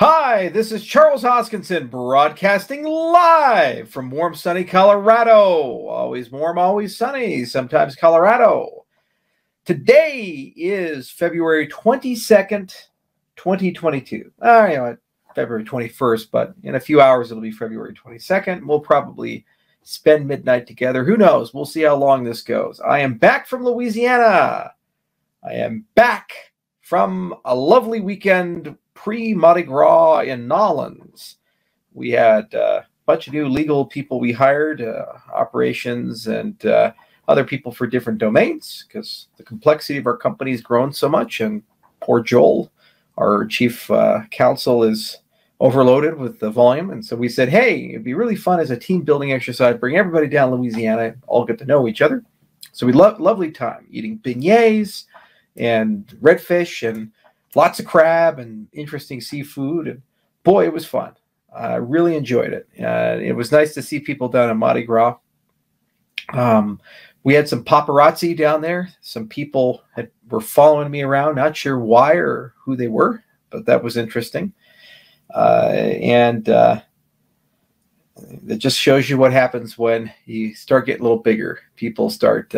Hi, this is Charles Hoskinson broadcasting live from warm, sunny Colorado. Always warm, always sunny, sometimes Colorado. Today is February 22nd, 2022. You know what? February 21st, but in a few hours it'll be February 22nd. We'll probably spend midnight together. Who knows? We'll see how long this goes. I am back from Louisiana. I am back from a lovely weekend pre-Mardi Gras in Nolens. We had a bunch of new legal people we hired, operations and other people for different domains, because the complexity of our company has grown so much, and poor Joel, our chief counsel, is overloaded with the volume. And so we said, hey, it'd be really fun as a team building exercise, bring everybody down Louisiana, all get to know each other. So we lovely time eating beignets and redfish and lots of crab and interesting seafood. And boy, it was fun. I really enjoyed it. It was nice to see people down in Mardi Gras. We had some paparazzi down there. Some people were following me around, not sure why or who they were, but that was interesting. It just shows you what happens when you start getting a little bigger. People start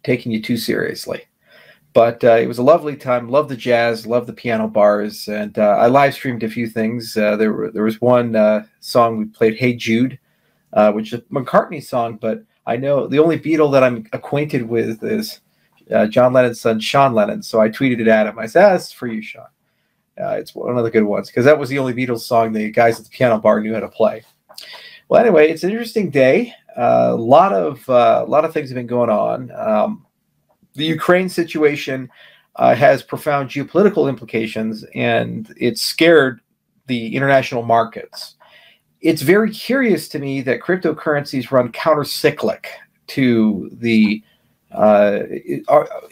taking you too seriously. But it was a lovely time. Love the jazz, love the piano bars, and I live streamed a few things. There was one song we played, "Hey Jude," which is a McCartney song, but I know the only Beatle that I'm acquainted with is John Lennon's son, Sean Lennon. So I tweeted it at him. I said, "That's for you, Sean." It's one of the good ones, because that was the only Beatles song the guys at the piano bar knew how to play. Well, anyway, it's an interesting day. A lot of things have been going on. The Ukraine situation has profound geopolitical implications, and it scared the international markets. It's very curious to me that cryptocurrencies run counter-cyclic to the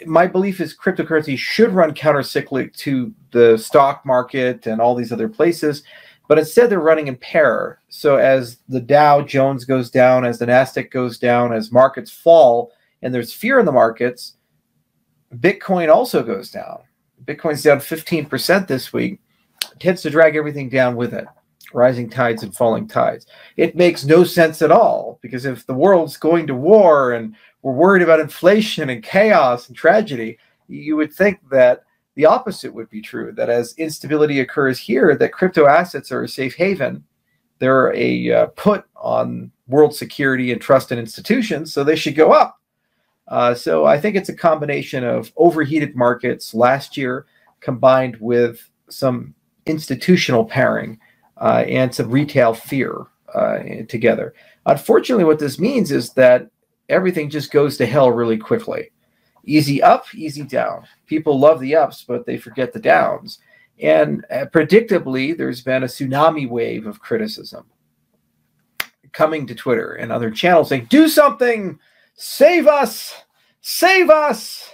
my belief is cryptocurrencies should run counter-cyclic to the stock market and all these other places, but instead they're running in pair. So as the Dow Jones goes down, as the Nasdaq goes down, as markets fall, and there's fear in the markets, Bitcoin also goes down. Bitcoin's down 15% this week. It tends to drag everything down with it. Rising tides and falling tides. It makes no sense at all, because if the world's going to war and we're worried about inflation and chaos and tragedy, you would think that the opposite would be true, that as instability occurs here, that crypto assets are a safe haven. They're a put on world security and trust in institutions, so they should go up. So I think it's a combination of overheated markets last year combined with some institutional pairing and some retail fear together. Unfortunately, what this means is that everything just goes to hell really quickly. Easy up, easy down. People love the ups, but they forget the downs. And predictably, there's been a tsunami wave of criticism coming to Twitter and other channels saying, do something! Save us! Save us!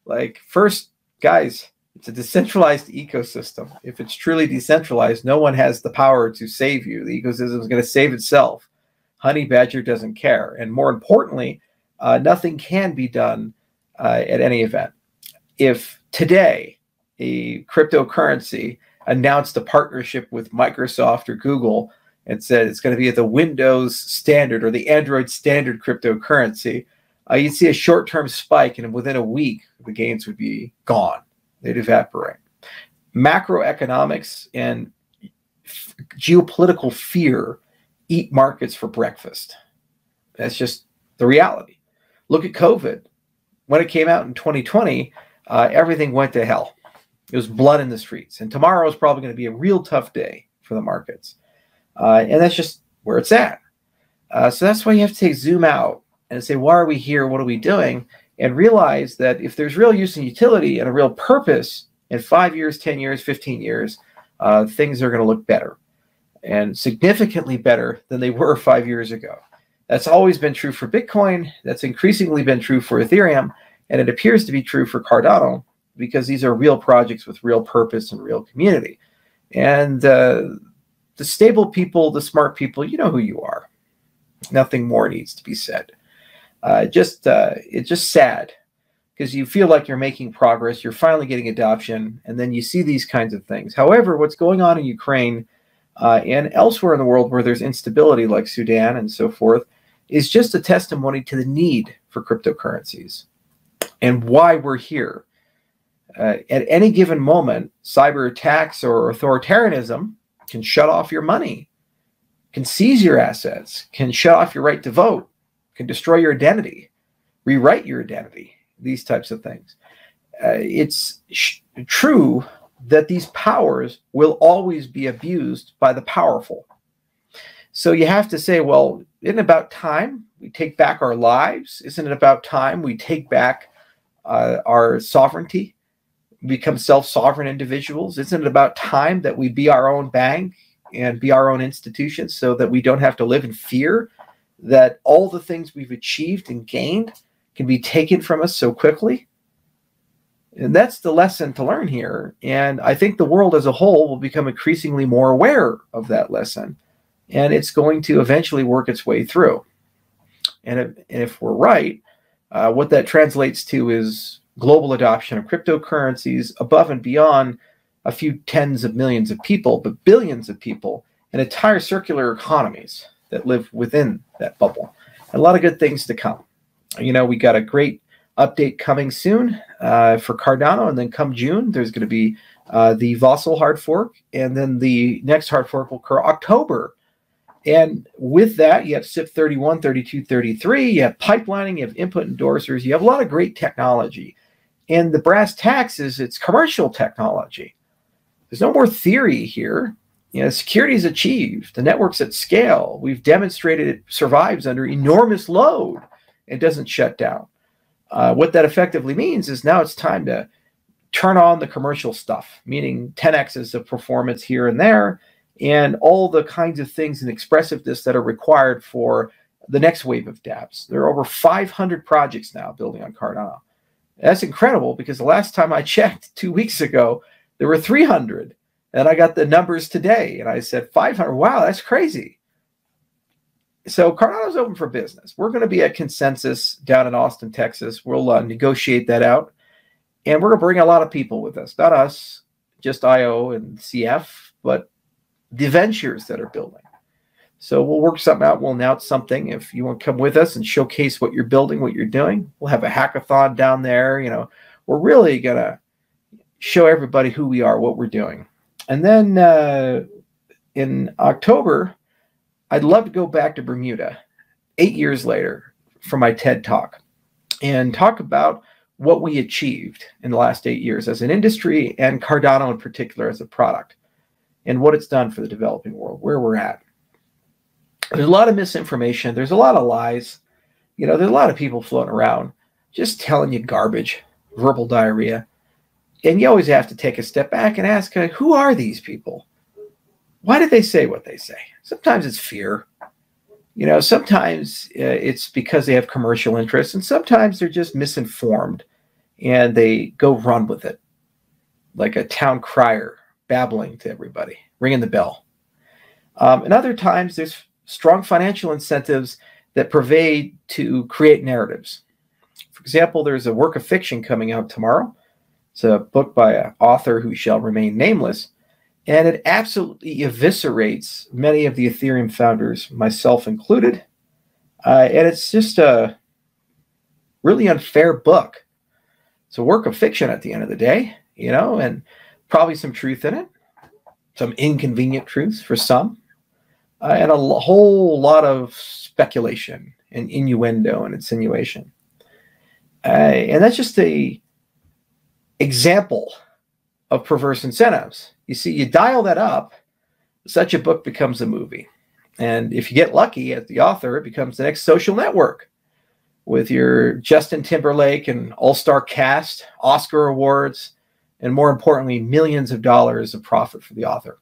Like, first, guys, it's a decentralized ecosystem. If it's truly decentralized, no one has the power to save you. The ecosystem is going to save itself. Honey Badger doesn't care. And more importantly, nothing can be done at any event. If today a cryptocurrency announced a partnership with Microsoft or Google and said it's going to be at the Windows standard or the Android standard cryptocurrency, you'd see a short-term spike, and within a week, the gains would be gone. They'd evaporate. Macroeconomics and geopolitical fear eat markets for breakfast. That's just the reality. Look at COVID. When it came out in 2020, everything went to hell. It was blood in the streets. And tomorrow is probably going to be a real tough day for the markets. And that's just where it's at. So that's why you have to zoom out and say, why are we here? What are we doing? And realize that if there's real use and utility and a real purpose in 5 years, 10 years, 15 years, things are going to look better, and significantly better than they were 5 years ago. That's always been true for Bitcoin. That's increasingly been true for Ethereum. And it appears to be true for Cardano, because these are real projects with real purpose and real community. And the stable people, the smart people, you know who you are. Nothing more needs to be said. It's just sad, because you feel like you're making progress, you're finally getting adoption, and then you see these kinds of things. However, what's going on in Ukraine and elsewhere in the world where there's instability, like Sudan and so forth, is just a testimony to the need for cryptocurrencies and why we're here. At any given moment, cyber attacks or authoritarianism can shut off your money, can seize your assets, can shut off your right to vote, can destroy your identity, rewrite your identity, these types of things. It's true that these powers will always be abused by the powerful. So you have to say, well, isn't it about time we take back our lives? Isn't it about time we take back our sovereignty, become self-sovereign individuals? Isn't it about time that we be our own bank and be our own institution so that we don't have to live in fear that all the things we've achieved and gained can be taken from us so quickly? And that's the lesson to learn here. And I think the world as a whole will become increasingly more aware of that lesson. And it's going to eventually work its way through. And if we're right, what that translates to is global adoption of cryptocurrencies above and beyond a few tens of millions of people, but billions of people and entire circular economies that live within that bubble. And a lot of good things to come. You know, we got a great update coming soon for Cardano, and then come June, there's going to be the Vossel hard fork, and then the next hard fork will occur October. And with that, you have SIP 31, 32, 33, you have pipelining, you have input endorsers, you have a lot of great technology. And the brass tacks is it's commercial technology. There's no more theory here. You know, security is achieved. The network's at scale. We've demonstrated it survives under enormous load and doesn't shut down. What that effectively means is now it's time to turn on the commercial stuff, meaning 10x's of performance here and there, and all the kinds of things and expressiveness that are required for the next wave of dApps. There are over 500 projects now building on Cardano. That's incredible because the last time I checked 2 weeks ago, there were 300. And I got the numbers today, and I said 500. Wow, that's crazy. So Cardano's open for business. We're going to be at Consensus down in Austin, Texas. We'll negotiate that out. And we're going to bring a lot of people with us. Not us, just IO and CF, but the ventures that are building. So we'll work something out. We'll announce something. If you want to come with us and showcase what you're building, what you're doing, we'll have a hackathon down there. You know, we're really going to show everybody who we are, what we're doing. And then in October, I'd love to go back to Bermuda 8 years later for my TED Talk and talk about what we achieved in the last 8 years as an industry and Cardano in particular as a product and what it's done for the developing world, where we're at. There's a lot of misinformation. There's a lot of lies. You know, there's a lot of people floating around just telling you garbage, verbal diarrhea. And you always have to take a step back and ask, who are these people? Why did they say what they say? Sometimes it's fear. You know, sometimes it's because they have commercial interests, and sometimes they're just misinformed and they go run with it like a town crier babbling to everybody, ringing the bell. And other times there's strong financial incentives that pervade to create narratives. For example, there's a work of fiction coming out tomorrow. It's a book by an author who shall remain nameless. And it absolutely eviscerates many of the Ethereum founders, myself included. And it's just a really unfair book. It's a work of fiction at the end of the day, you know, and probably some truth in it, some inconvenient truths for some, and a whole lot of speculation and innuendo and insinuation. And that's just a example of perverse incentives. You see, you dial that up, such a book becomes a movie. And if you get lucky as the author, it becomes the next Social Network with your Justin Timberlake and all-star cast, Oscar awards, and more importantly, millions of dollars of profit for the author.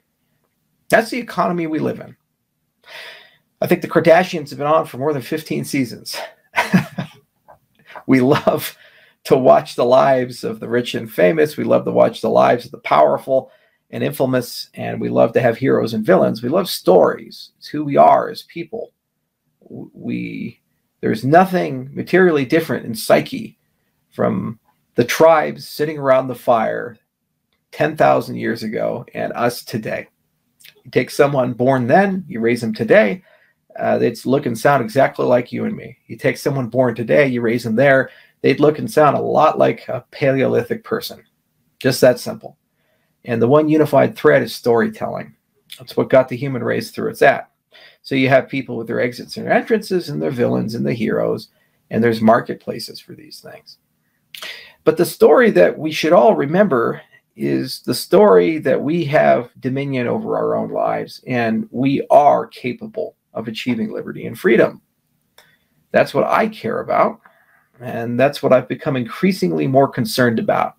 That's the economy we live in. I think the Kardashians have been on for more than 15 seasons. We love to watch the lives of the rich and famous. We love to watch the lives of the powerful and infamous, and we love to have heroes and villains. We love stories. It's who we are as people. There's nothing materially different in psyche from the tribes sitting around the fire 10,000 years ago and us today. You take someone born then, you raise them today, they'd look and sound exactly like you and me. You take someone born today, you raise them there, they'd look and sound a lot like a Paleolithic person. Just that simple. And the one unified thread is storytelling. That's what got the human race through its at. So you have people with their exits and their entrances and their villains and the heroes, and there's marketplaces for these things. But the story that we should all remember is the story that we have dominion over our own lives, and we are capable of achieving liberty and freedom. That's what I care about, and that's what I've become increasingly more concerned about.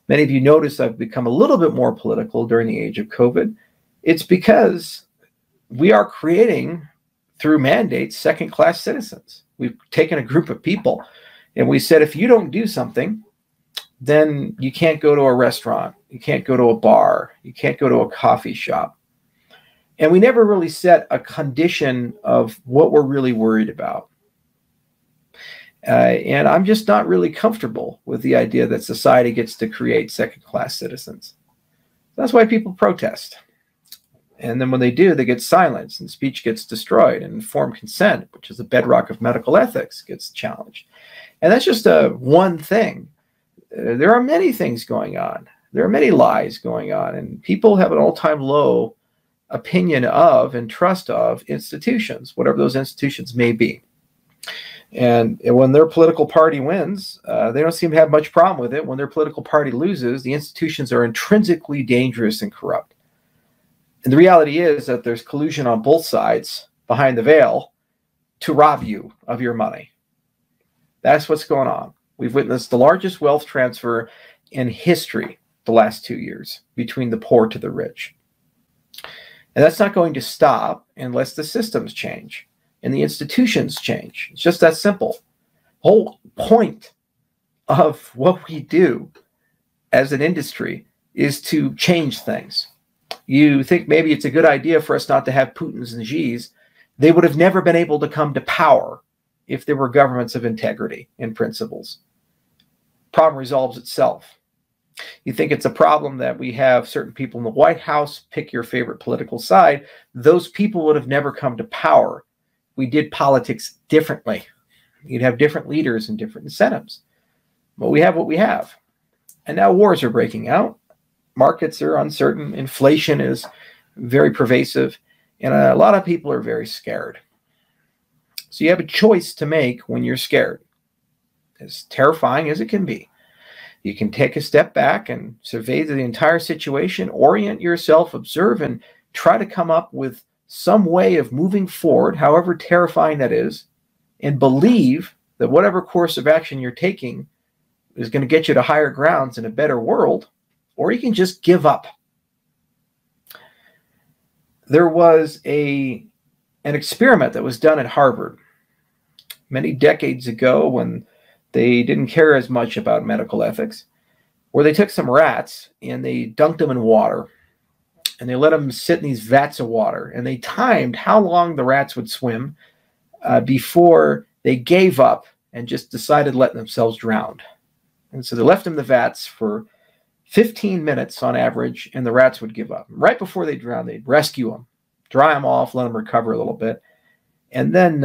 Many of you notice I've become a little bit more political during the age of COVID. It's because we are creating, through mandates, second-class citizens. We've taken a group of people and we said, if you don't do something, then you can't go to a restaurant, you can't go to a bar, you can't go to a coffee shop. And we never really set a condition of what we're really worried about. And I'm just not really comfortable with the idea that society gets to create second-class citizens. That's why people protest. And then when they do, they get silenced and speech gets destroyed, and informed consent, which is the bedrock of medical ethics, gets challenged. And that's just one thing. There are many things going on. There are many lies going on, and people have an all-time low opinion of and trust of institutions, whatever those institutions may be. And when their political party wins, they don't seem to have much problem with it. When their political party loses, the institutions are intrinsically dangerous and corrupt. And the reality is that there's collusion on both sides behind the veil to rob you of your money. That's what's going on. We've witnessed the largest wealth transfer in history the last 2 years between the poor to the rich. And that's not going to stop unless the systems change and the institutions change. It's just that simple. The whole point of what we do as an industry is to change things. You think maybe it's a good idea for us not to have Putins and Xis. They would have never been able to come to power if there were governments of integrity and principles. Problem resolves itself. You think it's a problem that we have certain people in the White House, pick your favorite political side. Those people would have never come to power. We did politics differently. You'd have different leaders and different incentives. But we have what we have. And now wars are breaking out. Markets are uncertain. Inflation is very pervasive. And a lot of people are very scared. So you have a choice to make when you're scared. As terrifying as it can be. You can take a step back and survey the entire situation, orient yourself, observe, and try to come up with some way of moving forward, however terrifying that is, and believe that whatever course of action you're taking is going to get you to higher grounds in a better world, or you can just give up. There was an experiment that was done at Harvard many decades ago when they didn't care as much about medical ethics, where they took some rats and they dunked them in water. And they let them sit in these vats of water. And they timed how long the rats would swim before they gave up and just decided letting themselves drown. And so they left them in the vats for 15 minutes on average, and the rats would give up. Right before they drowned, they'd rescue them, dry them off, let them recover a little bit, and then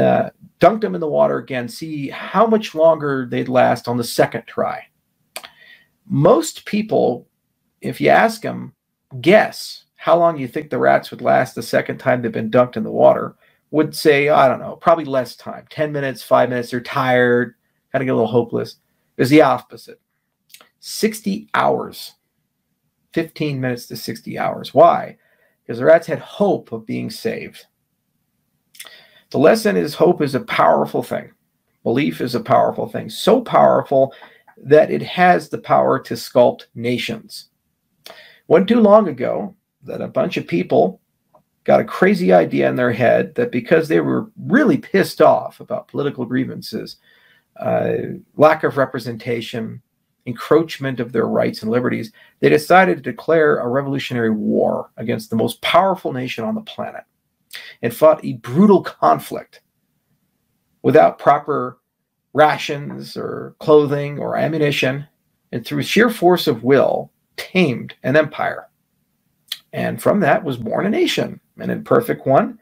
dunk them in the water again, see how much longer they'd last on the second try. Most people, if you ask them, guess how long you think the rats would last the second time they've been dunked in the water, would say, I don't know, probably less time, 10 minutes, 5 minutes, they're tired, kind of get a little hopeless. There's the opposite, 60 hours, 15 minutes to 60 hours. Why? Because the rats had hope of being saved. The lesson is hope is a powerful thing. Belief is a powerful thing, so powerful that it has the power to sculpt nations. Wasn't too long ago that a bunch of people got a crazy idea in their head that because they were really pissed off about political grievances, lack of representation, encroachment of their rights and liberties, they decided to declare a revolutionary war against the most powerful nation on the planet and fought a brutal conflict without proper rations or clothing or ammunition, and through sheer force of will, tamed an empire. And from that was born a nation, an imperfect one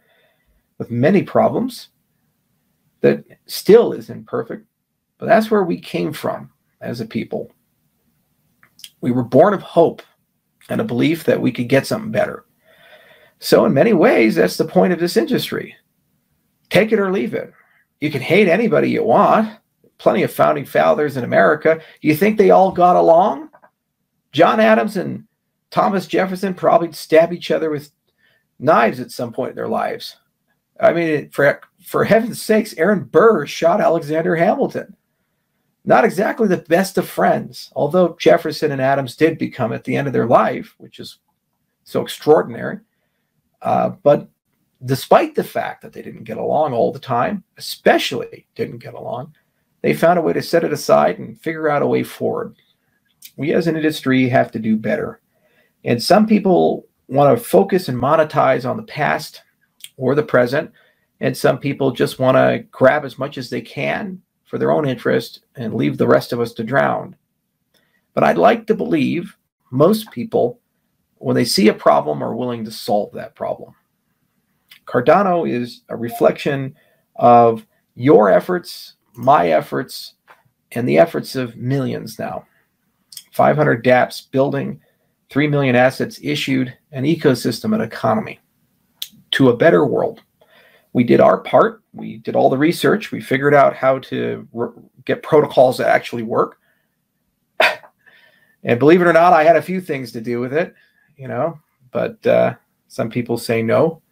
with many problems that still is imperfect, but that's where we came from as a people. We were born of hope and a belief that we could get something better. So in many ways, that's the point of this industry. Take it or leave it. You can hate anybody you want. Plenty of founding fathers in America. You think they all got along? John Adams and Thomas Jefferson probably stabbed each other with knives at some point in their lives. I mean, for heaven's sakes, Aaron Burr shot Alexander Hamilton. Not exactly the best of friends, although Jefferson and Adams did become at the end of their life, which is so extraordinary. But despite the fact that they didn't get along all the time, especially didn't get along, they found a way to set it aside and figure out a way forward. We as an industry have to do better. And some people want to focus and monetize on the past or the present, and some people just want to grab as much as they can for their own interest and leave the rest of us to drown. But I'd like to believe most people, when they see a problem, are willing to solve that problem. Cardano is a reflection of your efforts, my efforts, and the efforts of millions now. 500 dApps building, 3 million assets issued, an ecosystem and economy to a better world. We did our part. We did all the research. We figured out how to get protocols that actually work. And believe it or not, I had a few things to do with it, you know, but some people say no.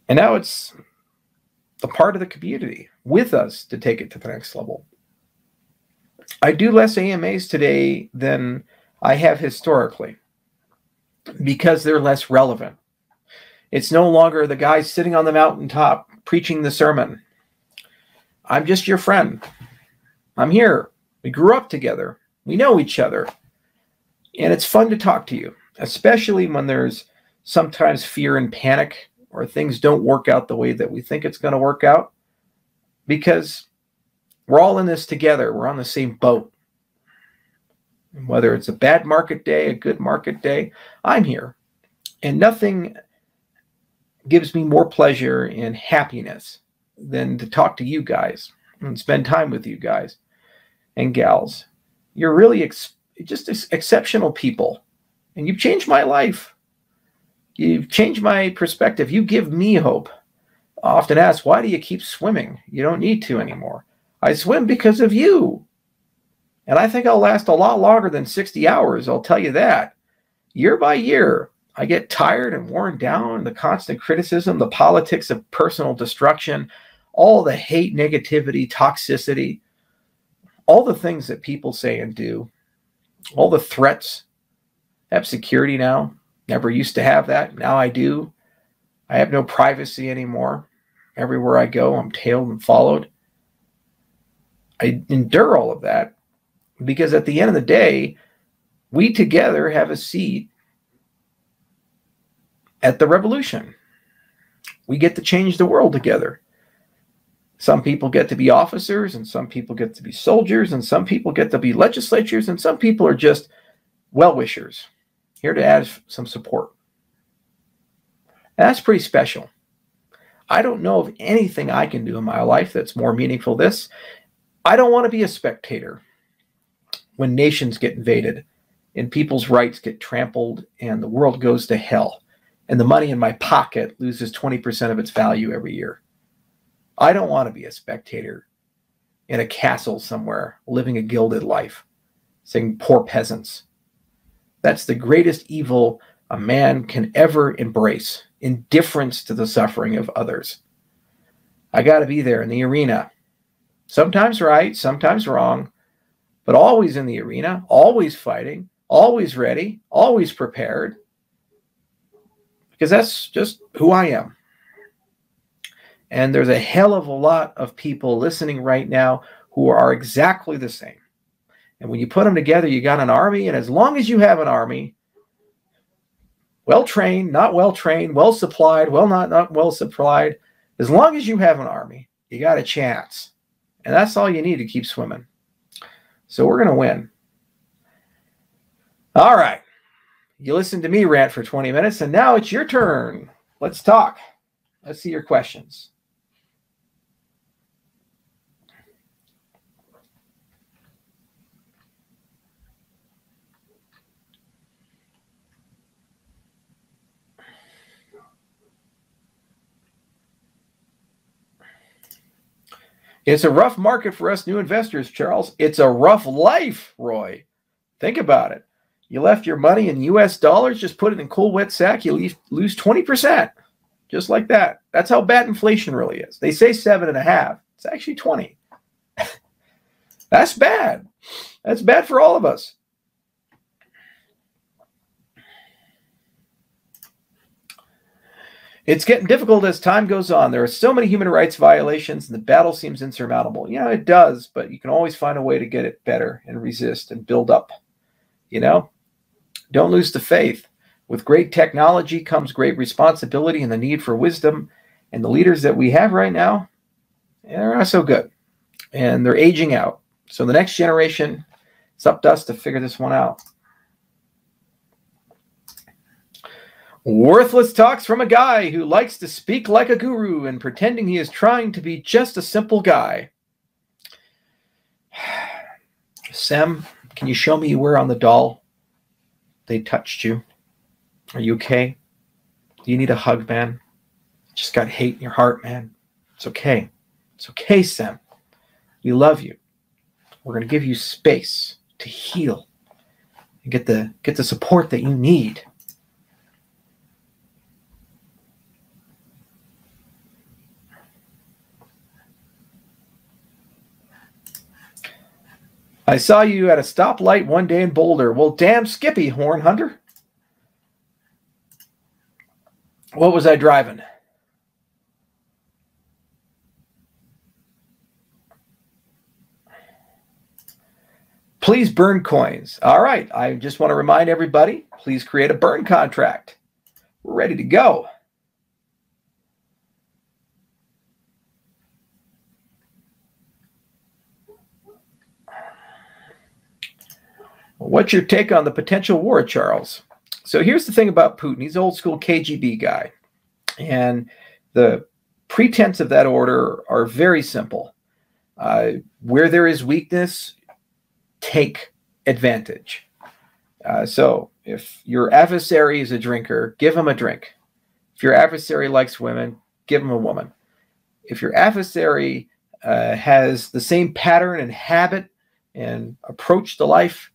And now it's the part of the community with us to take it to the next level. I do less AMAs today than I have historically because they're less relevant. It's no longer the guy sitting on the mountaintop preaching the sermon. I'm just your friend. I'm here. We grew up together. We know each other. And it's fun to talk to you, especially when there's sometimes fear and panic or things don't work out the way that we think it's going to work out, because we're all in this together. We're on the same boat. And whether it's a bad market day, a good market day, I'm here. And nothing gives me more pleasure and happiness than to talk to you guys and spend time with you guys and gals. You're really just exceptional people, and you've changed my life. You've changed my perspective. You give me hope. I often ask, why do you keep swimming? You don't need to anymore. I swim because of you. And I think I'll last a lot longer than 60 hours, I'll tell you that. Year by year, I get tired and worn down. The constant criticism, the politics of personal destruction, all the hate, negativity, toxicity, all the things that people say and do, all the threats. I have security now. Never used to have that. Now I do. I have no privacy anymore. Everywhere I go, I'm tailed and followed. I endure all of that because at the end of the day, we together have a seat at the revolution. We get to change the world together. Some people get to be officers, and some people get to be soldiers, and some people get to be legislatures, and some people are just well-wishers, here to add some support. And that's pretty special. I don't know of anything I can do in my life that's more meaningful than this. I don't want to be a spectator when nations get invaded and people's rights get trampled and the world goes to hell and the money in my pocket loses 20% of its value every year. I don't want to be a spectator in a castle somewhere living a gilded life, saying poor peasants. That's the greatest evil a man can ever embrace, indifference to the suffering of others. I got to be there in the arena. Sometimes right, sometimes wrong, but always in the arena, always fighting, always ready, always prepared, because that's just who I am. And there's a hell of a lot of people listening right now who are exactly the same. And when you put them together, you got an army, and as long as you have an army, well-trained, not well-trained, well-supplied, not well-supplied, as long as you have an army, you got a chance. And that's all you need to keep swimming. So we're going to win. All right. You listened to me rant for 20 minutes, and now it's your turn. Let's talk. Let's see your questions. It's a rough market for us new investors, Charles. It's a rough life, Roy. Think about it. You left your money in US dollars, just put it in cool wet sack, you lose 20%. Just like that. That's how bad inflation really is. They say 7.5. It's actually 20. That's bad. That's bad for all of us. It's getting difficult as time goes on. There are so many human rights violations, and the battle seems insurmountable. Yeah, it does, but you can always find a way to get it better and resist and build up. Don't lose the faith. With great technology comes great responsibility and the need for wisdom. And the leaders that we have right now, they're not so good. And they're aging out. So the next generation, it's up to us to figure this one out. Worthless talks from a guy who likes to speak like a guru and pretending he is trying to be just a simple guy. Sam, can you show me you were on the doll? They touched you. Are you okay? Do you need a hug, man? You just got hate in your heart, man. It's okay. It's okay, Sam. We love you. We're going to give you space to heal and get the support that you need. I saw you at a stoplight one day in Boulder. Well, damn Skippy, Horn Hunter. What was I driving? Please burn coins. All right. I just want to remind everybody, please create a burn contract. We're ready to go. What's your take on the potential war, Charles? So here's the thing about Putin. He's an old school KGB guy. And the pretense of that order are very simple. Where there is weakness, take advantage. So if your adversary is a drinker, give him a drink. If your adversary likes women, give him a woman. If your adversary has the same pattern and habit and approach to life,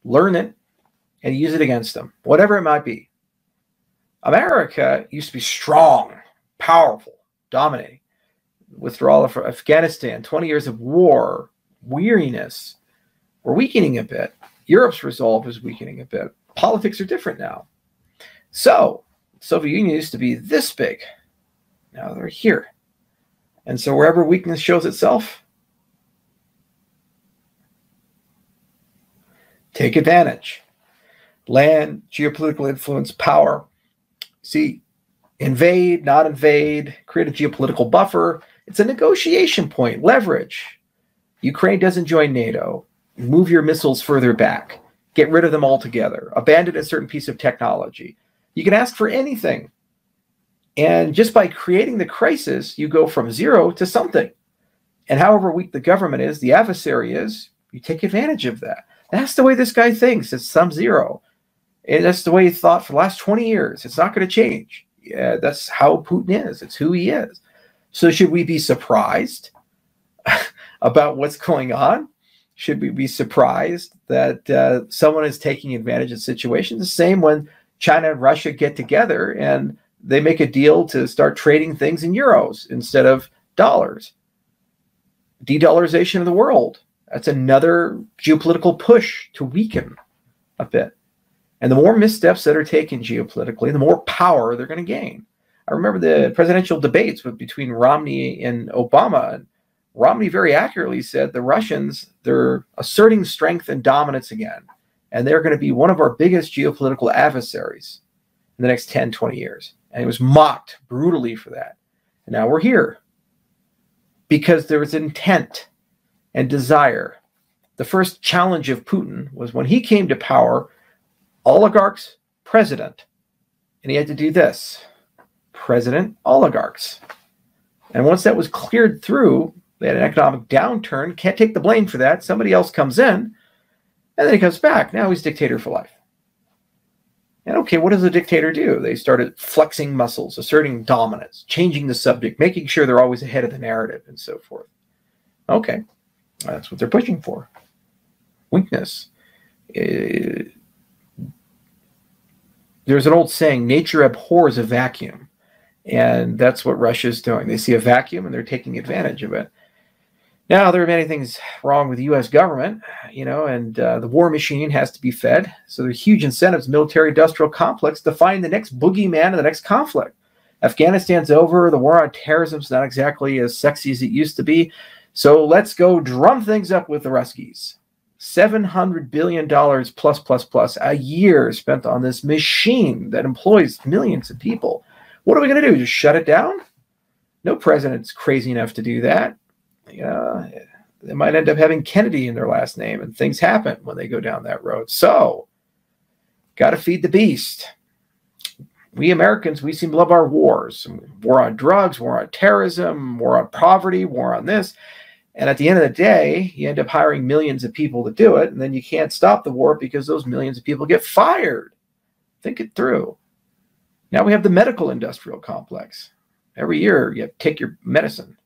learn it and use it against them, whatever it might be. America used to be strong, powerful, dominating. Withdrawal of Afghanistan, 20 years of war, weariness. We're weakening a bit. Europe's resolve is weakening a bit. Politics are different now. So, the Soviet Union used to be this big. Now they're here. And so wherever weakness shows itself, take advantage. Land, geopolitical influence, power. See, invade, not invade, create a geopolitical buffer. It's a negotiation point, leverage. Ukraine doesn't join NATO. Move your missiles further back. Get rid of them altogether. Abandon a certain piece of technology. You can ask for anything. And just by creating the crisis, you go from zero to something. And however weak the government is, the adversary is, you take advantage of that. That's the way this guy thinks. It's some zero. And that's the way he thought for the last 20 years. It's not going to change. Yeah, that's how Putin is. It's who he is. So should we be surprised about what's going on? Should we be surprised that someone is taking advantage of situations? The same when China and Russia get together and they make a deal to start trading things in euros instead of dollars. De-dollarization of the world. That's another geopolitical push to weaken a bit. And the more missteps that are taken geopolitically, the more power they're going to gain. I remember the presidential debates between Romney and Obama. And Romney very accurately said the Russians, they're asserting strength and dominance again. And they're going to be one of our biggest geopolitical adversaries in the next 10, 20 years. And he was mocked brutally for that. And now we're here because there was intent and desire. The first challenge of Putin was when he came to power, oligarchs, president. And he had to do this. President, oligarchs. And once that was cleared through, they had an economic downturn, can't take the blame for that. Somebody else comes in, and then he comes back. Now he's dictator for life. And okay, what does a dictator do? They started flexing muscles, asserting dominance, changing the subject, making sure they're always ahead of the narrative, and so forth. Okay, that's what they're pushing for. Weakness. There's an old saying, nature abhors a vacuum. And that's what Russia's doing. They see a vacuum and they're taking advantage of it. Now, there are many things wrong with the U.S. government, and the war machine has to be fed. So there's huge incentives, military-industrial complex, to find the next boogeyman in the next conflict. Afghanistan's over. The war on terrorism is not exactly as sexy as it used to be. So let's go drum things up with the Ruskies. $700 billion plus a year spent on this machine that employs millions of people. What are we going to do? Just shut it down? No president's crazy enough to do that. They might end up having Kennedy in their last name, and things happen when they go down that road. So, got to feed the beast. We Americans, we seem to love our wars. War on drugs, war on terrorism, war on poverty, war on this. And at the end of the day, you end up hiring millions of people to do it, and then you can't stop the war because those millions of people get fired. Think it through. Now we have the medical industrial complex. Every year you have to take your medicine.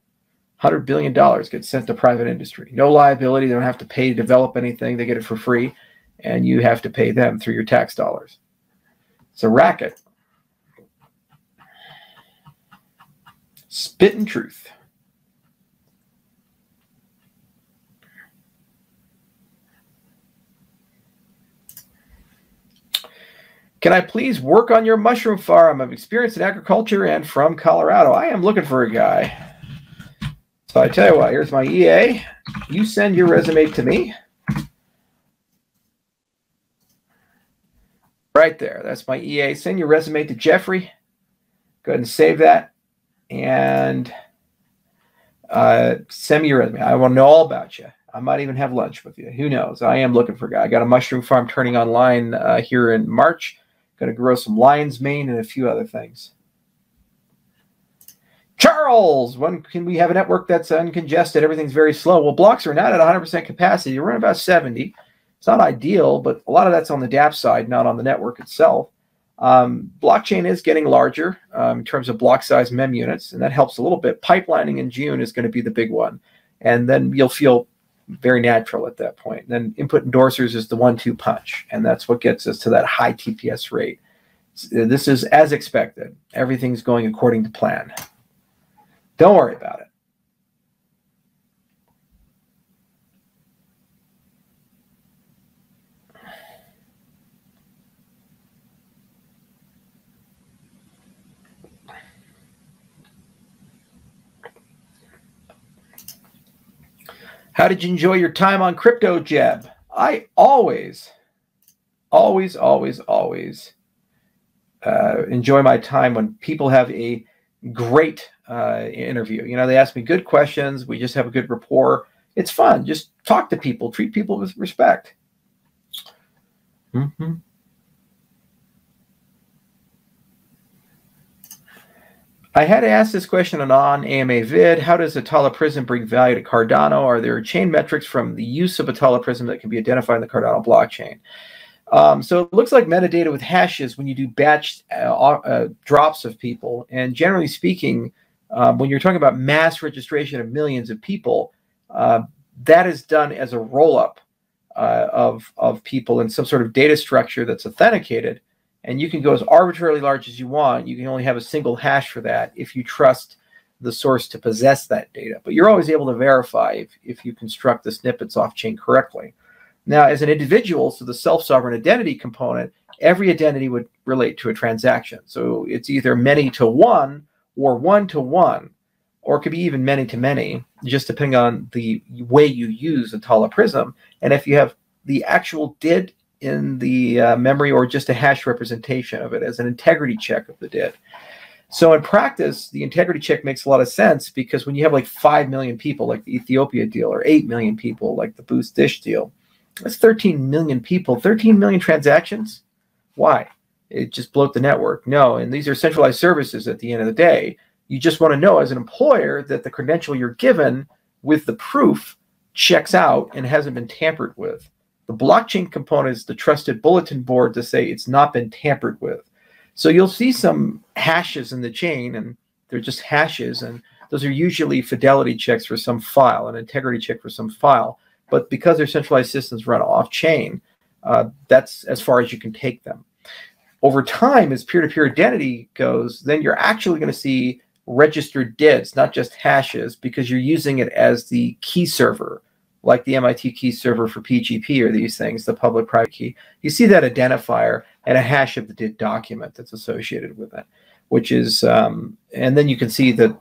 $100 billion gets sent to private industry. No liability. They don't have to pay to develop anything. They get it for free. And you have to pay them through your tax dollars. It's a racket. Spit and truth. Can I please work on your mushroom farm? I've experienced in agriculture and from Colorado. I am looking for a guy. So I tell you what, here's my EA. You send your resume to me. Right there. That's my EA. Send your resume to Jeffrey. Go ahead and save that. And send me your resume. I want to know all about you. I might even have lunch with you. Who knows? I am looking for a guy. I got a mushroom farm turning online here in March. Going to grow some lion's mane and a few other things. Charles, when can we have a network that's uncongested? Everything's very slow. Well, blocks are not at 100% capacity. We're at about 70. It's not ideal, but a lot of that's on the DApp side, not on the network itself. Blockchain is getting larger in terms of block size mem units, and that helps a little bit. Pipelining in June is going to be the big one. And then you'll feel very natural at that point. And then input endorsers is the 1-2 punch, and that's what gets us to that high TPS rate. This is as expected. Everything's going according to plan. Don't worry about it. How did you enjoy your time on Crypto, Jeb? I always enjoy my time when people have a great interview. They ask me good questions. We just have a good rapport. It's fun. Just talk to people. Treat people with respect. I had to ask this question on AMA vid. How does Atala Prism bring value to Cardano? Are there chain metrics from the use of Atala Prism that can be identified in the Cardano blockchain? So it looks like metadata with hashes when you do batch drops of people. And generally speaking, when you're talking about mass registration of millions of people, that is done as a roll-up of people in some sort of data structure that's authenticated. And you can go as arbitrarily large as you want. You can only have a single hash for that if you trust the source to possess that data. But you're always able to verify if you construct the snippets off-chain correctly. Now, as an individual, so the self-sovereign identity component, every identity would relate to a transaction. So it's either many to one or one to one, or it could be even many to many, just depending on the way you use Atala Prism. And if you have the actual DID in the memory or just a hash representation of it as an integrity check of the DID. So in practice, the integrity check makes a lot of sense because when you have like 5 million people, like the Ethiopia deal, or 8 million people, like the Boost Dish deal, that's 13 million people, 13 million transactions. Why? It just bloat the network. No, and these are centralized services at the end of the day. You just want to know as an employer that the credential you're given with the proof checks out and hasn't been tampered with. The blockchain component is the trusted bulletin board to say it's not been tampered with. So you'll see some hashes in the chain, and they're just hashes, and those are usually fidelity checks for some file, an integrity check for some file. But because their centralized systems run off-chain, that's as far as you can take them. Over time, as peer-to-peer identity goes, then you're actually going to see registered DIDs, not just hashes, because you're using it as the key server, like the MIT key server for PGP or these things, the public-private key. You see that identifier and a hash of the DID document that's associated with it, which is, and then you can see the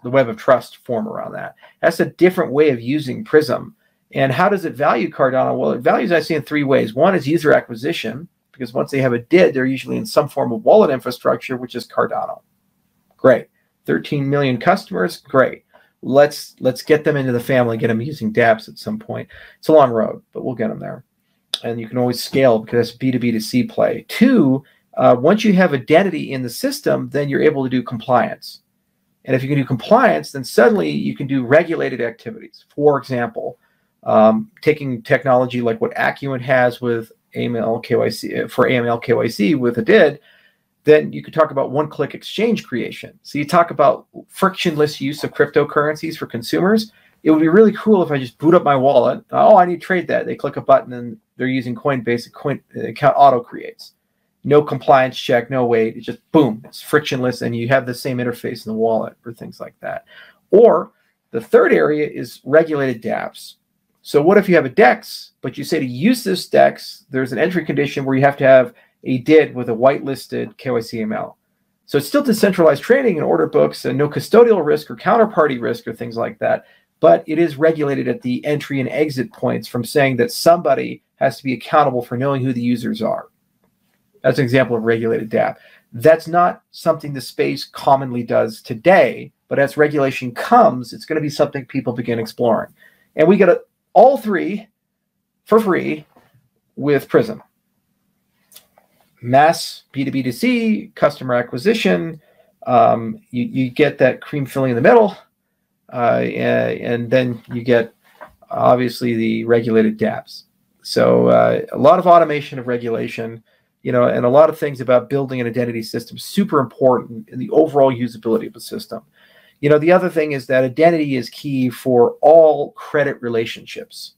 web of trust form around that. That's a different way of using Prism. And how does it value Cardano? Well, it values, I see, in three ways. One is user acquisition, because once they have a DID, they're usually in some form of wallet infrastructure, which is Cardano. Great. 13 million customers, great. Let's get them into the family, get them using dApps at some point. It's a long road, but we'll get them there. And you can always scale because that's B2B2C play. Two, once you have identity in the system, then you're able to do compliance. And if you can do compliance, then suddenly you can do regulated activities. For example, taking technology like what Acuant has with AML KYC, for AML KYC with a DID, then you could talk about one-click exchange creation. So you talk about frictionless use of cryptocurrencies for consumers. It would be really cool if I just boot up my wallet. Oh, I need to trade that. They click a button and they're using Coinbase. Account auto creates. No compliance check, no wait. It's just boom. It's frictionless, and you have the same interface in the wallet or things like that. Or the third area is regulated dApps. So what if you have a DEX, but you say to use this DEX, there's an entry condition where you have to have a DID with a whitelisted KYC-ML. So it's still decentralized trading and order books and no custodial risk or counterparty risk or things like that, but it is regulated at the entry and exit points from saying that somebody has to be accountable for knowing who the users are. That's an example of regulated dApp. That's not something the space commonly does today, but as regulation comes, it's going to be something people begin exploring. And we get all three for free with Prism. Mass B2B2C, customer acquisition, you get that cream filling in the middle, and then you get, obviously, the regulated dApps. So a lot of automation of regulation, and a lot of things about building an identity system, super important in the overall usability of the system. The other thing is that identity is key for all credit relationships.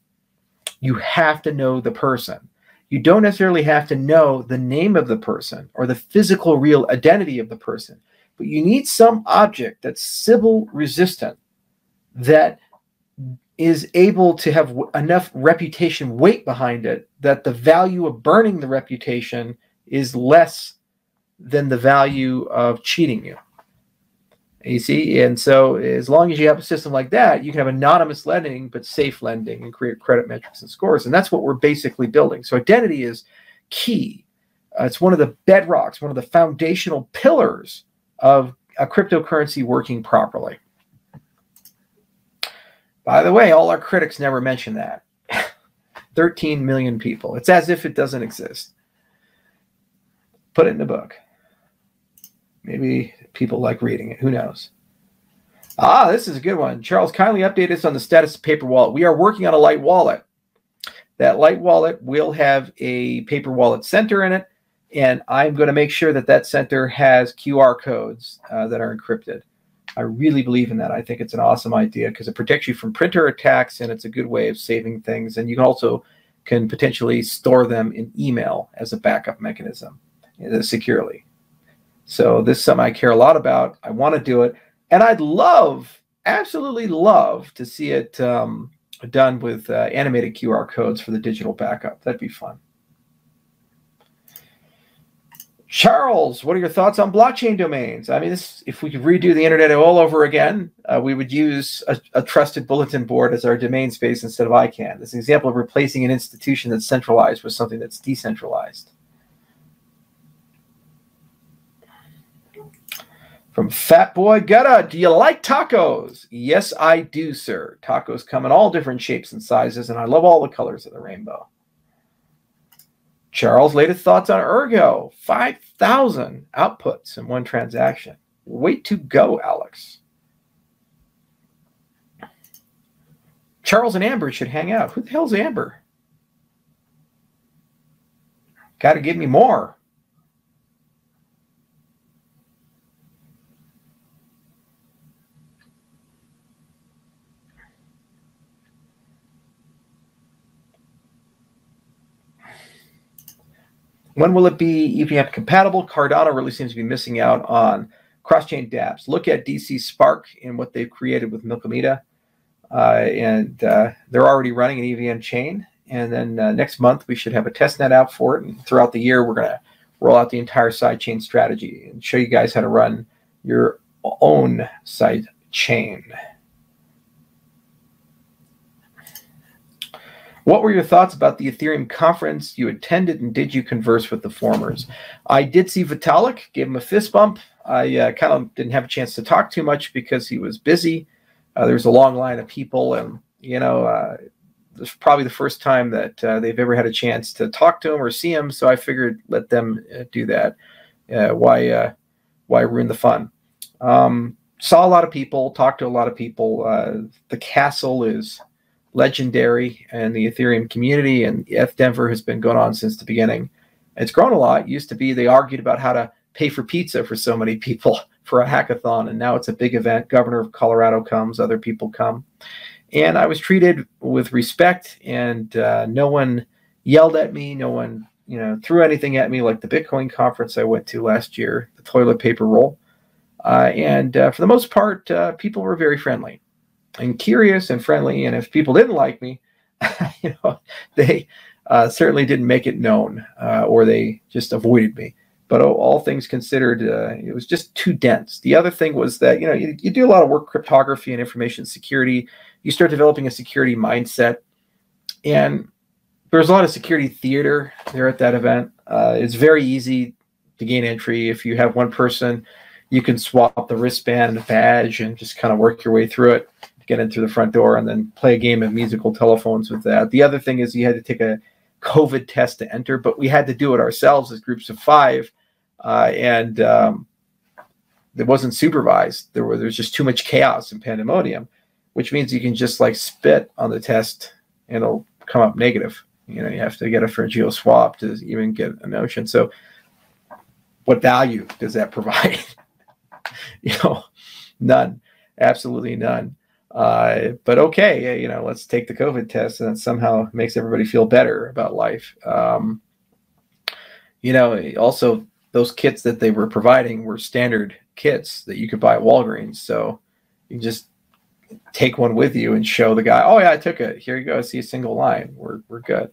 You have to know the person. You don't necessarily have to know the name of the person or the physical real identity of the person, but you need some object that's Sybil resistant, that is able to have enough reputation weight behind it that the value of burning the reputation is less than the value of cheating you. You see, and so as long as you have a system like that, you can have anonymous lending, but safe lending and create credit metrics and scores. And that's what we're basically building. So identity is key. It's one of the bedrocks, one of the foundational pillars of a cryptocurrency working properly. By the way, all our critics never mention that. 13 million people. It's as if it doesn't exist. Put it in the book. Maybe people like reading it. Who knows? This is a good one. Charles, kindly update us on the status of Paper Wallet. We are working on a light wallet. That light wallet will have a Paper Wallet center in it, and I'm going to make sure that that center has QR codes that are encrypted. I really believe in that. I think it's an awesome idea because it protects you from printer attacks, and it's a good way of saving things. And you can also potentially store them in email as a backup mechanism securely. So this is something I care a lot about. I want to do it. And I'd absolutely love to see it done with animated QR codes for the digital backup. That'd be fun. Charles, what are your thoughts on blockchain domains? I mean, if we could redo the internet all over again, we would use a trusted bulletin board as our domain space instead of ICANN. This is an example of replacing an institution that's centralized with something that's decentralized. From Fat Boy Gutta, do you like tacos? Yes, I do, sir. Tacos come in all different shapes and sizes, and I love all the colors of the rainbow. Charles, latest thoughts on Ergo. 5,000 outputs in one transaction. Way to go, Alex. Charles and Amber should hang out. Who the hell's Amber? Got to give me more. When will it be EVM compatible? Cardano really seems to be missing out on cross-chain dApps. Look at DC Spark and what they've created with Milkamita. They're already running an EVM chain. And then next month, we should have a testnet out for it. And throughout the year, we're going to roll out the entire sidechain strategy and show you guys how to run your own sidechain. What were your thoughts about the Ethereum conference you attended, and did you converse with the formers? I did see Vitalik, gave him a fist bump. I kind of didn't have a chance to talk too much because he was busy. There was a long line of people, and, you know, this is probably the first time that they've ever had a chance to talk to him or see him, so I figured let them do that. Why ruin the fun? Saw a lot of people, talked to a lot of people. The castle is legendary in the Ethereum community, and F Denver has been going on since the beginning. It's grown a lot. It used to be they argued about how to pay for pizza for so many people for a hackathon, and now it's a big event. Governor of Colorado comes, other people come. And I was treated with respect, and no one yelled at me. No one, you know, threw anything at me like the Bitcoin conference I went to last year, the toilet paper roll. For the most part, people were very friendly and curious and friendly. And if people didn't like me, you know, they certainly didn't make it known, or they just avoided me. But all things considered, it was just too dense. The other thing was that, you know, you do a lot of work, cryptography and information security. You start developing a security mindset. And there's a lot of security theater there at that event. It's very easy to gain entry. If you have one person, you can swap the wristband and the badge and just kind of work your way through it, get in through the front door, and then play a game of musical telephones with that. The other thing is you had to take a COVID test to enter, but we had to do it ourselves as groups of 5. It wasn't supervised. There's just too much chaos and pandemonium, which means you can just like spit on the test and it'll come up negative. You know, you have to get a pharyngeal swab to even get a notion. So what value does that provide? You know, none, absolutely none. But okay, you know, let's take the COVID test, and it somehow makes everybody feel better about life. You know, also those kits that they were providing were standard kits that you could buy at Walgreens. So you can just take one with you and show the guy, oh yeah, I took it. Here you go. See a single line. We're good.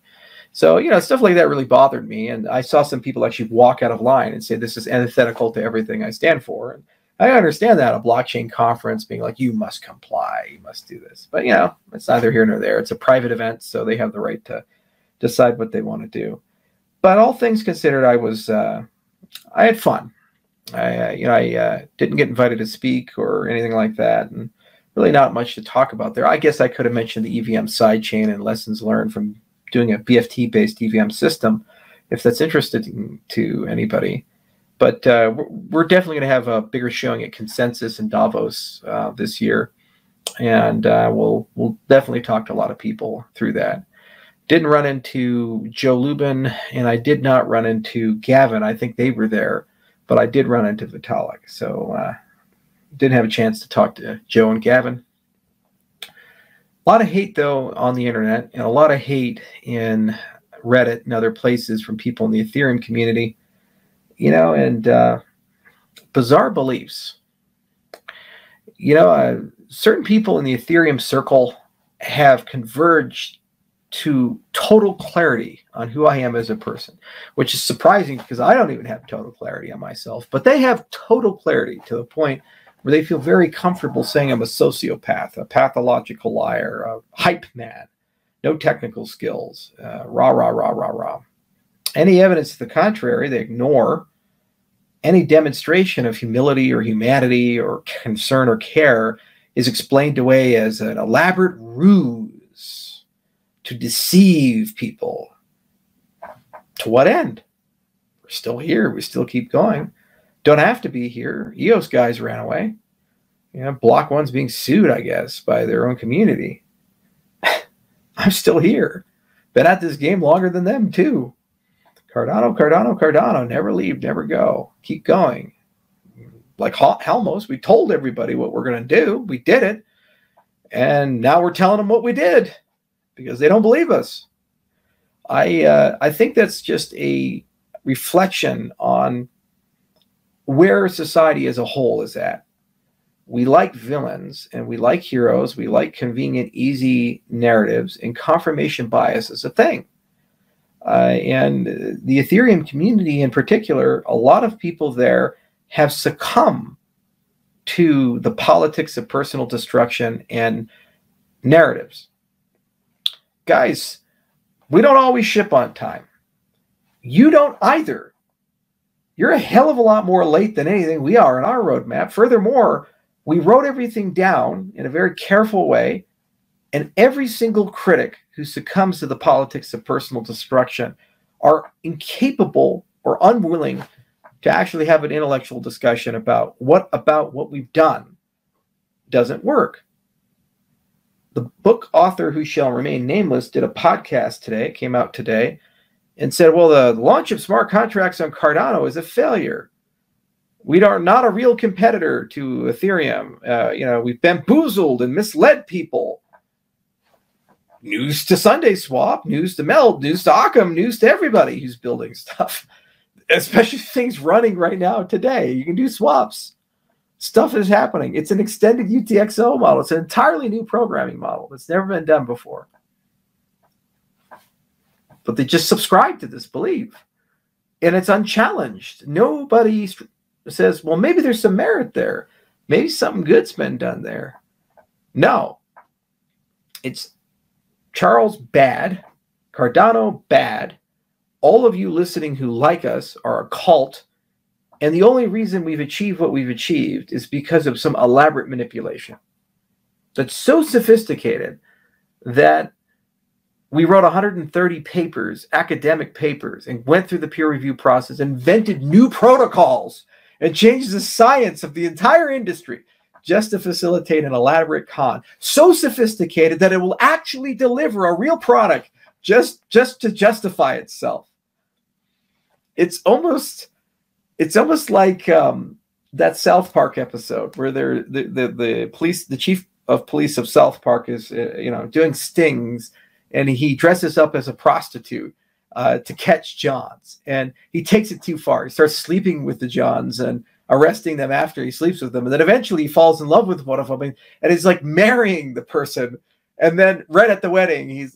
So, you know, stuff like that really bothered me. And I saw some people actually walk out of line and say, this is antithetical to everything I stand for. And I understand that, a blockchain conference being like, you must comply, you must do this. But, you know, it's neither here nor there. It's a private event, so they have the right to decide what they want to do. But all things considered, I had fun. I didn't get invited to speak or anything like that, and really not much to talk about there. I guess I could have mentioned the EVM sidechain and lessons learned from doing a BFT-based EVM system, if that's interesting to anybody. But we're definitely going to have a bigger showing at Consensus in Davos this year, and we'll definitely talk to a lot of people through that. Didn't run into Joe Lubin, and I did not run into Gavin. I think they were there, but I did run into Vitalik. So didn't have a chance to talk to Joe and Gavin. A lot of hate, though, on the internet, and a lot of hate in Reddit and other places from people in the Ethereum community, you know, and bizarre beliefs. You know, certain people in the Ethereum circle have converged to total clarity on who I am as a person, which is surprising because I don't even have total clarity on myself, but they have total clarity to the point where they feel very comfortable saying I'm a sociopath, a pathological liar, a hype man, no technical skills, rah, rah, rah, rah, rah. Any evidence to the contrary, they ignore. Any demonstration of humility or humanity or concern or care is explained away as an elaborate ruse to deceive people. To what end? We're still here. We still keep going. Don't have to be here. EOS guys ran away. You know, Block One's being sued, I guess, by their own community. I'm still here. Been at this game longer than them, too. Cardano, Cardano, Cardano. Never leave, never go. Keep going. Like Helmos, we told everybody what we're going to do. We did it. And now we're telling them what we did because they don't believe us. I think that's just a reflection on where society as a whole is at. We like villains and we like heroes. We like convenient, easy narratives, and confirmation bias is a thing. And the Ethereum community in particular, a lot of people there have succumbed to the politics of personal destruction and narratives. Guys, we don't always ship on time. You don't either. You're a hell of a lot more late than anything we are in our roadmap. Furthermore, we wrote everything down in a very careful way, and every single critic who succumbs to the politics of personal destruction are incapable or unwilling to actually have an intellectual discussion about what we've done doesn't work. The book author who shall remain nameless did a podcast today, it came out today, and said, well, the launch of smart contracts on Cardano is a failure. We are not a real competitor to Ethereum. We've bamboozled and misled people. News to Sunday Swap, news to Meld, news to Occam, news to everybody who's building stuff. Especially things running right now today. You can do swaps. Stuff is happening. It's an extended UTXO model. It's an entirely new programming model that's never been done before. But they just subscribe to this belief. And it's unchallenged. Nobody says, well, maybe there's some merit there. Maybe something good's been done there. No. It's Charles bad. Cardano bad. All of you listening who like us are a cult. And the only reason we've achieved what we've achieved is because of some elaborate manipulation that's so sophisticated that we wrote 130 papers, academic papers, and went through the peer review process, invented new protocols, and changed the science of the entire industry just to facilitate an elaborate con. So sophisticated that it will actually deliver a real product just to justify itself. It's almost like that South Park episode where the chief of police of South Park is doing stings, and he dresses up as a prostitute to catch Johns, and he takes it too far. He starts sleeping with the Johns and arresting them after he sleeps with them, and then eventually he falls in love with one of them, and he's like marrying the person, and then right at the wedding he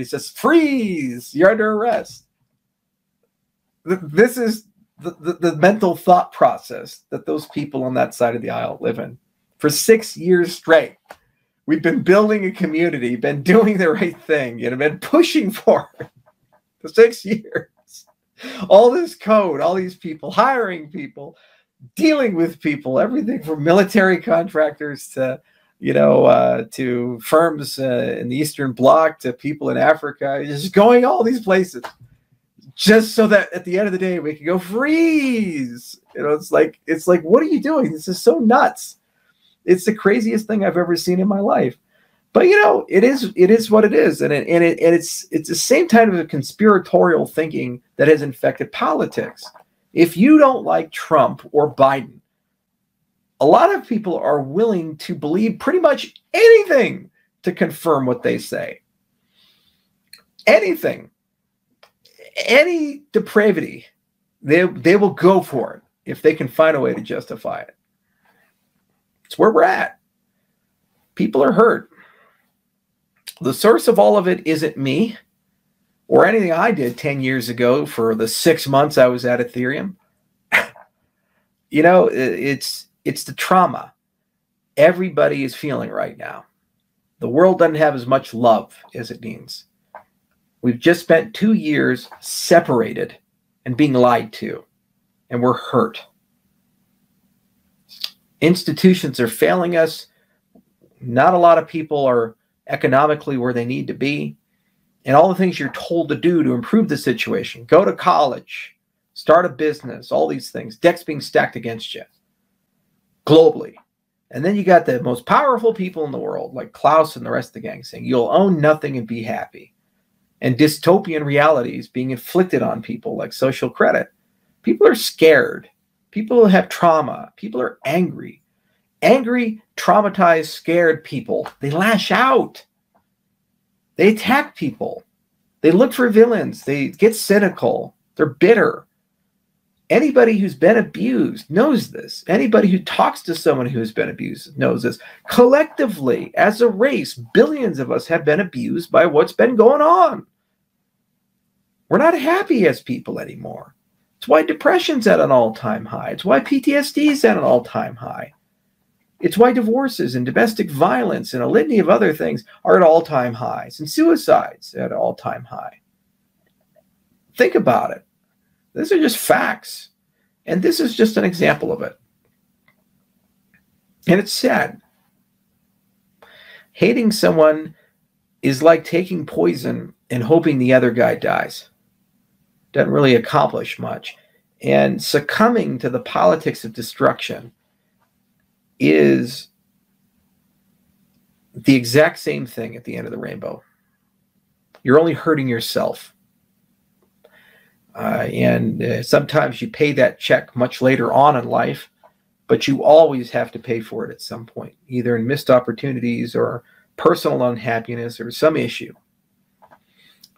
says, "Freeze! You're under arrest." This is the mental thought process that those people on that side of the aisle live in. For 6 years straight, we've been building a community, been doing the right thing, been pushing for it for 6 years. All this code, all these people, hiring people, dealing with people, everything from military contractors to firms in the Eastern Bloc to people in Africa, just going all these places. Just so that at the end of the day we can go freeze. It's like, what are you doing? This is so nuts. It's the craziest thing I've ever seen in my life. But it is what it is, and it's the same kind of a conspiratorial thinking that has infected politics. If you don't like Trump or Biden, a lot of people are willing to believe pretty much anything to confirm what they say. Anything. Any depravity, they will go for it if they can find a way to justify it. It's where we're at. People are hurt. The source of all of it isn't me or anything I did 10 years ago for the 6 months I was at Ethereum. It's the trauma everybody is feeling right now. The world doesn't have as much love as it needs. We've just spent 2 years separated and being lied to, and we're hurt. Institutions are failing us. Not a lot of people are economically where they need to be. and all the things you're told to do to improve the situation. Go to college, start a business, all these things. Decks being stacked against you globally. And then you got the most powerful people in the world, like Klaus and the rest of the gang, saying you'll own nothing and be happy. And dystopian realities being inflicted on people like social credit. People are scared. People have trauma. People are angry. Angry, traumatized, scared people, they lash out. They attack people. They look for villains. They get cynical. They're bitter. Anybody who's been abused knows this. Anybody who talks to someone who's been abused knows this. Collectively, as a race, billions of us have been abused by what's been going on. We're not happy as people anymore. It's why depression's at an all-time high. It's why PTSD is at an all-time high. It's why divorces and domestic violence and a litany of other things are at all-time highs, and suicides at an all-time high. Think about it. These are just facts. And this is just an example of it. And it's sad. Hating someone is like taking poison and hoping the other guy dies. Doesn't really accomplish much. And succumbing to the politics of destruction is the exact same thing at the end of the rainbow. You're only hurting yourself. And sometimes you pay that check much later on in life, but you always have to pay for it at some point, either in missed opportunities or personal unhappiness or some issue.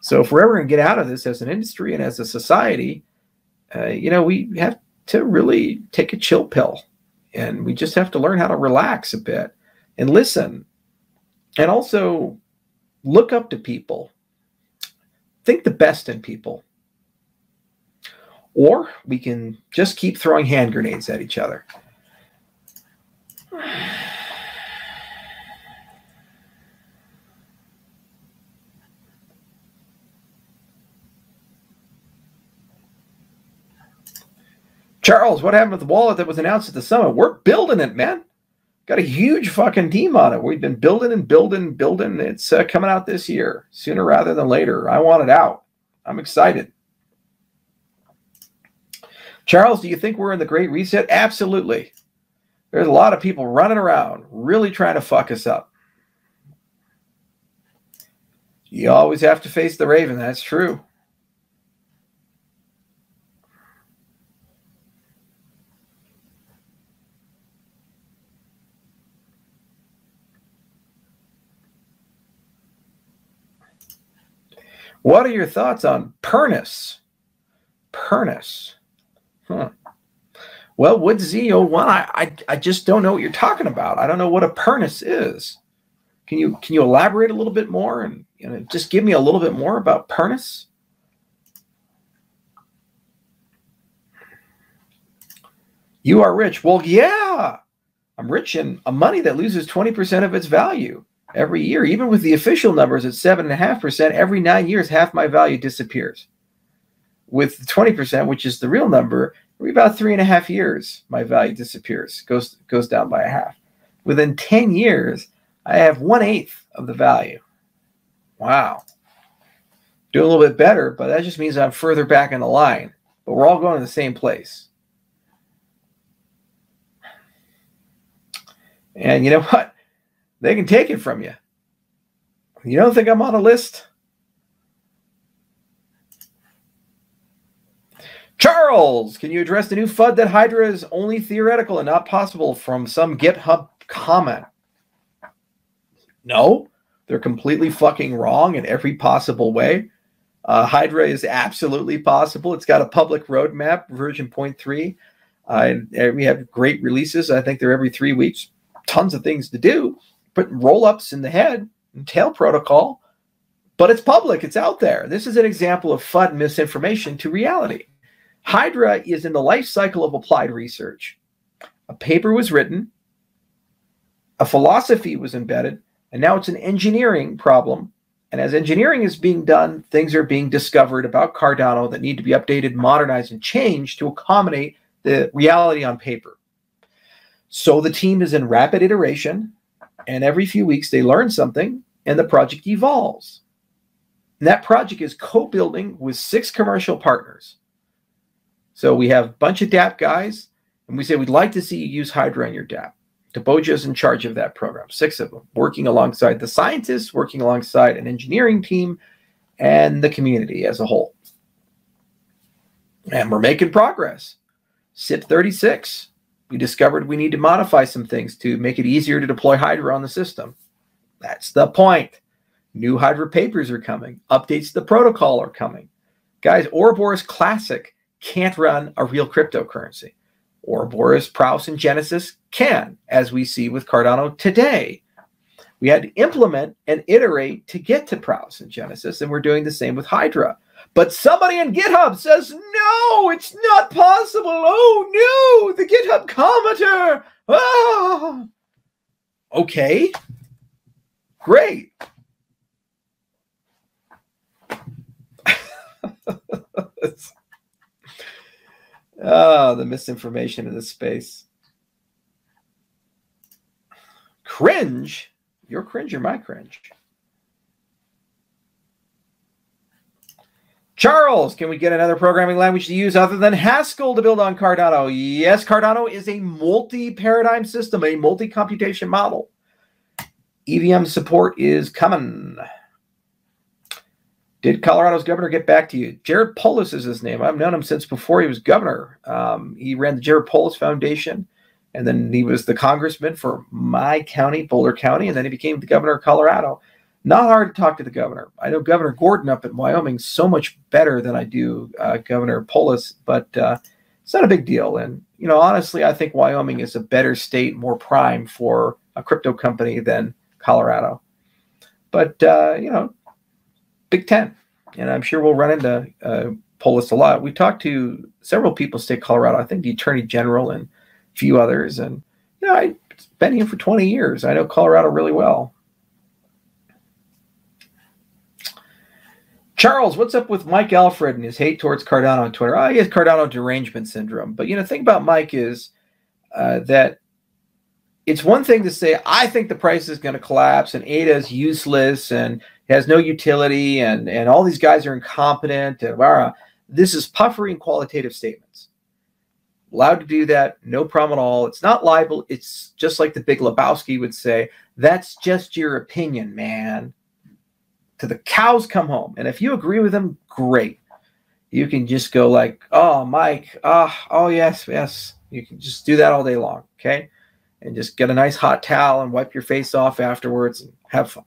So if we're ever going to get out of this as an industry and as a society, we have to really take a chill pill. And we just have to learn how to relax a bit and listen. And also look up to people. Think the best in people. Or we can just keep throwing hand grenades at each other. Charles, what happened with the wallet that was announced at the summit? We're building it, man. Got a huge fucking team on it. We've been building and building. It's coming out this year, sooner rather than later. I want it out. I'm excited. Charles, do you think we're in the Great Reset? Absolutely. There's a lot of people running around really trying to fuck us up. You always have to face the raven. That's true. What are your thoughts on Pernus? Pernus. Well, WoodZ01, I just don't know what you're talking about. I don't know what a Pernus is. Can you elaborate a little bit more and just give me a little bit more about Pernus? You are rich. Well, yeah, I'm rich in a money that loses 20% of its value every year. Even with the official numbers at 7.5%, every 9 years, half my value disappears. With 20%, which is the real number, every about 3.5 years, my value disappears, goes down by a half. Within 10 years, I have 1/8 of the value. Wow. Doing a little bit better, but that just means I'm further back in the line. But we're all going to the same place. And you know what? They can take it from you. You don't think I'm on a list? Charles, can you address the new FUD that Hydra is only theoretical and not possible from some GitHub comment? No, they're completely fucking wrong in every possible way. Hydra is absolutely possible. It's got a public roadmap, version 0.3. We have great releases. I think they're every 3 weeks. Tons of things to do. Putting roll-ups in the head and tail protocol. But it's public. It's out there. This is an example of FUD misinformation to reality. Hydra is in the life cycle of applied research. A paper was written, a philosophy was embedded, and now it's an engineering problem. And as engineering is being done, things are being discovered about Cardano that need to be updated, modernized, and changed to accommodate the reality on paper. So the team is in rapid iteration, and every few weeks they learn something, and the project evolves. And that project is co-building with 6 commercial partners. So we have a bunch of dApp guys, and we say, we'd like to see you use Hydra on your dApp. Taboja is in charge of that program, 6 of them, working alongside the scientists, working alongside an engineering team, and the community as a whole. And we're making progress. SIP 36, we discovered we need to modify some things to make it easier to deploy Hydra on the system. That's the point. New Hydra papers are coming. Updates to the protocol are coming. Guys, Ouroboros Classic can't run a real cryptocurrency. Ouroboros, Praus, and Genesis can, as we see with Cardano today. We had to implement and iterate to get to Praus and Genesis, and we're doing the same with Hydra. But somebody in GitHub says, no, it's not possible. Oh, no, the GitHub commenter. Ah. Okay, great. Oh, the misinformation in this space. Cringe? Your cringe or my cringe? Charles, can we get another programming language to use other than Haskell to build on Cardano? Yes, Cardano is a multi-paradigm system, a multi-computation model. EVM support is coming. Did Colorado's governor get back to you? Jared Polis is his name. I've known him since before he was governor. He ran the Jared Polis Foundation, and then he was the congressman for my county, Boulder County, and then he became the governor of Colorado. Not hard to talk to the governor. I know Governor Gordon up in Wyoming so much better than I do Governor Polis, but it's not a big deal. And, you know, honestly, I think Wyoming is a better state, more prime for a crypto company than Colorado. But, you know, Big Ten. And I'm sure we'll run into Polis a lot. We talked to several people in state Colorado, I think the Attorney General and a few others. And, you know, I've been here for 20 years. I know Colorado really well. Charles, what's up with Mike Alfred and his hate towards Cardano on Twitter? I guess Cardano derangement syndrome. But, you know, the thing about Mike is that it's one thing to say, I think the price is going to collapse and ADA is useless and has no utility and all these guys are incompetent. And this is puffery and qualitative statements. Allowed to do that, no problem at all. It's not libel. It's just like the Big Lebowski would say, that's just your opinion, man. To the cows come home. And if you agree with him, great. You can just go like, oh, Mike, oh, yes, yes. You can just do that all day long, okay? And just get a nice hot towel and wipe your face off afterwards and have fun.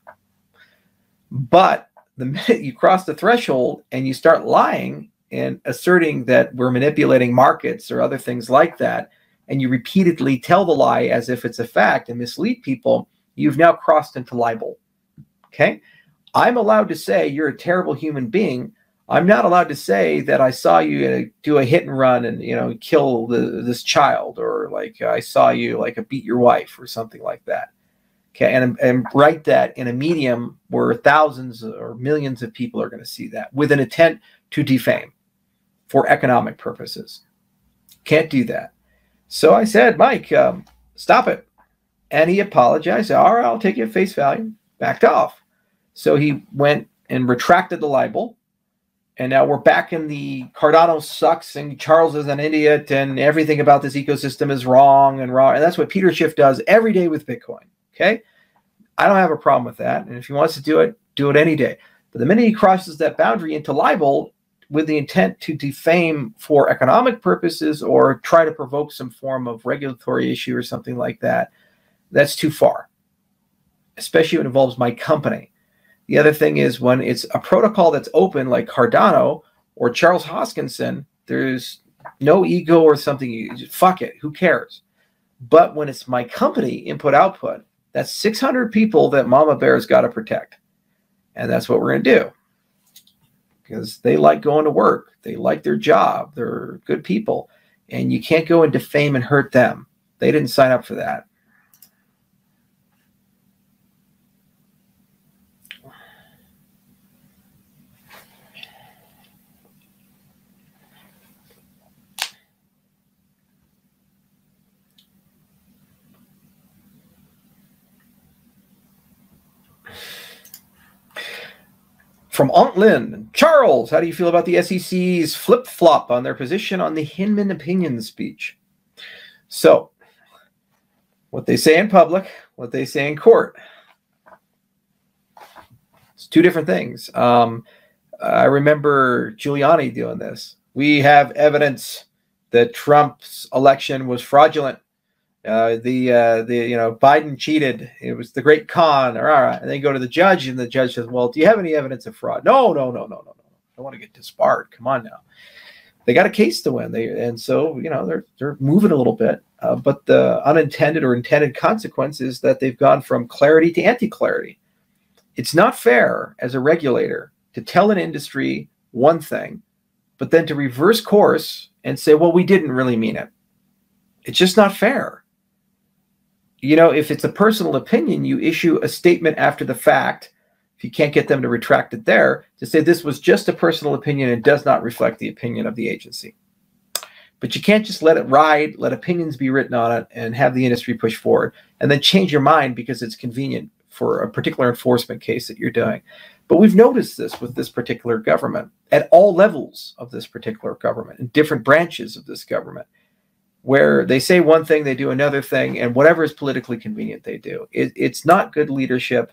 But the minute you cross the threshold and you start lying and asserting that we're manipulating markets or other things like that, and you repeatedly tell the lie as if it's a fact and mislead people, you've now crossed into libel, okay? I'm allowed to say you're a terrible human being. I'm not allowed to say that I saw you do a hit and run and, you know, kill this child, or like I saw you like beat your wife or something like that. Okay, and write that in a medium where thousands or millions of people are going to see that with an intent to defame for economic purposes. Can't do that. So I said, Mike, stop it. And he apologized. All right, I'll take you at face value. Backed off. So he went and retracted the libel. And now we're back in the Cardano sucks and Charles is an idiot and everything about this ecosystem is wrong and wrong. And that's what Peter Schiff does every day with Bitcoin. Okay. I don't have a problem with that. And if he wants to do it any day. But the minute he crosses that boundary into libel with the intent to defame for economic purposes or try to provoke some form of regulatory issue or something like that, that's too far, especially when it involves my company. The other thing is when it's a protocol that's open like Cardano or Charles Hoskinson, there's no ego or something. You just, fuck it. Who cares? But when it's my company, input-output, that's 600 people that Mama Bear's got to protect. And that's what we're going to do. Because they like going to work. They like their job. They're good people. And you can't go and defame and hurt them. They didn't sign up for that. From Aunt Lynn, Charles, how do you feel about the SEC's flip-flop on their position on the Hinman opinion speech? So, what they say in public, what they say in court. It's two different things. I remember Giuliani doing this. We have evidence that Trump's election was fraudulent. Biden cheated. It was the great con. All right. And they go to the judge, and the judge says, well, do you have any evidence of fraud? No. I don't want to get disbarred. Come on now. They got a case to win. So they're moving a little bit. But the unintended or intended consequence is that they've gone from clarity to anti-clarity. It's not fair as a regulator to tell an industry one thing, but then to reverse course and say, well, we didn't really mean it. It's just not fair. If it's a personal opinion, you issue a statement after the fact. If you can't get them to retract it there, to say this was just a personal opinion and does not reflect the opinion of the agency. But you can't just let it ride, let opinions be written on it, and have the industry push forward, and then change your mind because it's convenient for a particular enforcement case that you're doing. But we've noticed this with this particular government, at all levels of this particular government, in different branches of this government, where they say one thing, they do another thing, and whatever is politically convenient, they do. It's not good leadership.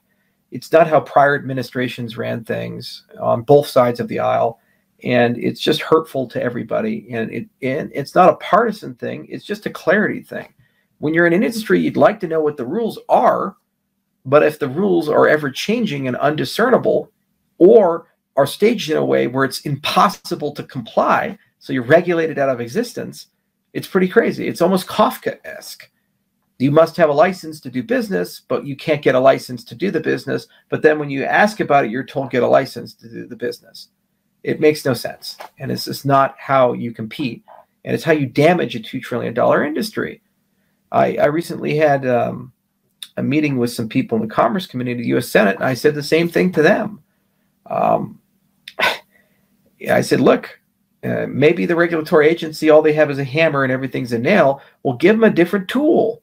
It's not how prior administrations ran things on both sides of the aisle, and it's just hurtful to everybody. And it's not a partisan thing. It's just a clarity thing. When you're in an industry, you'd like to know what the rules are, but if the rules are ever changing and undiscernible, or are staged in a way where it's impossible to comply, so you're regulated out of existence, it's pretty crazy. It's almost Kafka-esque. You must have a license to do business, but you can't get a license to do the business. But then when you ask about it, you're told get a license to do the business. It makes no sense. And it's just not how you compete. And it's how you damage a $2 trillion industry. I recently had a meeting with some people in the Commerce Committee of the U.S. Senate, and I said the same thing to them. I said, look, maybe the regulatory agency, all they have is a hammer and everything's a nail. Well, give them a different tool.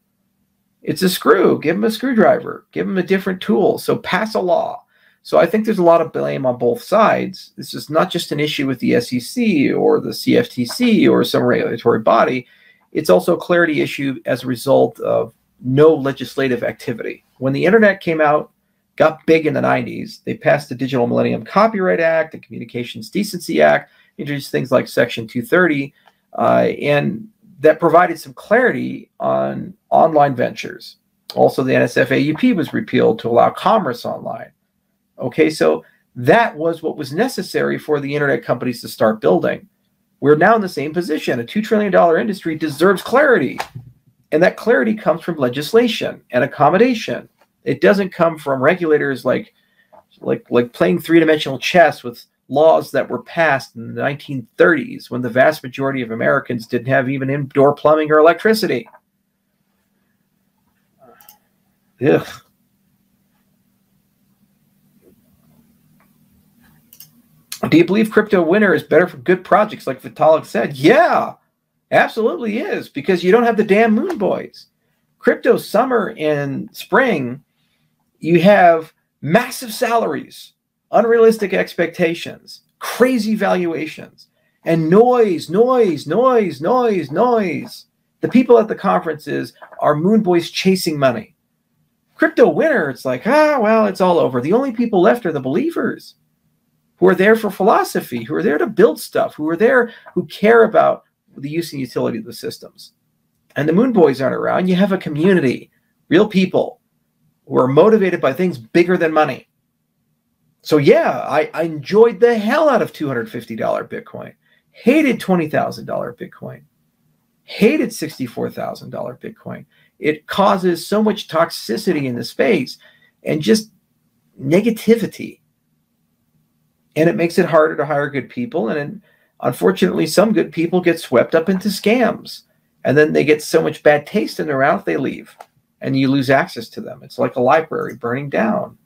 It's a screw. Give them a screwdriver. Give them a different tool. So pass a law. So I think there's a lot of blame on both sides. This is not just an issue with the SEC or the CFTC or some regulatory body. It's also a clarity issue as a result of no legislative activity. When the internet came out, got big in the 90s, they passed the Digital Millennium Copyright Act, the Communications Decency Act, introduced things like Section 230, and that provided some clarity on online ventures. Also, the NSF-AUP was repealed to allow commerce online. Okay, so that was what was necessary for the internet companies to start building. We're now in the same position. A $2 trillion industry deserves clarity. And that clarity comes from legislation and accommodation. It doesn't come from regulators like playing three-dimensional chess with laws that were passed in the 1930s when the vast majority of Americans didn't have even indoor plumbing or electricity. Ugh. Do you believe crypto winter is better for good projects like Vitalik said? Yeah, absolutely is, because you don't have the damn moon boys. Crypto summer and spring, you have massive salaries, unrealistic expectations, crazy valuations, and noise. The people at the conferences are moon boys chasing money. Crypto winter, it's like, well, it's all over. The only people left are the believers who are there for philosophy, who are there to build stuff, who care about the use and utility of the systems. And the moon boys aren't around. You have a community, real people who are motivated by things bigger than money. So yeah, I enjoyed the hell out of $250 Bitcoin. Hated $20,000 Bitcoin. Hated $64,000 Bitcoin. It causes so much toxicity in the space and just negativity. And it makes it harder to hire good people. And unfortunately, some good people get swept up into scams. And then they get so much bad taste in their mouth, they leave. And you lose access to them. It's like a library burning down.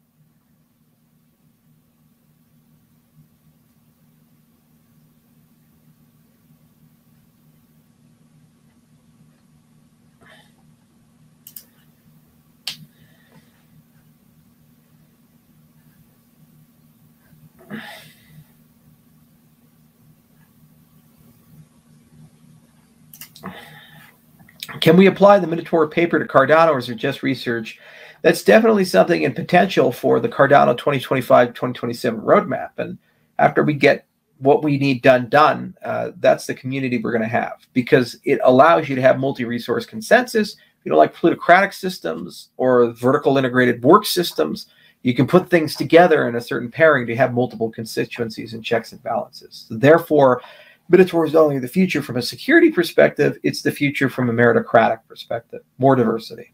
Can we apply the Minotaur paper to Cardano, or is it just research? That's definitely something in potential for the Cardano 2025-2027 roadmap. And after we get what we need done, that's the community we're going to have, because it allows you to have multi-resource consensus. You know, like plutocratic systems or vertical integrated work systems, you can put things together in a certain pairing to have multiple constituencies and checks and balances. So therefore, Minotaur is not only the future from a security perspective, it's the future from a meritocratic perspective. More diversity.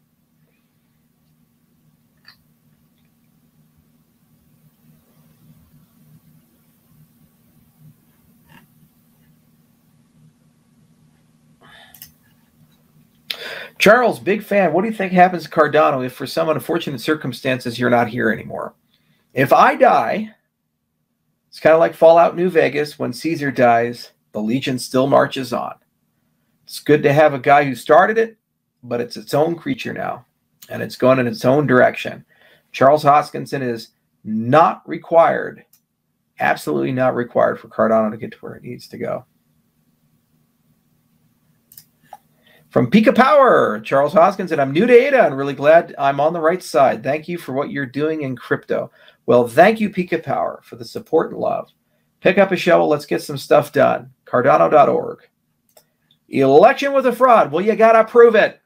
Charles, big fan. What do you think happens to Cardano if for some unfortunate circumstances you're not here anymore? If I die, it's kind of like Fallout New Vegas. When Caesar dies, the Legion still marches on. It's good to have a guy who started it, but it's its own creature now, and it's going in its own direction. Charles Hoskinson is not required, absolutely not required for Cardano to get to where it needs to go. From Pika Power, Charles Hoskinson, I'm new to ADA and really glad I'm on the right side. Thank you for what you're doing in crypto. Well, thank you, Pika Power, for the support and love. Pick up a shovel. Let's get some stuff done. Cardano.org. Election was a fraud. Well, you got to prove it.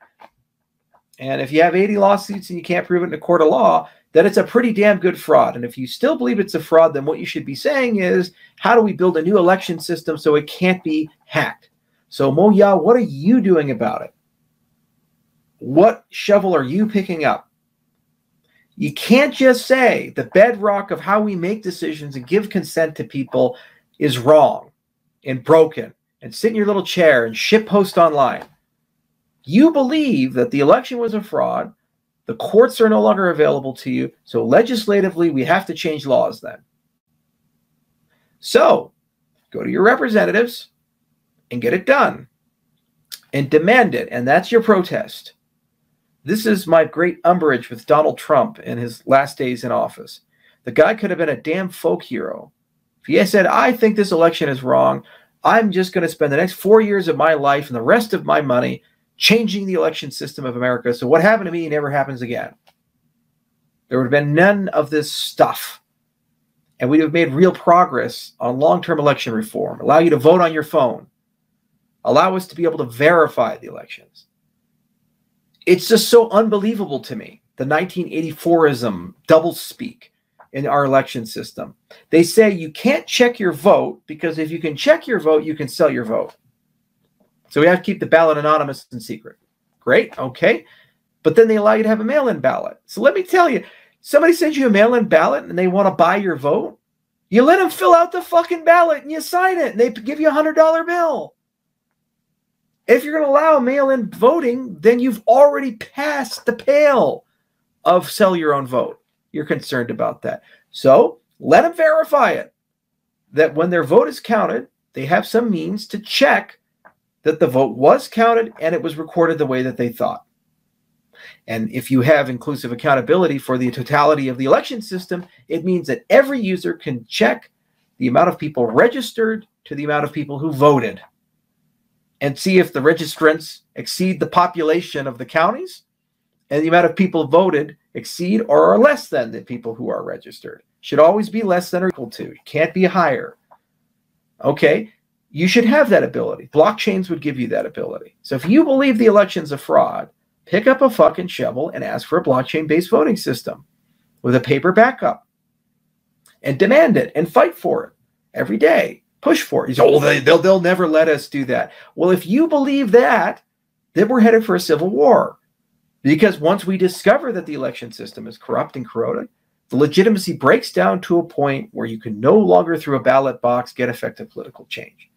And if you have 80 lawsuits and you can't prove it in a court of law, then it's a pretty damn good fraud. And if you still believe it's a fraud, then what you should be saying is, how do we build a new election system so it can't be hacked? So, Moya, what are you doing about it? What shovel are you picking up? You can't just say the bedrock of how we make decisions and give consent to people is wrong and broken, and sit in your little chair and shitpost online. You believe that the election was a fraud, the courts are no longer available to you, so legislatively we have to change laws then. So, go to your representatives and get it done and demand it, and that's your protest. This is my great umbrage with Donald Trump in his last days in office. The guy could have been a damn folk hero. If he had said, I think this election is wrong, I'm just going to spend the next 4 years of my life and the rest of my money changing the election system of America, so what happened to me never happens again. There would have been none of this stuff, and we'd have made real progress on long-term election reform, allow you to vote on your phone, allow us to be able to verify the elections. It's just so unbelievable to me, the 1984ism, doublespeak in our election system. They say you can't check your vote because if you can check your vote, you can sell your vote. So we have to keep the ballot anonymous and secret. Great, okay. But then they allow you to have a mail-in ballot. So let me tell you, somebody sends you a mail-in ballot and they want to buy your vote, you let them fill out the fucking ballot and you sign it and they give you a $100 bill. If you're going to allow mail-in voting, then you've already passed the pale of sell your own vote. You're concerned about that. So let them verify it, that when their vote is counted, they have some means to check that the vote was counted and it was recorded the way that they thought. And if you have inclusive accountability for the totality of the election system, it means that every user can check the amount of people registered to the amount of people who voted and see if the registrants exceed the population of the counties and the amount of people voted exceed or are less than the people who are registered. Should always be less than or equal to. It can't be higher. Okay, you should have that ability. Blockchains would give you that ability. So if you believe the election's a fraud, pick up a fucking shovel and ask for a blockchain-based voting system with a paper backup and demand it and fight for it every day. Push for it. He's, oh, they'll never let us do that. Well, if you believe that, then we're headed for a civil war. Because once we discover that the election system is corrupt and corroded, the legitimacy breaks down to a point where you can no longer, through a ballot box, get effective political change.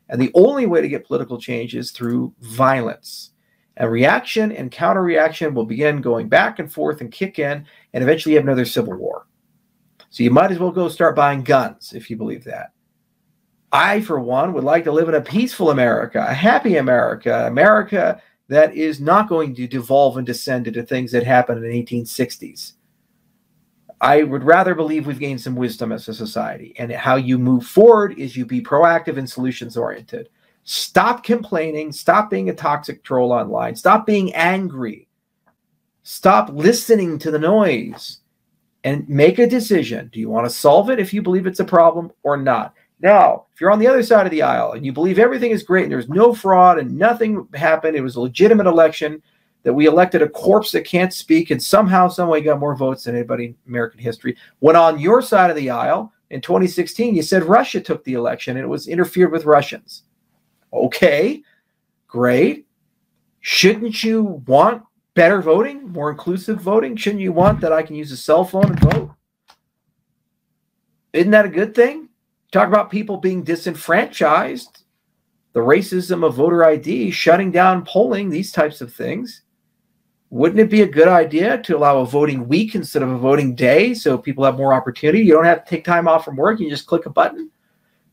And the only way to get political change is through violence. And reaction and counter-reaction will begin going back and forth and kick in, and eventually you have another civil war. So you might as well go start buying guns if you believe that. I, for one, would like to live in a peaceful America, a happy America, America that is not going to devolve and descend into things that happened in the 1860s. I would rather believe we've gained some wisdom as a society, and how you move forward is you be proactive and solutions-oriented. Stop complaining. Stop being a toxic troll online. Stop being angry. Stop listening to the noise and make a decision. Do you want to solve it if you believe it's a problem or not? Now, if you're on the other side of the aisle and you believe everything is great and there's no fraud and nothing happened, it was a legitimate election, that we elected a corpse that can't speak and somehow, some way got more votes than anybody in American history. When on your side of the aisle in 2016, you said Russia took the election and it was interfered with Russians. Okay, great. Shouldn't you want better voting, more inclusive voting? Shouldn't you want that I can use a cell phone and vote? Isn't that a good thing? Talk about people being disenfranchised, the racism of voter ID, shutting down polling, these types of things. Wouldn't it be a good idea to allow a voting week instead of a voting day so people have more opportunity? You don't have to take time off from work. You just click a button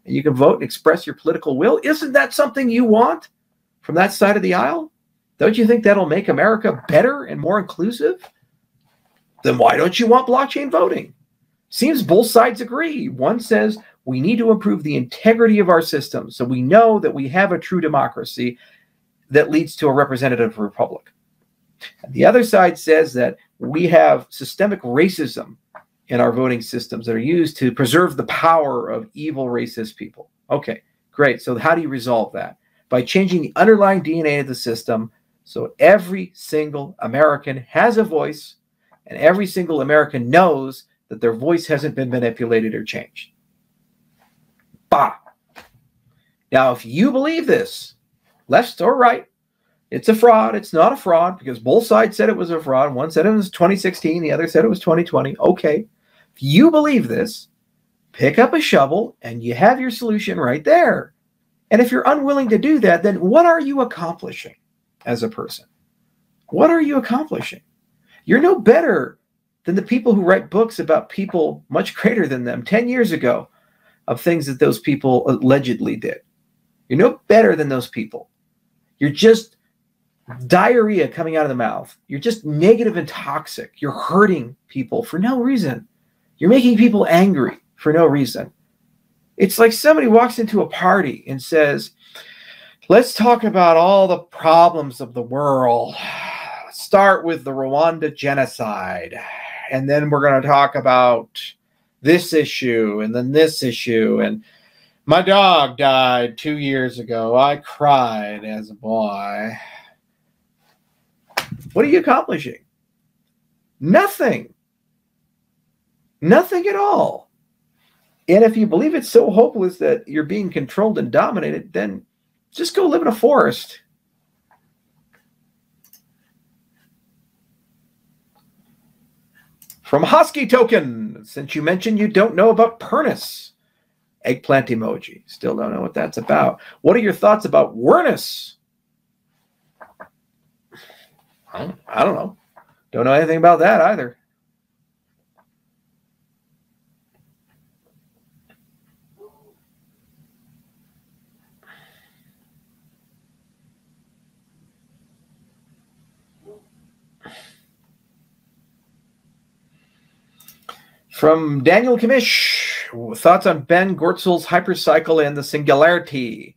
and you can vote and express your political will. Isn't that something you want from that side of the aisle? Don't you think that'll make America better and more inclusive? Then why don't you want blockchain voting? Seems both sides agree. One says we need to improve the integrity of our system so we know that we have a true democracy that leads to a representative republic. And the other side says that we have systemic racism in our voting systems that are used to preserve the power of evil racist people. Okay, great. So how do you resolve that? By changing the underlying DNA of the system so every single American has a voice and every single American knows that their voice hasn't been manipulated or changed. Bah! Now, if you believe this, left or right, it's a fraud. It's not a fraud because both sides said it was a fraud. One said it was 2016. The other said it was 2020. Okay. If you believe this, pick up a shovel and you have your solution right there. And if you're unwilling to do that, then what are you accomplishing as a person? What are you accomplishing? You're no better than the people who write books about people much greater than them 10 years ago of things that those people allegedly did. You're no better than those people. You're just diarrhea coming out of the mouth. You're just negative and toxic. You're hurting people for no reason. You're making people angry for no reason. It's like somebody walks into a party and says, let's talk about all the problems of the world. Start with the Rwanda genocide. And then we're going to talk about this issue and then this issue. And my dog died 2 years ago. I cried as a boy. What are you accomplishing? Nothing. Nothing at all. And if you believe it's so hopeless that you're being controlled and dominated, then just go live in a forest. From Husky Token, since you mentioned you don't know about Pernus. Eggplant emoji. Still don't know what that's about. What are your thoughts about Wernus? I don't know. Don't know anything about that either. From Daniel Kamish, thoughts on Ben Gortzel's hypercycle and the singularity.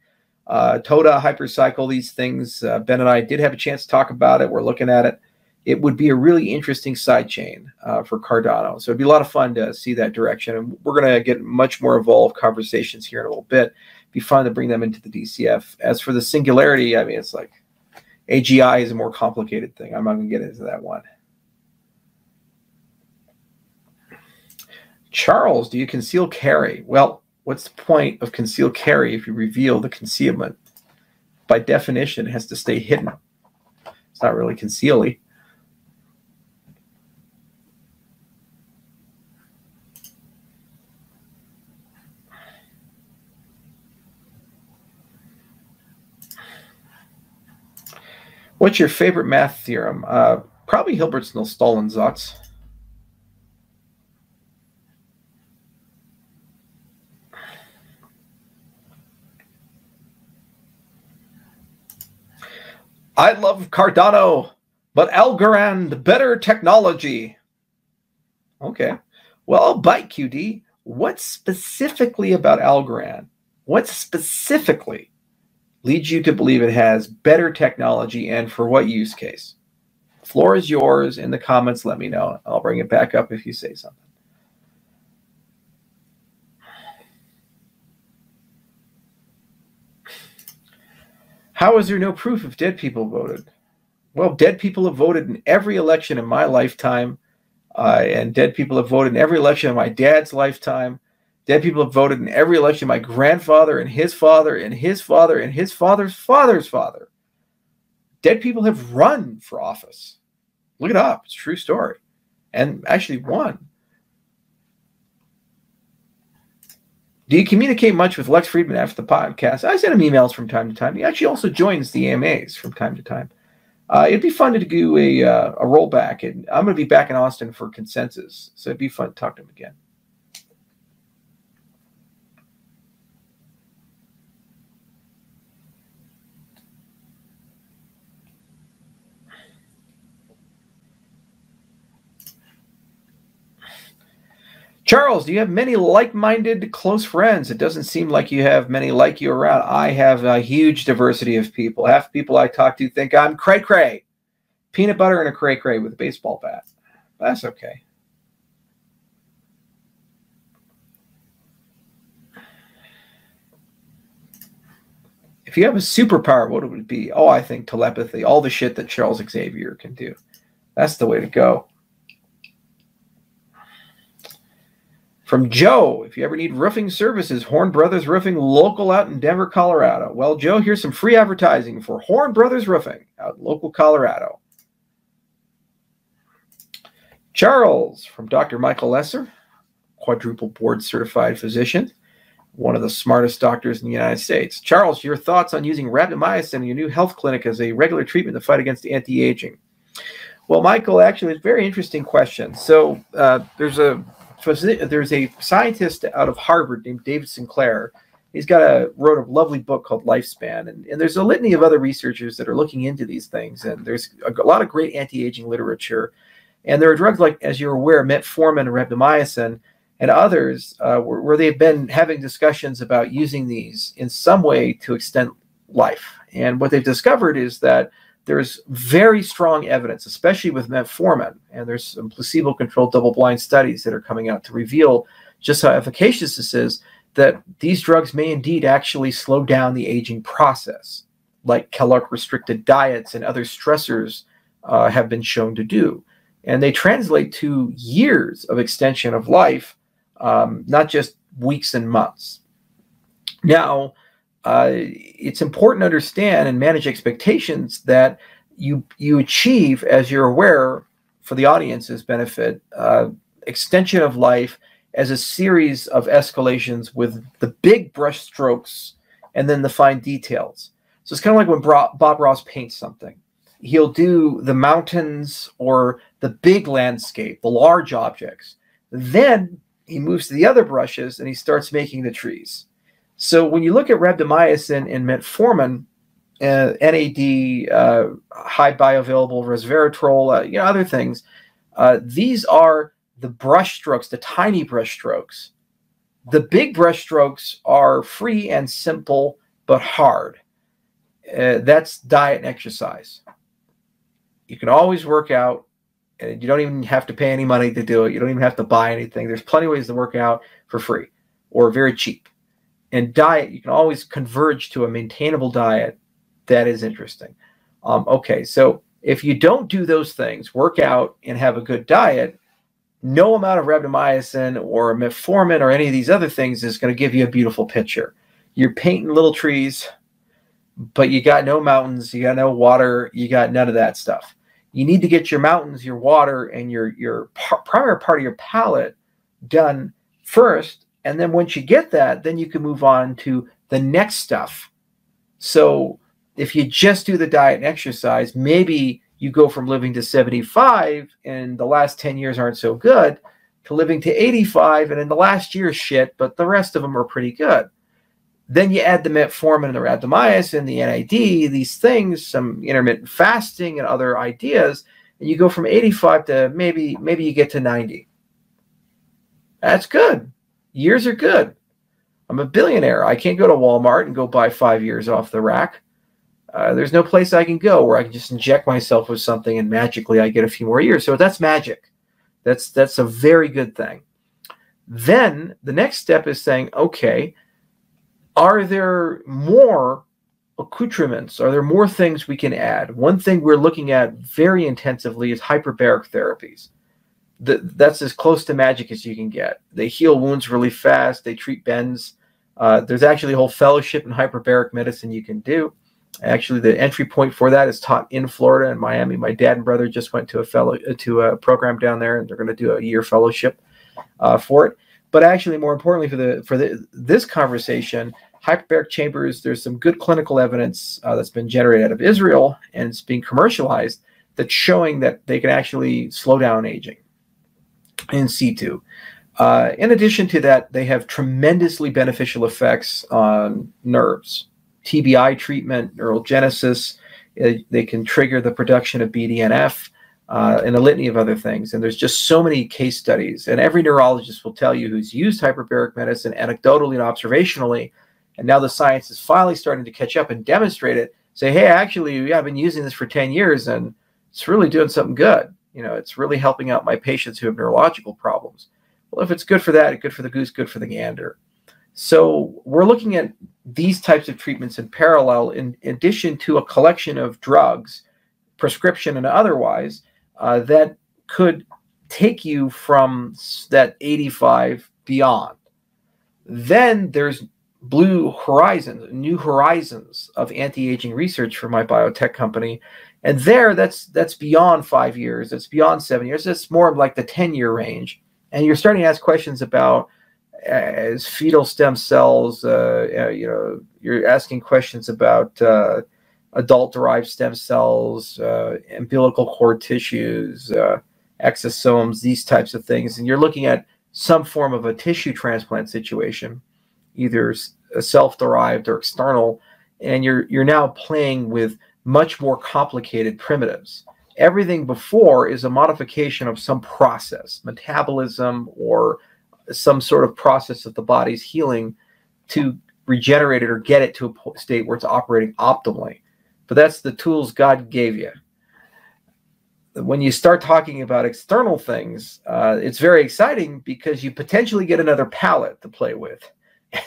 Toda, hypercycle, these things. Ben and I did have a chance to talk about it. We're looking at it. It would be a really interesting sidechain for Cardano. So it'd be a lot of fun to see that direction. And we're going to get much more involved conversations here in a little bit. It'd be fun to bring them into the DCF. As for the singularity, I mean, it's like AGI is a more complicated thing. I'm not going to get into that one. Charles, do you conceal carry? Well, what's the point of conceal carry if you reveal the concealment? By definition, it has to stay hidden. It's not really concealy. What's your favorite math theorem? Probably Hilbert's Nullstellensatz. I love Cardano, but Algorand, better technology. Okay. Well, I'll bite, QD. What specifically about Algorand? What specifically leads you to believe it has better technology, and for what use case? Floor is yours. In the comments, let me know. I'll bring it back up if you say something. How is there no proof if dead people voted? Well, dead people have voted in every election in my lifetime, and dead people have voted in every election in my dad's lifetime. Dead people have voted in every election my grandfather and his father and his father and his father's father's father. Dead people have run for office. Look it up. It's a true story. And actually won. Do you communicate much with Lex Friedman after the podcast? I send him emails from time to time. He actually also joins the AMAs from time to time. It'd be fun to do a rollback. And I'm going to be back in Austin for Consensus. So it'd be fun to talk to him again. Charles, do you have many like-minded close friends? It doesn't seem like you have many like you around. I have a huge diversity of people. Half the people I talk to think I'm cray-cray. Peanut butter and a cray-cray with a baseball bat. That's okay. If you have a superpower, what would it be? Oh, I think telepathy. All the shit that Charles Xavier can do. That's the way to go. From Joe, if you ever need roofing services, Horn Brothers Roofing, local out in Denver, Colorado. Well, Joe, here's some free advertising for Horn Brothers Roofing out in local Colorado. Charles, from Dr. Michael Lesser, quadruple board certified physician, one of the smartest doctors in the United States. Charles, your thoughts on using rapamycin in your new health clinic as a regular treatment to fight against anti-aging? Well, Michael, actually, it's a very interesting question. So there's a scientist out of Harvard named David Sinclair. He's wrote a lovely book called Lifespan. And there's a litany of other researchers that are looking into these things. And there's a lot of great anti-aging literature. And there are drugs like, as you're aware, metformin and rapamycin and others where they've been having discussions about using these in some way to extend life. And what they've discovered is that there's very strong evidence, especially with metformin, and there's some placebo-controlled double-blind studies that are coming out to reveal just how efficacious this is, that these drugs may indeed actually slow down the aging process, like caloric-restricted diets and other stressors have been shown to do. And they translate to years of extension of life, not just weeks and months. Now, it's important to understand and manage expectations that you achieve, as you're aware, for the audience's benefit, extension of life as a series of escalations with the big brush strokes and then the fine details. So it's kind of like when Bob Ross paints something. He'll do the mountains or the big landscape, the large objects. Then he moves to the other brushes and he starts making the trees. So when you look at rapamycin and metformin, NAD, high bioavailable resveratrol, other things, these are the brush strokes, the tiny brush strokes. The big brush strokes are free and simple, but hard. That's diet and exercise. You can always work out, and you don't even have to pay any money to do it. You don't even have to buy anything. There's plenty of ways to work out for free or very cheap. And diet, you can always converge to a maintainable diet. That is interesting. Okay, so if you don't do those things, work out and have a good diet, no amount of rapamycin or metformin or any of these other things is going to give you a beautiful picture. You're painting little trees, but you got no mountains, you got no water, you got none of that stuff. You need to get your mountains, your water, and your primary part of your palette done first. And then once you get that, then you can move on to the next stuff. So if you just do the diet and exercise, maybe you go from living to 75 and the last 10 years aren't so good to living to 85 and in the last year shit, but the rest of them are pretty good. Then you add the metformin and the rapamycin, the NAD, these things, some intermittent fasting and other ideas, and you go from 85 to maybe you get to 90. That's good. Years are good. I'm a billionaire. I can't go to Walmart and go buy 5 years off the rack. There's no place I can go where I can just inject myself with something and magically I get a few more years. So that's magic. That's a very good thing. Then the next step is saying, okay, are there more accoutrements? Are there more things we can add? One thing we're looking at very intensively is hyperbaric therapies. That's as close to magic as you can get. They heal wounds really fast. They treat bends. There's actually a whole fellowship in hyperbaric medicine you can do. Actually, the entry point for that is taught in Florida and Miami. My dad and brother just went to a program down there, and they're going to do a year fellowship for it. But actually, more importantly, for this conversation, hyperbaric chambers, there's some good clinical evidence that's been generated out of Israel, and it's being commercialized, that's showing that they can actually slow down aging in situ. In addition to that, they have tremendously beneficial effects on nerves. TBI treatment, neurogenesis, they can trigger the production of BDNF, and a litany of other things. And there's just so many case studies. And every neurologist will tell you who's used hyperbaric medicine anecdotally and observationally, and now the science is finally starting to catch up and demonstrate it, say, hey, actually, I've been using this for 10 years, and it's really doing something good. You know, it's really helping out my patients who have neurological problems. Well, if it's good for that, it's good for the goose, good for the gander. So we're looking at these types of treatments in parallel, in addition to a collection of drugs, prescription and otherwise, that could take you from that 85 beyond. Then there's blue horizons, new horizons of anti-aging research for my biotech company. And there, that's beyond 5 years. That's beyond 7 years. That's more like the 10-year range. And you're starting to ask questions about as fetal stem cells, you know, you're asking questions about adult-derived stem cells, umbilical cord tissues, exosomes, these types of things. And you're looking at some form of a tissue transplant situation, either self-derived or external, and you're now playing with much more complicated primitives. Everything before is a modification of some process, metabolism, or some sort of process of the body's healing to regenerate it or get it to a state where it's operating optimally. But that's the tools God gave you. When you start talking about external things, it's very exciting because you potentially get another palette to play with.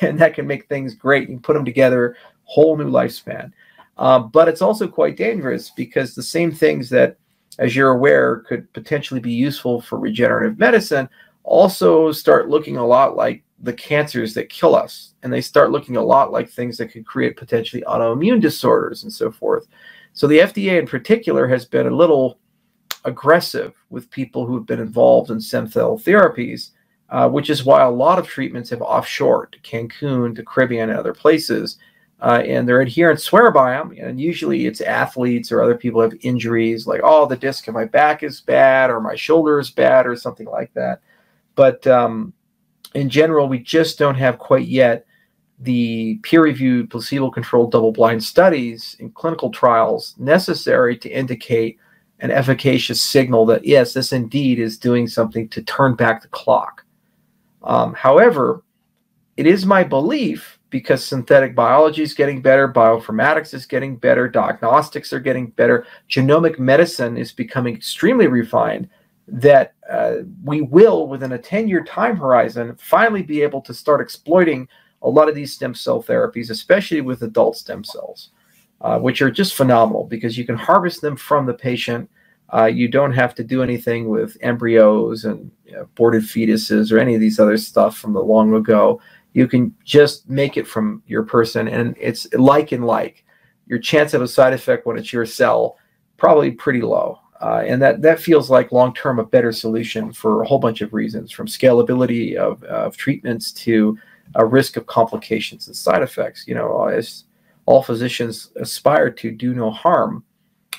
And that can make things great. You can put them together, whole new lifespan. But it's also quite dangerous because the same things that, as you're aware, could potentially be useful for regenerative medicine also start looking a lot like the cancers that kill us. And they start looking a lot like things that could create potentially autoimmune disorders and so forth. So the FDA in particular has been a little aggressive with people who have been involved in stem cell therapies, which is why a lot of treatments have offshored to Cancun, to Caribbean, and other places. And their adherents swear by them. And usually it's athletes or other people who have injuries, like, oh, the disc in my back is bad, or my shoulder is bad, or something like that. But in general, we just don't have quite yet the peer-reviewed, placebo-controlled, double-blind studies in clinical trials necessary to indicate an efficacious signal that, yes, this indeed is doing something to turn back the clock. However, it is my belief, because synthetic biology is getting better, bioinformatics is getting better, diagnostics are getting better, genomic medicine is becoming extremely refined, that we will, within a 10-year time horizon, finally be able to start exploiting a lot of these stem cell therapies, especially with adult stem cells, which are just phenomenal because you can harvest them from the patient. You don't have to do anything with embryos and aborted fetuses or any of these other stuff from the long ago. You can just make it from your person, and it's like and like. Your chance of a side effect when it's your cell, probably pretty low. And that feels like long-term a better solution for a whole bunch of reasons, from scalability of treatments to a risk of complications and side effects. You know, as all physicians aspire to do no harm,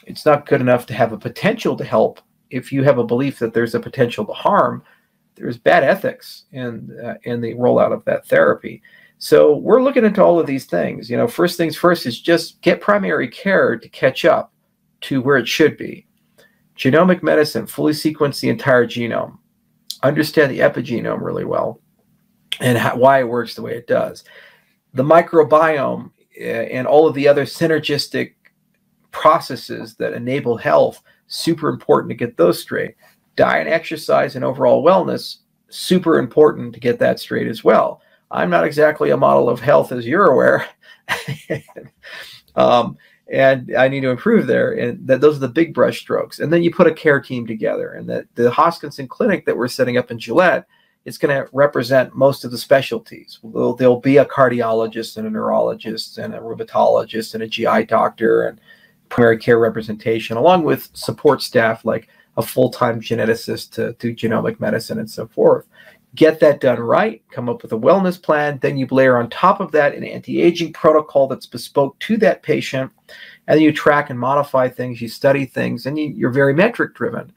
it's not good enough to have a potential to help. If you have a belief that there's a potential to harm, there's bad ethics in the rollout of that therapy. So we're looking into all of these things. You know, first things first is just get primary care to catch up to where it should be. Genomic medicine, fully sequence the entire genome, understand the epigenome really well, and why it works the way it does. The microbiome and all of the other synergistic processes that enable health, super important to get those straight. Diet, exercise, and overall wellness, super important to get that straight as well. I'm not exactly a model of health, as you're aware. And I need to improve there. And those are the big brush strokes. And then you put a care team together. And the Hoskinson clinic that we're setting up in Gillette is going to represent most of the specialties. There'll be a cardiologist and a neurologist and a rheumatologist and a GI doctor and primary care representation, along with support staff like a full-time geneticist to do genomic medicine and so forth. Get that done right, come up with a wellness plan, then you layer on top of that an anti-aging protocol that's bespoke to that patient, and then you track and modify things, you study things, and you're very metric-driven.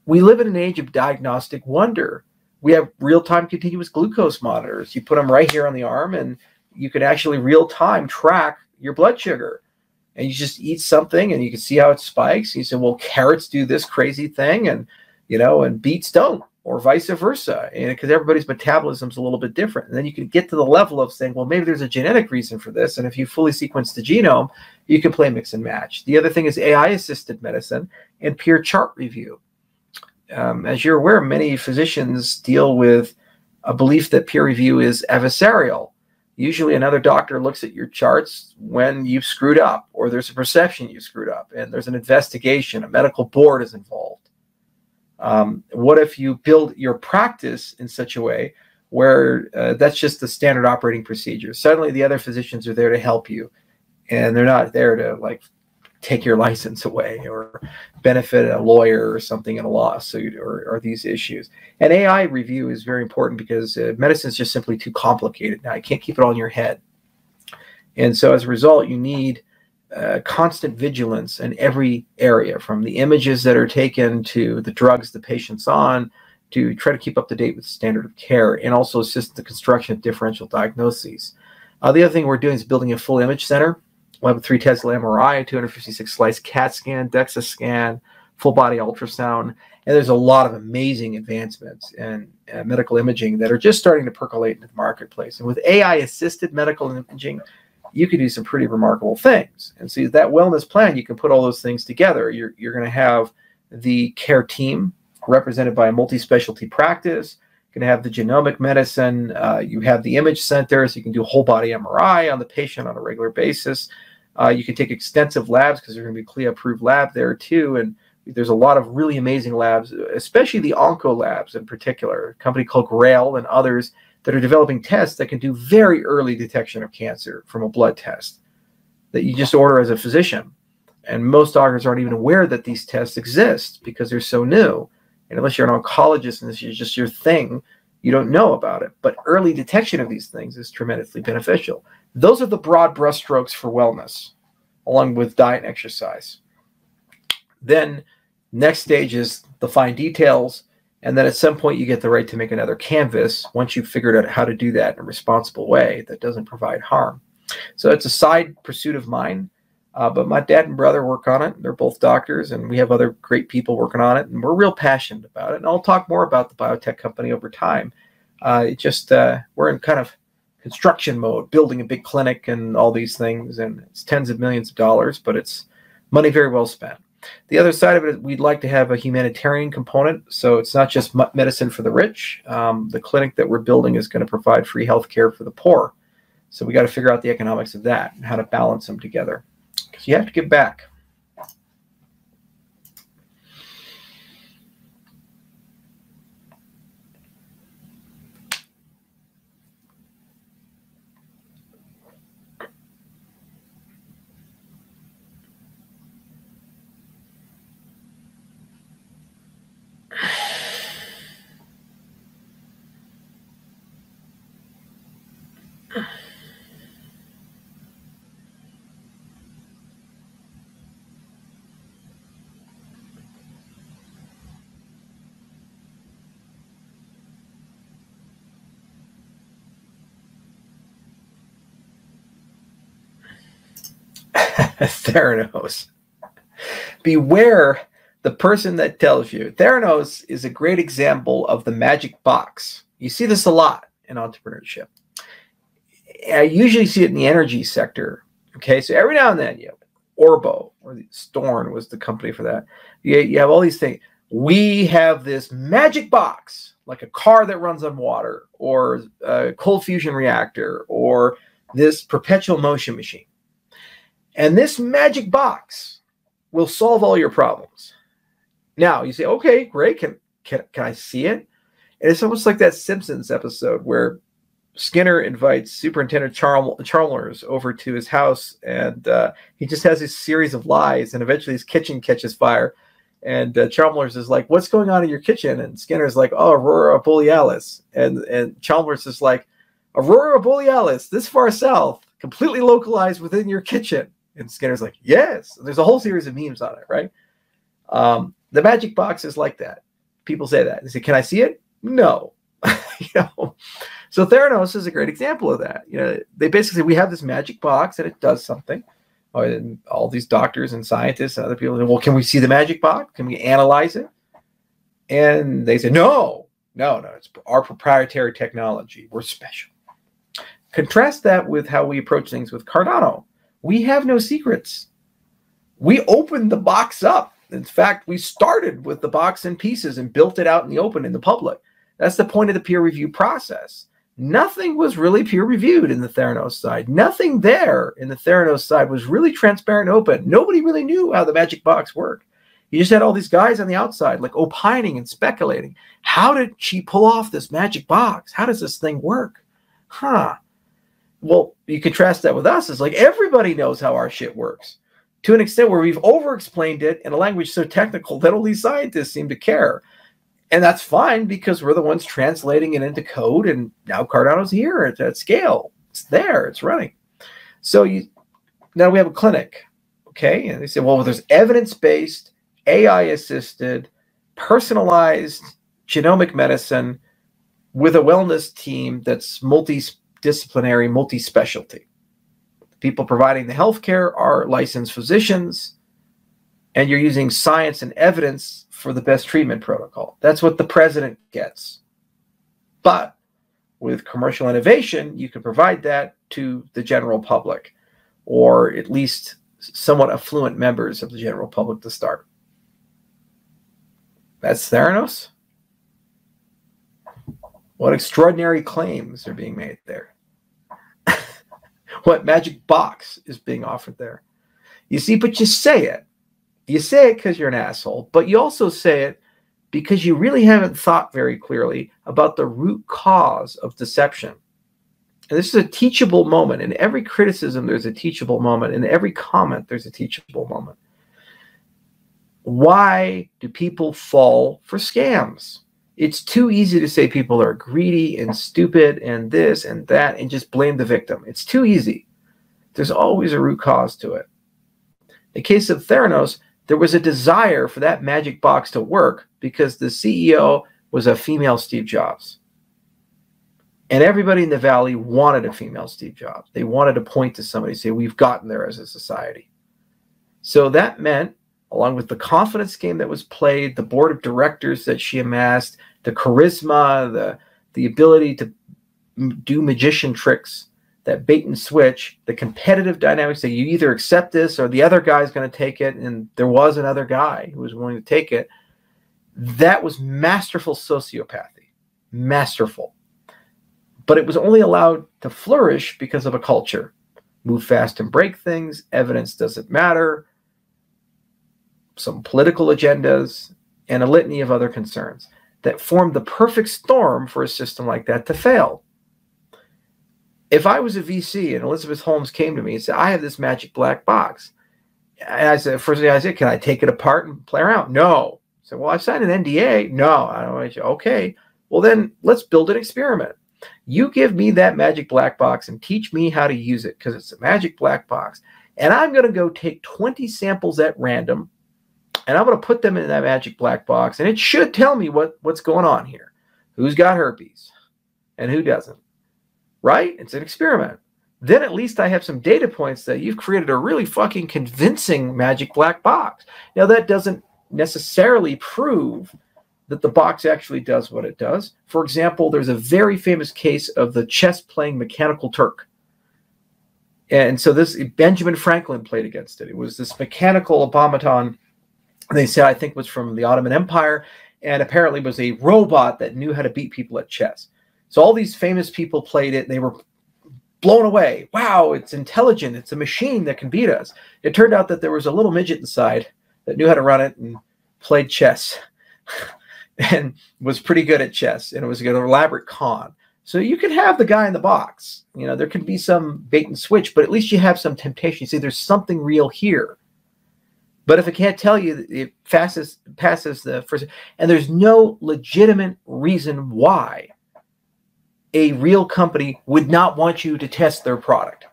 We live in an age of diagnostic wonder. We have real-time continuous glucose monitors. You put them right here on the arm, and you can actually real-time track your blood sugar. And you just eat something, and you can see how it spikes. And you say, well, carrots do this crazy thing, and and beets don't, or vice versa, because everybody's metabolism is a little bit different. And then you can get to the level of saying, well, maybe there's a genetic reason for this. And if you fully sequence the genome, you can play mix and match. The other thing is AI-assisted medicine and peer chart review. As you're aware, many physicians deal with a belief that peer review is adversarial. Usually another doctor looks at your charts when you've screwed up, or there's a perception you screwed up, and there's an investigation, a medical board is involved. What if you build your practice in such a way where that's just the standard operating procedure? Suddenly the other physicians are there to help you, and they're not there to take your license away or benefit a lawyer or something in a lawsuit or these issues. And AI review is very important because medicine is just simply too complicated now. You can't keep it all in your head. And so as a result, you need constant vigilance in every area, from the images that are taken to the drugs the patient's on, to try to keep up to date with the standard of care, and also assist the construction of differential diagnoses. The other thing we're doing is building a full image center. We'll have a 3 Tesla MRI, 256 slice CAT scan, DEXA scan, full body ultrasound. And there's a lot of amazing advancements in medical imaging that are just starting to percolate into the marketplace. And with AI-assisted medical imaging, you can do some pretty remarkable things. And so that wellness plan, you can put all those things together. You're going to have the care team represented by a multi-specialty practice. You're going to have the genomic medicine. You have the image center, so you can do whole body MRI on the patient on a regular basis. You can take extensive labs because there's going to be a CLIA-approved lab there too. And there's a lot of really amazing labs, especially the onco labs in particular, a company called Grail and others that are developing tests that can do very early detection of cancer from a blood test that you just order as a physician. And most doctors aren't even aware that these tests exist because they're so new. And unless you're an oncologist and this is just your thing, you don't know about it. But early detection of these things is tremendously beneficial. Those are the broad brushstrokes for wellness, along with diet and exercise. Then next stage is the fine details. And then at some point you get the right to make another canvas once you've figured out how to do that in a responsible way that doesn't provide harm. So it's a side pursuit of mine. But my dad and brother work on it. They're both doctors, and we have other great people working on it, and we're real passionate about it. And I'll talk more about the biotech company over time. We're in kind of construction mode, building a big clinic and all these things, and it's tens of millions of dollars, but it's money very well spent. The other side of it, we'd like to have a humanitarian component, so it's not just medicine for the rich. The clinic that we're building is going to provide free health care for the poor. So we got to figure out the economics of that and how to balance them together. Because you have to give back. Theranos. Beware the person that tells you. Theranos is a great example of the magic box. You see this a lot. in entrepreneurship. I usually see it in the energy sector. Okay, so every now and then you have Orbo, or Storn was the company for that. You have all these things. We have this magic box, like a car that runs on water, or a cold fusion reactor, or this perpetual motion machine. And this magic box will solve all your problems. Now, you say, okay, great. Can I see it? And it's almost like that Simpsons episode where Skinner invites Superintendent Chalmers over to his house, and he just has this series of lies, and eventually his kitchen catches fire. And Chalmers is like, what's going on in your kitchen? And Skinner's like, oh, Aurora Borealis. And Chalmers is like, Aurora Borealis, this far south, completely localized within your kitchen. And Skinner's like, yes. There's a whole series of memes on it, right? The magic box is like that. People say that. They say, can I see it? No. So Theranos is a great example of that. They basically say, we have this magic box and it does something. And all these doctors and scientists and other people say, well, can we see the magic box? Can we analyze it? And they say, no, it's our proprietary technology. We're special. Contrast that with how we approach things with Cardano. We have no secrets. We opened the box up. In fact, we started with the box in pieces and built it out in the open in the public. That's the point of the peer review process. Nothing was really peer reviewed in the Theranos side. Nothing there in the Theranos side was really transparent and open. Nobody really knew how the magic box worked. You just had all these guys on the outside like opining and speculating. How did she pull off this magic box? How does this thing work? Well, you contrast that with us. It's like everybody knows how our shit works to an extent where we've over-explained it in a language so technical that only scientists seem to care. And that's fine because we're the ones translating it into code, and now Cardano's here at scale. It's there, it's running. So now we have a clinic, okay? And they say, well, there's evidence-based, AI-assisted, personalized genomic medicine with a wellness team that's multidisciplinary, multi-specialty. The people providing the healthcare are licensed physicians, and you're using science and evidence for the best treatment protocol. That's what the president gets. But with commercial innovation, you can provide that to the general public, or at least somewhat affluent members of the general public to start. That's Theranos. What extraordinary claims are being made there. What magic box is being offered there. You see, but you say it. You say it because you're an asshole, but you also say it because you really haven't thought very clearly about the root cause of deception. And this is a teachable moment. In every criticism, there's a teachable moment. In every comment, there's a teachable moment. Why do people fall for scams? It's too easy to say people are greedy and stupid and this and that and just blame the victim. It's too easy. There's always a root cause to it. In the case of Theranos, there was a desire for that magic box to work because the CEO was a female Steve Jobs. And everybody in the Valley wanted a female Steve Jobs. They wanted to point to somebody and say, we've gotten there as a society. So that meant, along with the confidence game that was played, the board of directors that she amassed, the charisma, the ability to do magician tricks, that bait and switch, the competitive dynamics that you either accept this or the other guy's going to take it, and there was another guy who was willing to take it. That was masterful sociopathy. Masterful. But it was only allowed to flourish because of a culture. Move fast and break things. Evidence doesn't matter. Some political agendas and a litany of other concerns that formed the perfect storm for a system like that to fail. If I was a VC and Elizabeth Holmes came to me and said, I have this magic black box. And I said, first thing I said, can I take it apart and play around? No. I said, well, I've signed an NDA. No, I don't want you. Okay. Well, then let's build an experiment. You give me that magic black box and teach me how to use it because it's a magic black box. And I'm going to go take 20 samples at random, and I'm going to put them in that magic black box, and it should tell me what's going on here. Who's got herpes and who doesn't. Right? It's an experiment. Then at least I have some data points that you've created a really fucking convincing magic black box. Now, that doesn't necessarily prove that the box actually does what it does. For example, there's a very famous case of the chess-playing mechanical Turk. And so this Benjamin Franklin played against it. It was this mechanical automaton, they said, I think was from the Ottoman Empire, and apparently was a robot that knew how to beat people at chess. So all these famous people played it. They were blown away. Wow, it's intelligent. It's a machine that can beat us. It turned out that there was a little midget inside that knew how to run it and played chess and was pretty good at chess. And it was an elaborate con. So you can have the guy in the box. You know, there can be some bait and switch, but at least you have some temptation. You see, there's something real here. But if it can't tell you, it passes the first. And there's no legitimate reason why a real company would not want you to test their product.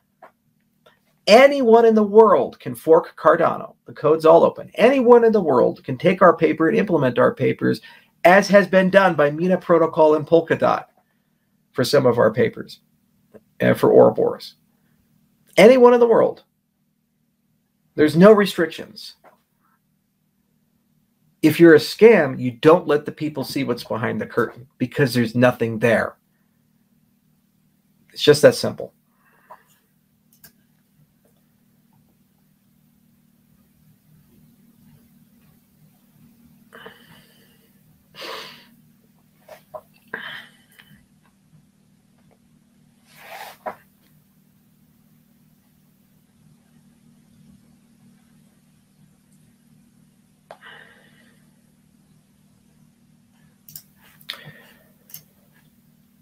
Anyone in the world can fork Cardano. The code's all open. Anyone in the world can take our paper and implement our papers, as has been done by Mina Protocol and Polkadot for some of our papers, and for Ouroboros. Anyone in the world. There's no restrictions. If you're a scam, you don't let the people see what's behind the curtain because there's nothing there. It's just that simple.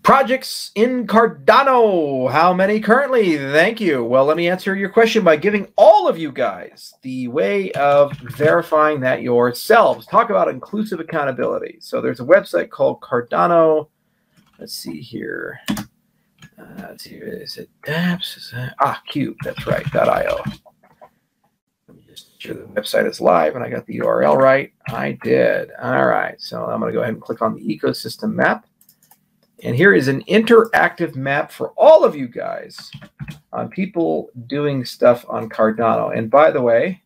Projects in Cardano. How many currently? Thank you. Well, let me answer your question by giving all of you guys the way of verifying that yourselves. Talk about inclusive accountability. So there's a website called Cardano. Let's see here. Let's see, is it dApps? Cube. That's right. .io. Let me just make sure the website is live and I got the URL right. I did. All right. So I'm going to go ahead and click on the ecosystem map. And here is an interactive map for all of you guys on people doing stuff on Cardano. And by the way,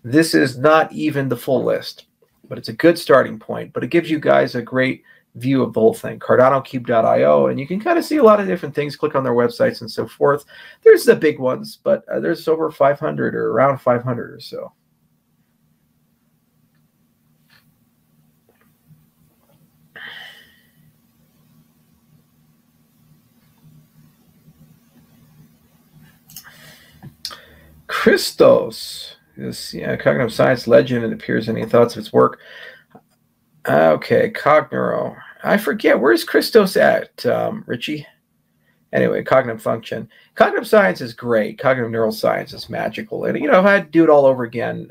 this is not even the full list, but it's a good starting point. But it gives you guys a great view of the whole thing. CardanoCube.io, and you can kind of see a lot of different things, click on their websites and so forth. There's the big ones, but there's over 500 or around 500 or so. Christos, this cognitive science legend, it appears. Any thoughts of its work? Okay, Cogneuro. I forget, where's Christos at, Richie? Anyway, cognitive function. Cognitive science is great. Cognitive neuroscience is magical. And, you know, if I had to do it all over again,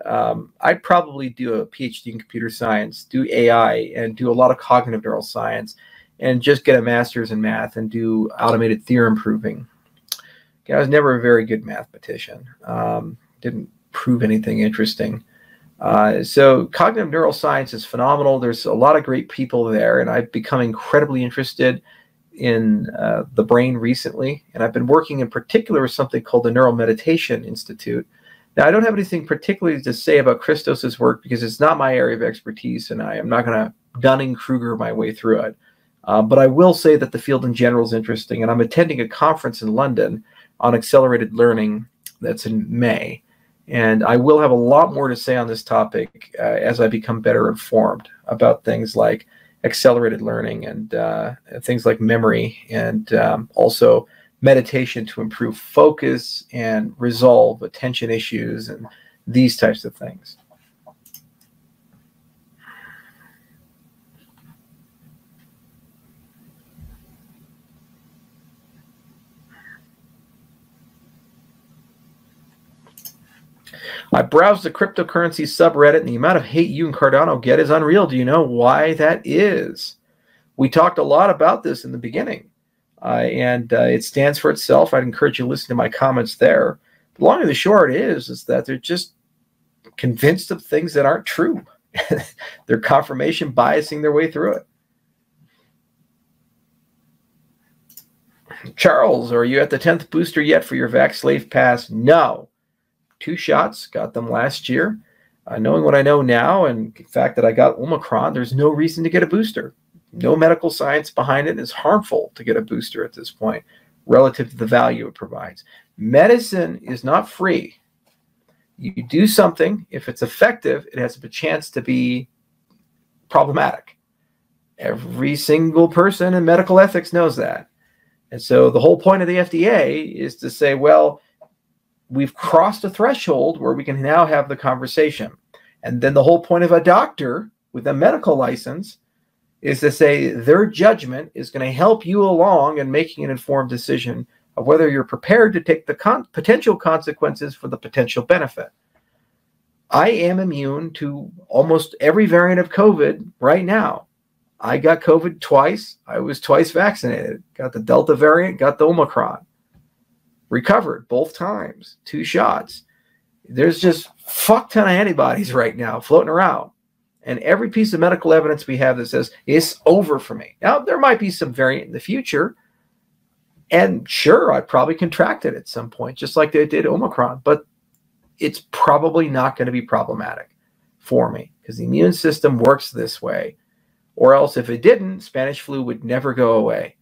I'd probably do a PhD in computer science, do AI, and do a lot of cognitive neuroscience, and just get a master's in math and do automated theorem proving. I was never a very good mathematician. Didn't prove anything interesting. So cognitive neuroscience is phenomenal. There's a lot of great people there, and I've become incredibly interested in the brain recently. And I've been working in particular with something called the Neural Meditation Institute. Now, I don't have anything particularly to say about Christos's work because it's not my area of expertise, and I am not going to Dunning-Kruger my way through it. But I will say that the field in general is interesting, and I'm attending a conference in London on accelerated learning that's in May. And I will have a lot more to say on this topic as I become better informed about things like accelerated learning and things like memory and also meditation to improve focus and resolve attention issues and these types of things. I browsed the cryptocurrency subreddit, and the amount of hate you and Cardano get is unreal. Do you know why that is? We talked a lot about this in the beginning, and it stands for itself. I'd encourage you to listen to my comments there. The long and the short is that they're just convinced of things that aren't true. They're confirmation biasing their way through it. Charles, are you at the 10th booster yet for your Vax Slave Pass? No. 2 shots, got them last year. Knowing what I know now, and the fact that I got Omicron, there's no reason to get a booster. No medical science behind it. Is harmful to get a booster at this point relative to the value it provides. Medicine is not free. You do something, if it's effective, it has a chance to be problematic. Every single person in medical ethics knows that. And so the whole point of the FDA is to say, well, we've crossed a threshold where we can now have the conversation. And then the whole point of a doctor with a medical license is to say their judgment is going to help you along in making an informed decision of whether you're prepared to take the potential consequences for the potential benefit. I am immune to almost every variant of COVID right now. I got COVID twice. I was twice vaccinated. Got the Delta variant, got the Omicron. Recovered both times, 2 shots. There's just fuck ton of antibodies right now floating around. And every piece of medical evidence we have that says it's over for me. Now, there might be some variant in the future. And sure, I probably contracted at some point, just like they did Omicron. But it's probably not going to be problematic for me because the immune system works this way. Or else if it didn't, Spanish flu would never go away.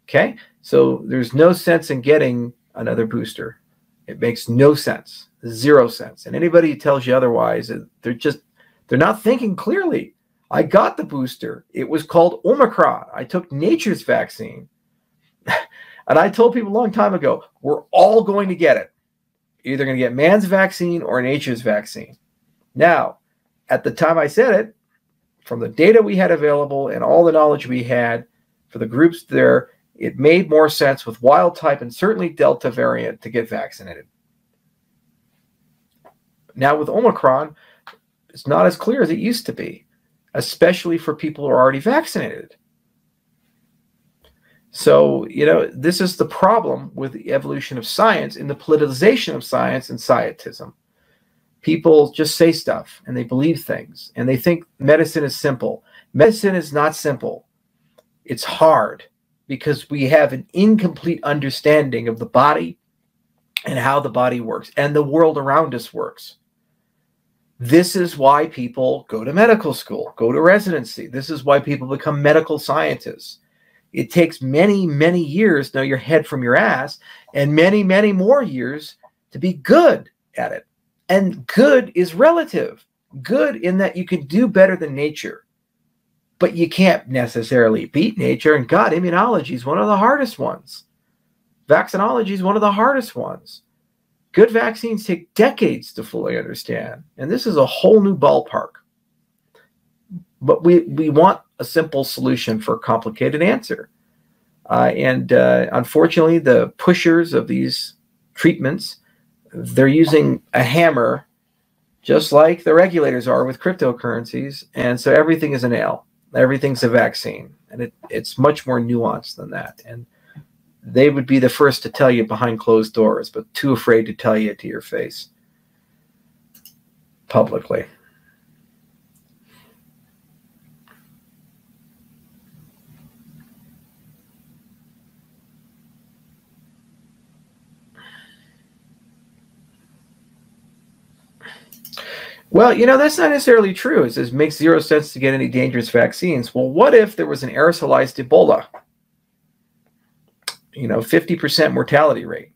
Okay? So there's no sense in getting another booster. It makes no sense. 0 sense. And anybody who tells you otherwise, they're not thinking clearly. I got the booster. It was called Omicron. I took nature's vaccine. And I told people a long time ago, we're all going to get it. You're either going to get man's vaccine or nature's vaccine. Now, at the time I said it, from the data we had available and all the knowledge we had for the groups there, it made more sense with wild type and certainly Delta variant to get vaccinated. Now with Omicron, it's not as clear as it used to be, especially for people who are already vaccinated. So, this is the problem with the evolution of science and the politicization of science and scientism. People just say stuff and they believe things and they think medicine is simple. Medicine is not simple. It's hard because we have an incomplete understanding of the body and how the body works and the world around us works. This is why people go to medical school, go to residency. This is why people become medical scientists. It takes many, many years to know your head from your ass and many, many more years to be good at it. And good is relative. Good in that you can do better than nature. But you can't necessarily beat nature. And God, immunology is one of the hardest ones. Vaccinology is one of the hardest ones. Good vaccines take decades to fully understand. And this is a whole new ballpark. But we want a simple solution for a complicated answer. Unfortunately, the pushers of these treatments, they're using a hammer just like the regulators are with cryptocurrencies. And so everything is a nail. Everything's a vaccine. And it's much more nuanced than that. And they would be the first to tell you behind closed doors, but too afraid to tell you to your face publicly. Well, that's not necessarily true. It says makes 0 sense to get any dangerous vaccines. Well, what if there was an aerosolized Ebola? 50% mortality rate.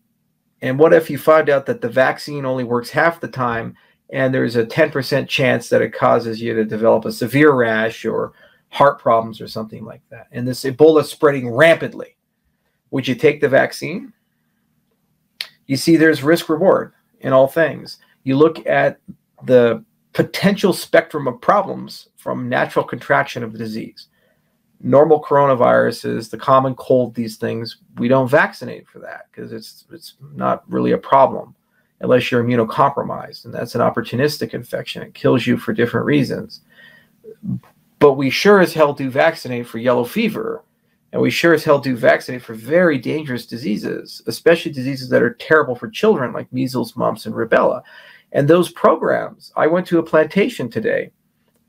And what if you find out that the vaccine only works half the time and there's a 10% chance that it causes you to develop a severe rash or heart problems or something like that? And this Ebola is spreading rampantly. Would you take the vaccine? You see, there's risk reward in all things. You look at the potential spectrum of problems from natural contraction of the disease. Normal coronaviruses, the common cold, these things, we don't vaccinate for that because it's not really a problem unless you're immunocompromised. And that's an opportunistic infection. It kills you for different reasons. But we sure as hell do vaccinate for yellow fever. And we sure as hell do vaccinate for very dangerous diseases, especially diseases that are terrible for children like measles, mumps, and rubella. And those programs, I went to a plantation today,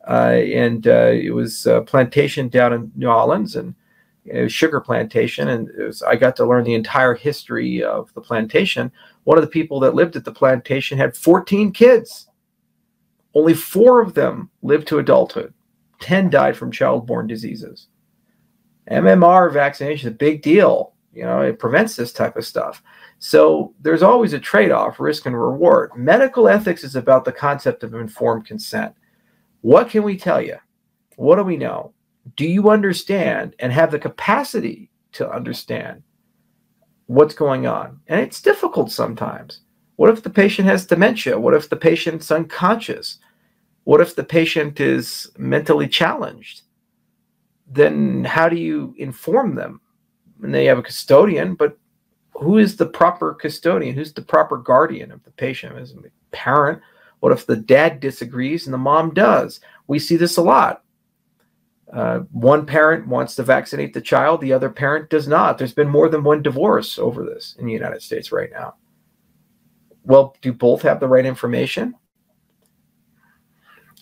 and it was a plantation down in New Orleans, and it was a sugar plantation, and I got to learn the entire history of the plantation. One of the people that lived at the plantation had 14 kids. Only 4 of them lived to adulthood. 10 died from child-borne diseases. MMR vaccination is a big deal. You know, it prevents this type of stuff. So there's always a trade-off, risk and reward. Medical ethics is about the concept of informed consent. What can we tell you? What do we know? Do you understand and have the capacity to understand what's going on? And it's difficult sometimes. What if the patient has dementia? What if the patient's unconscious? What if the patient is mentally challenged? Then how do you inform them? And they have a custodian, but who is the proper custodian? Who's the proper guardian of the patient? Is it the parent? What if the dad disagrees and the mom does? We see this a lot. One parent wants to vaccinate the child, the other parent does not. There's been more than one divorce over this in the United States right now. Well, do both have the right information?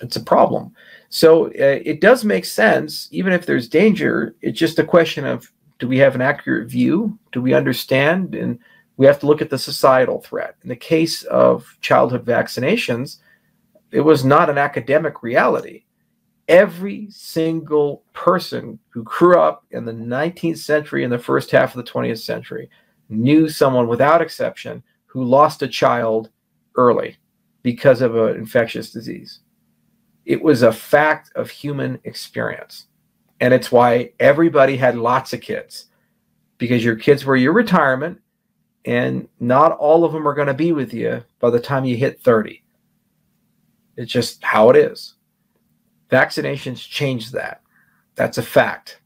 It's a problem. So it does make sense, even if there's danger. It's just a question of, do we have an accurate view? Do we understand? And we have to look at the societal threat. In the case of childhood vaccinations, it was not an academic reality. Every single person who grew up in the 19th century and the first half of the 20th century knew someone, without exception, who lost a child early because of an infectious disease. It was a fact of human experience. And it's why everybody had lots of kids, because your kids were your retirement, and not all of them are going to be with you by the time you hit 30. It's just how it is. Vaccinations change that. That's a fact.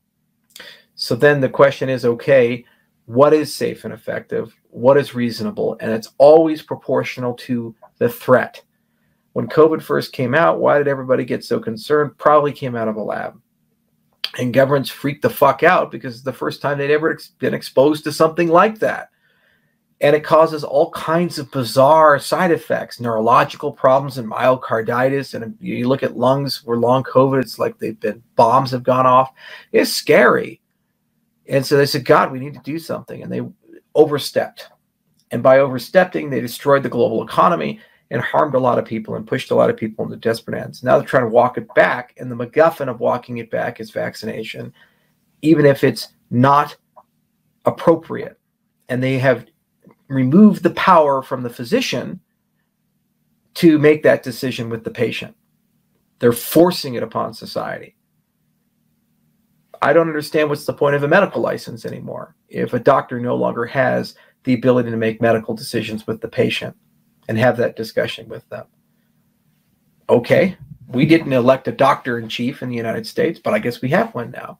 So then the question is, okay, what is safe and effective? What is reasonable? And it's always proportional to the threat. When COVID first came out, why did everybody get so concerned? Probably came out of a lab. And governments freaked the fuck out because it's the first time they'd ever been exposed to something like that. And it causes all kinds of bizarre side effects, neurological problems and myocarditis. And you look at lungs where long COVID, it's like bombs have gone off. It's scary. And so they said, God, we need to do something. And they overstepped. And by overstepping, they destroyed the global economy and harmed a lot of people and pushed a lot of people into desperate ends. Now they're trying to walk it back. And the MacGuffin of walking it back is vaccination, even if it's not appropriate. And they have remove the power from the physician to make that decision with the patient. They're forcing it upon society. I don't understand what's the point of a medical license anymore if a doctor no longer has the ability to make medical decisions with the patient and have that discussion with them. Okay, we didn't elect a doctor-in-chief in the United States, but I guess we have one now.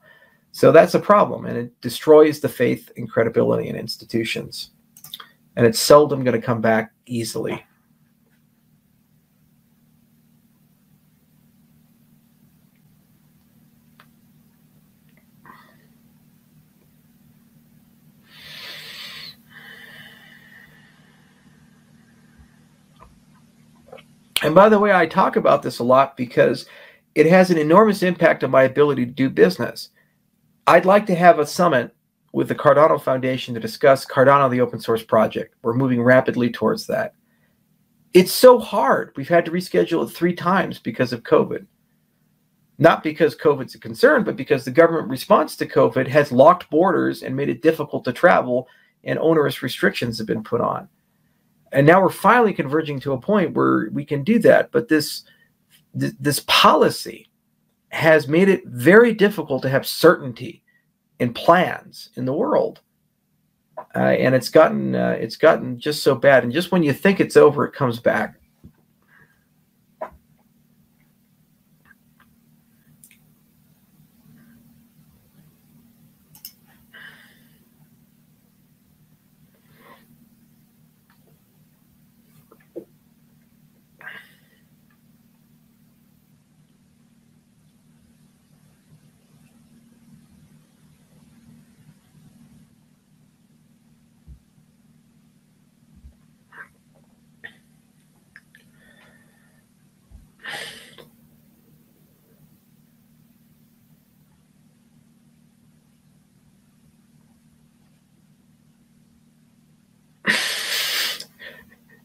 So that's a problem, and it destroys the faith and credibility in institutions. And it's seldom going to come back easily. And by the way, I talk about this a lot because it has an enormous impact on my ability to do business. I'd like to have a summit with the Cardano Foundation to discuss Cardano, the open source project. We're moving rapidly towards that. It's so hard. We've had to reschedule it 3 times because of COVID. Not because COVID's a concern, but because the government response to COVID has locked borders and made it difficult to travel, and onerous restrictions have been put on. And now we're finally converging to a point where we can do that. But this policy has made it very difficult to have certainty in plans in the world, and it's gotten just so bad. And just when you think it's over, it comes back.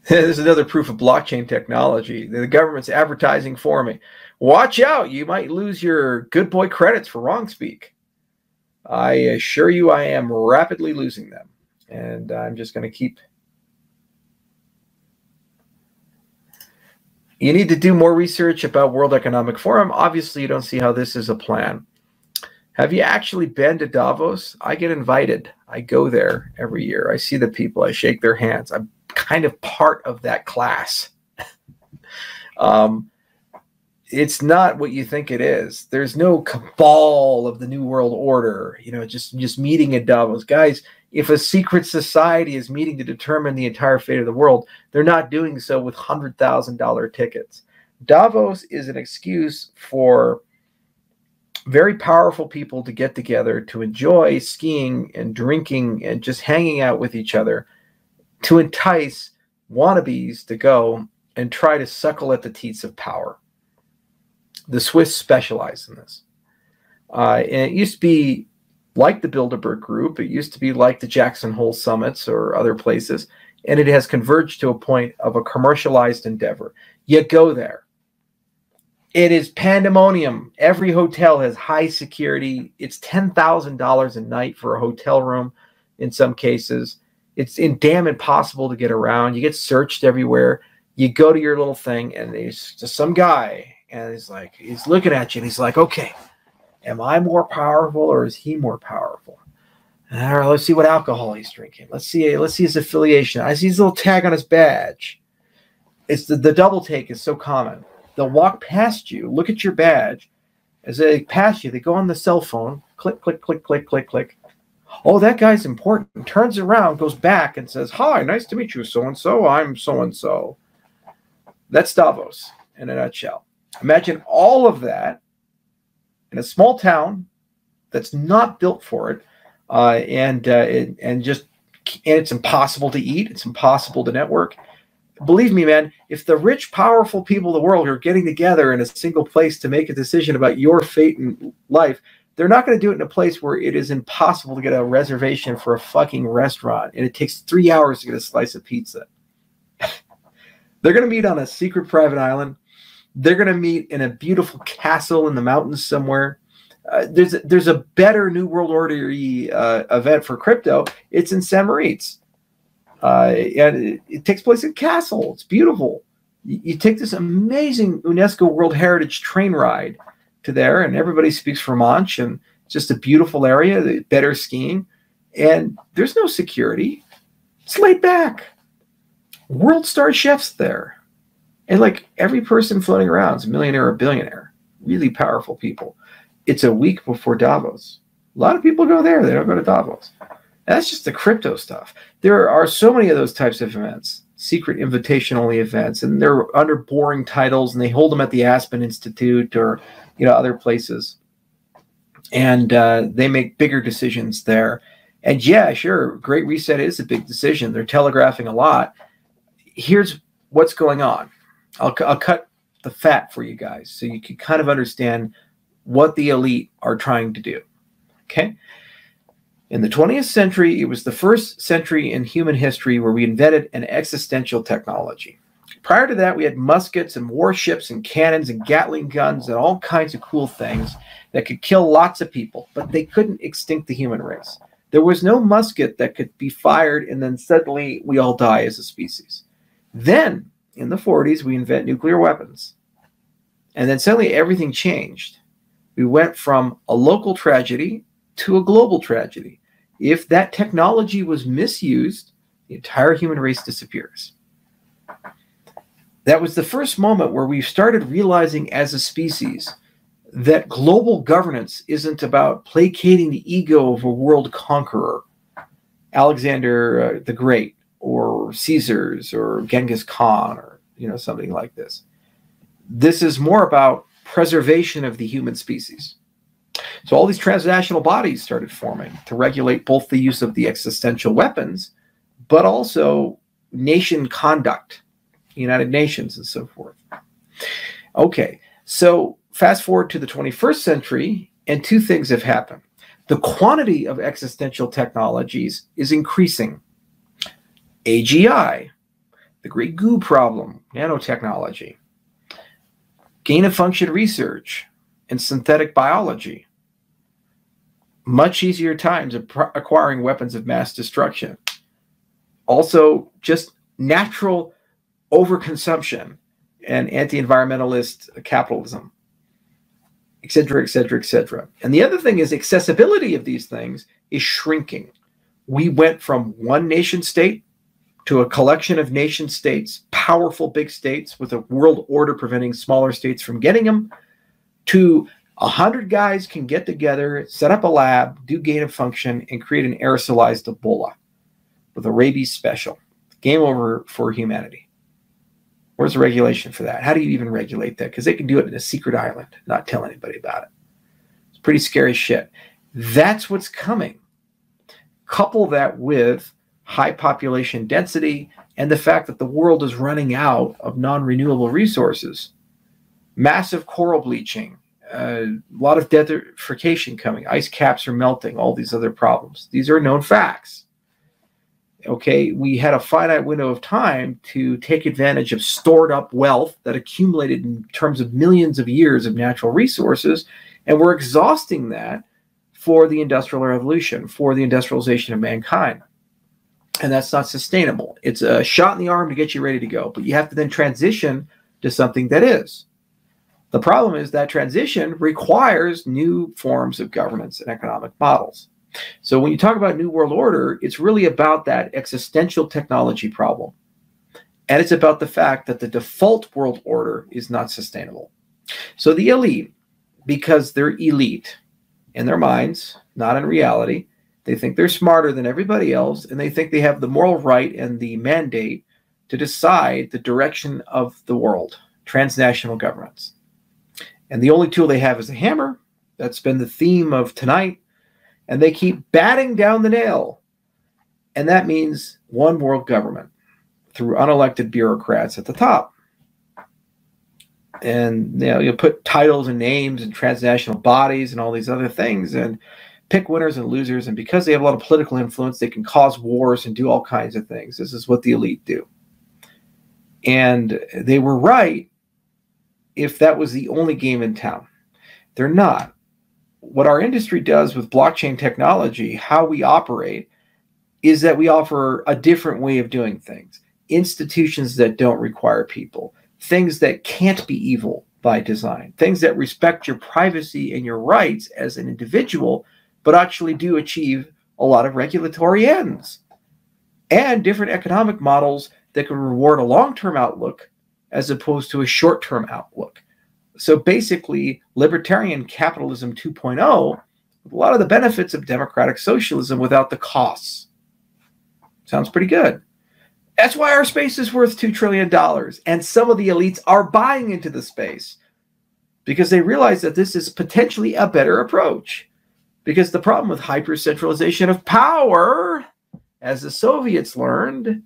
There's another proof of blockchain technology. The government's advertising for me. Watch out, you might lose your good boy credits for wrong speak. I assure you I am rapidly losing them. And I'm just going to keep. You need to do more research about World Economic Forum. Obviously, you don't see how this is a plan. Have you actually been to Davos? I get invited. I go there every year. I see the people. I shake their hands. I'm kind of part of that class. It's not what you think it is. There's no cabal of the New World Order, you know, just meeting at Davos. Guys, if a secret society is meeting to determine the entire fate of the world, they're not doing so with $100,000 tickets. Davos is an excuse for very powerful people to get together to enjoy skiing and drinking and just hanging out with each other, to entice wannabes to go and try to suckle at the teats of power. The Swiss specialize in this. And it used to be like the Bilderberg Group. It used to be like the Jackson Hole Summits or other places. And it has converged to a point of a commercialized endeavor. You go there. It is pandemonium. Every hotel has high security. It's $10,000 a night for a hotel room in some cases. It's damn impossible to get around. You get searched everywhere. You go to your little thing, and there's just some guy, and he's looking at you, and he's like, okay, am I more powerful or is he more powerful? All right, let's see what alcohol he's drinking. Let's see his affiliation. I see his little tag on his badge. It's the double take is so common. They'll walk past you, look at your badge. As they pass you, they go on the cell phone, click, click, click, click, click, click. Oh, that guy's important. Turns around, goes back, and says, hi, nice to meet you, so-and-so. I'm so-and-so. That's Davos in a nutshell. Imagine all of that in a small town that's not built for it, and it's impossible to eat. It's impossible to network. Believe me, man, if the rich, powerful people of the world are getting together in a single place to make a decision about your fate in life, they're not going to do it in a place where it is impossible to get a reservation for a fucking restaurant, and it takes 3 hours to get a slice of pizza. They're going to meet on a secret private island. They're going to meet in a beautiful castle in the mountains somewhere. There's a better New World Order-y event for crypto. It's in St. Moritz. And it takes place in a castle. It's beautiful. You take this amazing UNESCO World Heritage train ride to there, and everybody speaks Romansh, and it's just a beautiful area, better skiing, and there's no security. It's laid back. World star chefs there. And like every person floating around is a millionaire or billionaire. Really powerful people. It's a week before Davos. A lot of people go there. They don't go to Davos. That's just the crypto stuff. There are so many of those types of events, secret invitation-only events, and they're under boring titles, and they hold them at the Aspen Institute or other places. And they make bigger decisions there. And yeah, sure, Great Reset is a big decision. They're telegraphing a lot. Here's what's going on. I'll cut the fat for you guys so you can kind of understand what the elite are trying to do. Okay? In the 20th century, it was the first century in human history where we invented an existential technology. Prior to that, we had muskets and warships and cannons and Gatling guns and all kinds of cool things that could kill lots of people, but they couldn't extinct the human race. There was no musket that could be fired and then suddenly we all die as a species. Then, in the 40s, we invent nuclear weapons. And then suddenly everything changed. We went from a local tragedy to a global tragedy. If that technology was misused, the entire human race disappears. That was the first moment where we started realizing as a species that global governance isn't about placating the ego of a world conqueror, Alexander the Great, or Caesars, or Genghis Khan, or something like this. This is more about preservation of the human species. So all these transnational bodies started forming to regulate both the use of the existential weapons, but also nation conduct, United Nations and so forth. Okay, so fast forward to the 21st century, and two things have happened. The quantity of existential technologies is increasing. AGI, the great goo problem, nanotechnology, gain-of-function research, and synthetic biology. Much easier times of acquiring weapons of mass destruction. Also, just natural overconsumption and anti-environmentalist capitalism, et cetera, et cetera, et cetera. And the other thing is accessibility of these things is shrinking. We went from one nation state to a collection of nation states, powerful big states with a world order preventing smaller states from getting them, to 100 guys can get together, set up a lab, do gain of function, and create an aerosolized Ebola with a rabies special. Game over for humanity. Where's the regulation for that? How do you even regulate that? Because they can do it in a secret island, not tell anybody about it. It's pretty scary shit. That's what's coming. Couple that with high population density and the fact that the world is running out of non-renewable resources. Massive coral bleaching, a lot of desertification coming, ice caps are melting, all these other problems. These are known facts. Okay, we had a finite window of time to take advantage of stored up wealth that accumulated in terms of millions of years of natural resources, and we're exhausting that for the Industrial Revolution, for the industrialization of mankind. And that's not sustainable. It's a shot in the arm to get you ready to go, but you have to then transition to something that is. The problem is that transition requires new forms of governance and economic models. So when you talk about New World Order, it's really about that existential technology problem. And it's about the fact that the default world order is not sustainable. So the elite, because they're elite in their minds, not in reality, they think they're smarter than everybody else, and they think they have the moral right and the mandate to decide the direction of the world, transnational governments. And the only tool they have is a hammer. That's been the theme of tonight. And they keep batting down the nail. And that means one world government through unelected bureaucrats at the top. And you put titles and names and transnational bodies and all these other things and pick winners and losers. And because they have a lot of political influence, they can cause wars and do all kinds of things. This is what the elite do. And they were right if that was the only game in town. They're not. What our industry does with blockchain technology, how we operate, is that we offer a different way of doing things. Institutions that don't require people. Things that can't be evil by design. Things that respect your privacy and your rights as an individual, but actually do achieve a lot of regulatory ends. And different economic models that can reward a long-term outlook as opposed to a short-term outlook. So basically, libertarian capitalism 2.0, with a lot of the benefits of democratic socialism without the costs. Sounds pretty good. That's why our space is worth $2 trillion. And some of the elites are buying into the space because they realize that this is potentially a better approach. Because the problem with hyper-centralization of power, as the Soviets learned,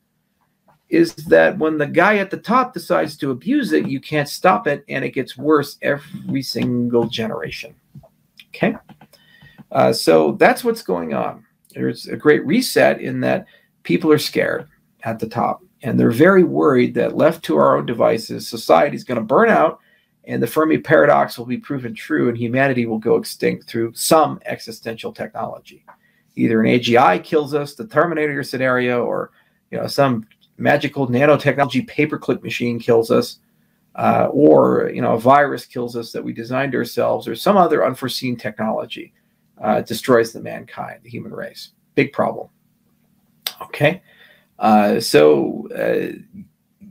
is that when the guy at the top decides to abuse it, you can't stop it, and it gets worse every single generation. Okay? So that's what's going on. There's a great reset in that people are scared at the top, and they're very worried that left to our own devices, society is going to burn out, and the Fermi paradox will be proven true, and humanity will go extinct through some existential technology. Either an AGI kills us, the Terminator scenario, or some magical nanotechnology paperclip machine kills us, or a virus kills us that we designed ourselves, or some other unforeseen technology destroys the mankind, the human race. Big problem. Okay, so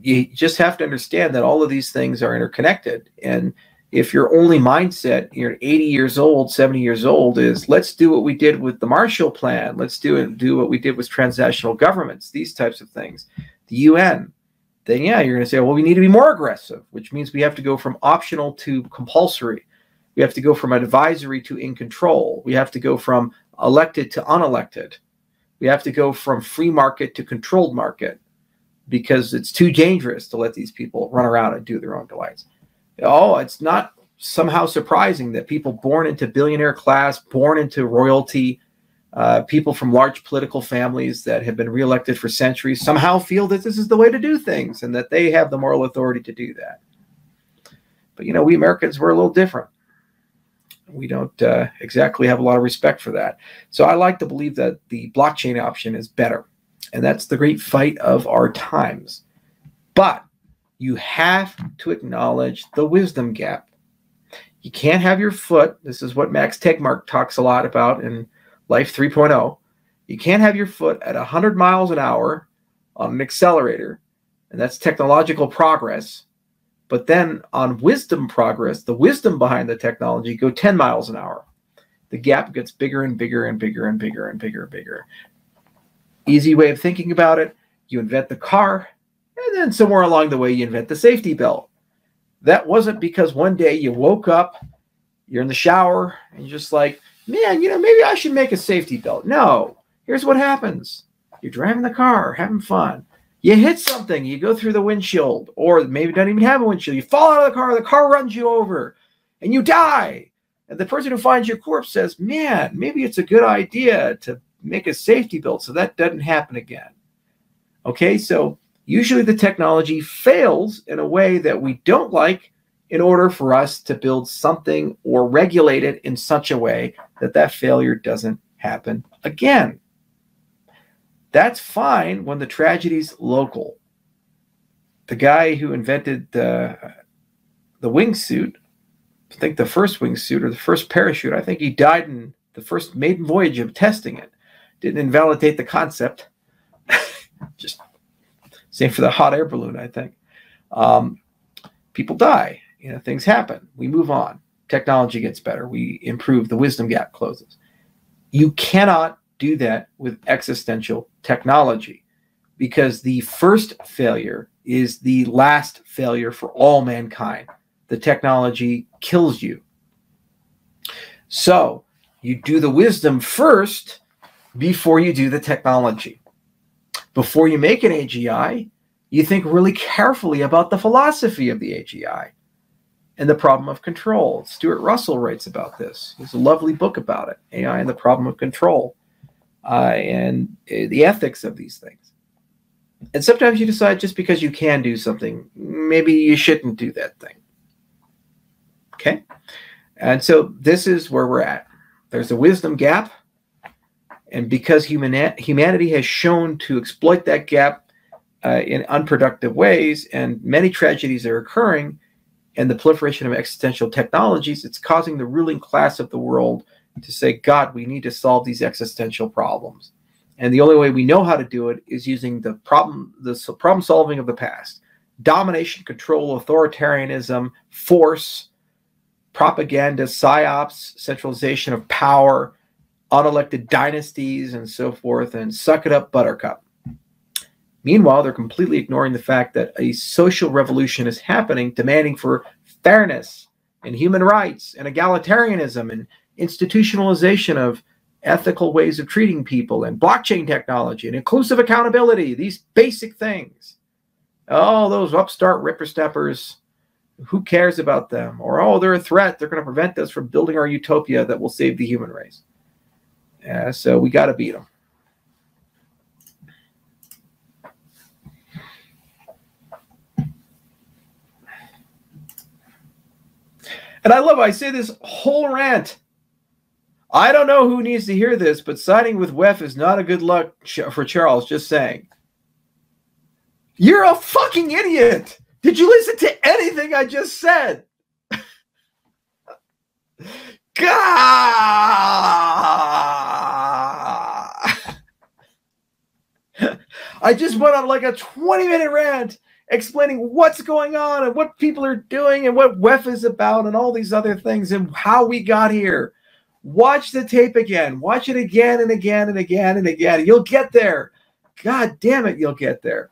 you just have to understand that all of these things are interconnected. And if your only mindset, you're 80 years old, 70 years old, is let's do what we did with the Marshall Plan, let's do what we did with transnational governments, these types of things, the UN, then yeah, you're going to say, well, we need to be more aggressive, which means we have to go from optional to compulsory. We have to go from advisory to in control. We have to go from elected to unelected. We have to go from free market to controlled market because it's too dangerous to let these people run around and do their own delights. Oh, it's not somehow surprising that people born into billionaire class, born into royalty, People from large political families that have been reelected for centuries somehow feel that this is the way to do things and that they have the moral authority to do that. But, you know, we Americans, we're a little different. We don't exactly have a lot of respect for that. So I like to believe that the blockchain option is better. And that's the great fight of our times. But you have to acknowledge the wisdom gap. You can't have your foot. This is what Max Tegmark talks a lot about in Life 3.0. You can't have your foot at 100 miles an hour on an accelerator, and that's technological progress. But then on wisdom progress, the wisdom behind the technology, go 10 miles an hour. The gap gets bigger and bigger and bigger and bigger and bigger and bigger. Easy way of thinking about it, you invent the car, and then somewhere along the way you invent the safety belt. That wasn't because one day you woke up, you're in the shower, and you're just like, man, you know, maybe I should make a safety belt. No, here's what happens. You're driving the car, having fun. You hit something, you go through the windshield, or maybe don't even have a windshield. You fall out of the car runs you over, and you die. And the person who finds your corpse says, man, maybe it's a good idea to make a safety belt so that doesn't happen again. Okay, so usually the technology fails in a way that we don't like in order for us to build something or regulate it in such a way that that failure doesn't happen again. That's fine when the tragedy's local. The guy who invented the wingsuit, I think the first wingsuit or the first parachute, I think he died in the first maiden voyage of testing it. Didn't invalidate the concept. Just same for the hot air balloon, I think. People die. You know, things happen. We move on. Technology gets better. We improve. The wisdom gap closes. You cannot do that with existential technology because the first failure is the last failure for all mankind. The technology kills you. So you do the wisdom first before you do the technology. Before you make an AGI, you think really carefully about the philosophy of the AGI and the problem of control. Stuart Russell writes about this. There's a lovely book about it, AI and the problem of control, and the ethics of these things. And sometimes you decide just because you can do something, maybe you shouldn't do that thing. Okay? And so this is where we're at. There's a wisdom gap. And because humanity has shown to exploit that gap in unproductive ways, and many tragedies are occurring, and the proliferation of existential technologies, it's causing the ruling class of the world to say, God, we need to solve these existential problems. And the only way we know how to do it is using the problem solving of the past. Domination, control, authoritarianism, force, propaganda, psyops, centralization of power, unelected dynasties, and so forth, and suck it up, buttercup. Meanwhile, they're completely ignoring the fact that a social revolution is happening, demanding for fairness and human rights and egalitarianism and institutionalization of ethical ways of treating people and blockchain technology and inclusive accountability, these basic things. Oh, those upstart ripper-steppers, who cares about them? Or, oh, they're a threat. They're going to prevent us from building our utopia that will save the human race. So we got to beat them. And I say this whole rant. I don't know who needs to hear this, but siding with WEF is not a good luck for Charles, just saying. You're a fucking idiot. Did you listen to anything I just said? God! I just went on like a 20-minute rant explaining what's going on and what people are doing and what WEF is about and all these other things and how we got here. Watch the tape again. Watch it again and again and again and again. You'll get there. God damn it, you'll get there.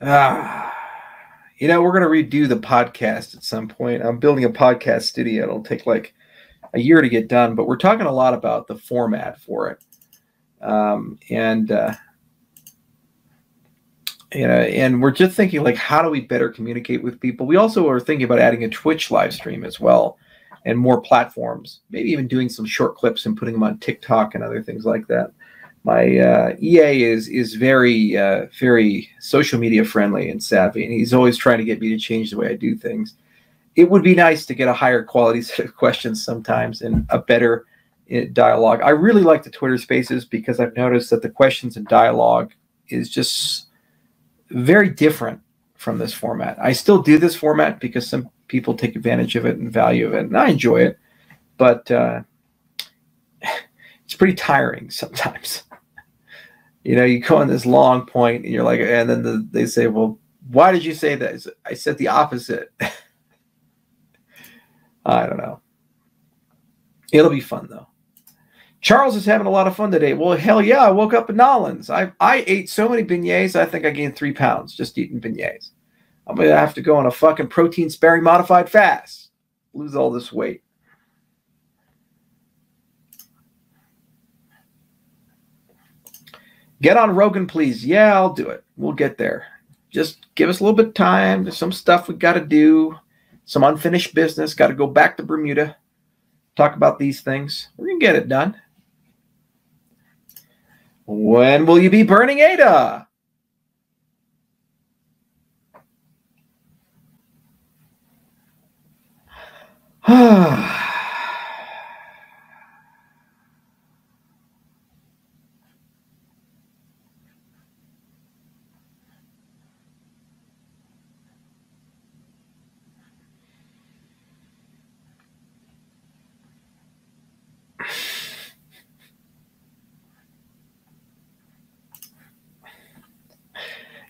You know, we're going to redo the podcast at some point. I'm building a podcast studio. It'll take like a year to get done, but we're talking a lot about the format for it. You know, and we're just thinking, like, how do we better communicate with people? We also are thinking about adding a Twitch live stream as well, and more platforms, maybe even doing some short clips and putting them on TikTok and other things like that. My EA is very, very social media friendly and savvy, and he's always trying to get me to change the way I do things. It would be nice to get a higher quality set of questions sometimes and a better dialogue. I really like the Twitter Spaces because I've noticed that the questions and dialogue is just very different from this format. I still do this format because some people take advantage of it and value of it, and I enjoy it, but it's pretty tiring sometimes. You know, you go on this long point and you're like, and then they say, well, why did you say that? I said the opposite. I don't know. It'll be fun though. Charles is having a lot of fun today. Well, hell yeah, I woke up in Nolans. I ate so many beignets, I think I gained 3 pounds just eating beignets. I'm going to have to go on a fucking protein-sparing modified fast. Lose all this weight. Get on Rogan, please. Yeah, I'll do it. We'll get there. Just give us a little bit of time. There's some stuff we got to do. Some unfinished business. Got to go back to Bermuda. Talk about these things. We're going to get it done. When will you be burning Ada?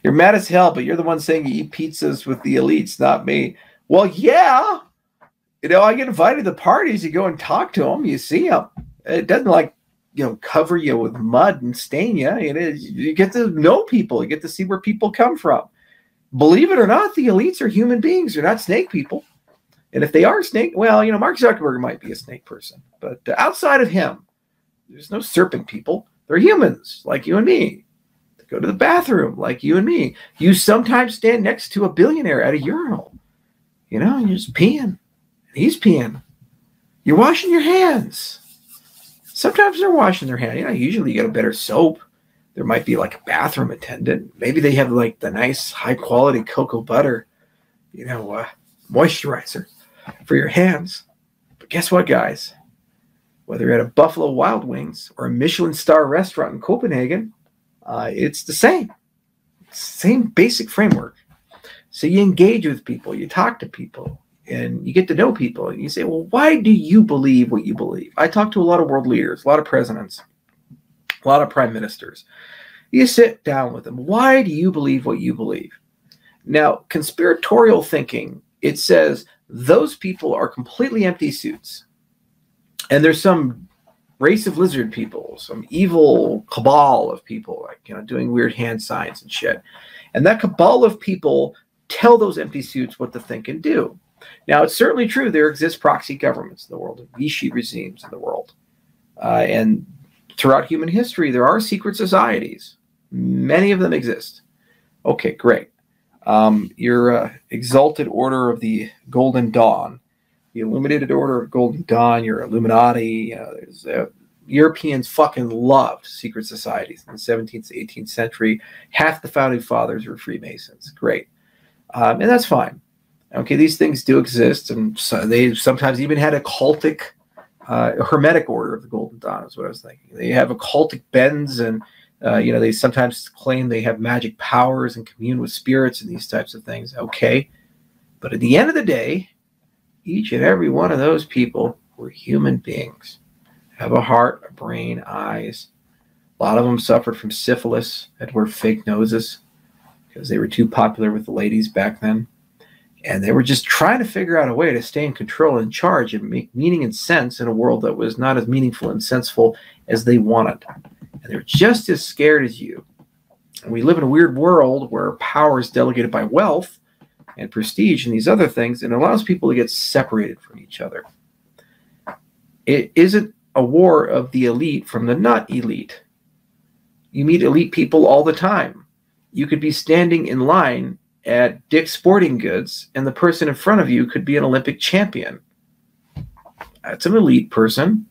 You're mad as hell, but you're the one saying you eat pizzas with the elites, not me. Well, yeah. You know, I get invited to parties. You go and talk to them. You see them. It doesn't, like, you know, cover you with mud and stain you. It is, you get to know people. You get to see where people come from. Believe it or not, the elites are human beings. They're not snake people. And if they are snake, well, you know, Mark Zuckerberg might be a snake person. But outside of him, there's no serpent people. They're humans like you and me. Go to the bathroom like you and me. You sometimes stand next to a billionaire at a urinal. You know, and you're just peeing. He's peeing. You're washing your hands. Sometimes they're washing their hands. You know, usually you get a better soap. There might be like a bathroom attendant. Maybe they have like the nice high quality cocoa butter, you know, moisturizer for your hands. But guess what, guys? Whether you're at a Buffalo Wild Wings or a Michelin star restaurant in Copenhagen, it's the same. Same basic framework. So you engage with people, you talk to people, and you get to know people. And you say, well, why do you believe what you believe? I talk to a lot of world leaders, a lot of presidents, a lot of prime ministers. You sit down with them. Why do you believe what you believe? Now, conspiratorial thinking, it says those people are completely empty suits. And there's some race of lizard people, some evil cabal of people, like, you know, doing weird hand signs and shit. And that cabal of people tell those empty suits what to think and do. Now, it's certainly true there exist proxy governments in the world, Vichy regimes in the world. And throughout human history, there are secret societies. Many of them exist. Okay, great. Your exalted order of the Golden Dawn, the Illuminated Order of Golden Dawn, your Illuminati, you know, there's Europeans fucking loved secret societies in the 17th to 18th century. Half the founding fathers were Freemasons. Great. And that's fine. Okay, these things do exist, and so they sometimes even had a cultic, hermetic order of the Golden Dawn is what I was thinking. They have occultic bends, and you know, they sometimes claim they have magic powers and commune with spirits and these types of things. Okay, but at the end of the day, each and every one of those people were human beings. Have a heart, a brain, eyes. A lot of them suffered from syphilis, had to wear fake noses because they were too popular with the ladies back then. And they were just trying to figure out a way to stay in control and in charge and make meaning and sense in a world that was not as meaningful and senseful as they wanted. And they're just as scared as you. We live in a weird world where power is delegated by wealth and prestige and these other things, and it allows people to get separated from each other. It isn't a war of the elite from the not elite. You meet elite people all the time. You could be standing in line at Dick's Sporting Goods, and the person in front of you could be an Olympic champion. That's an elite person.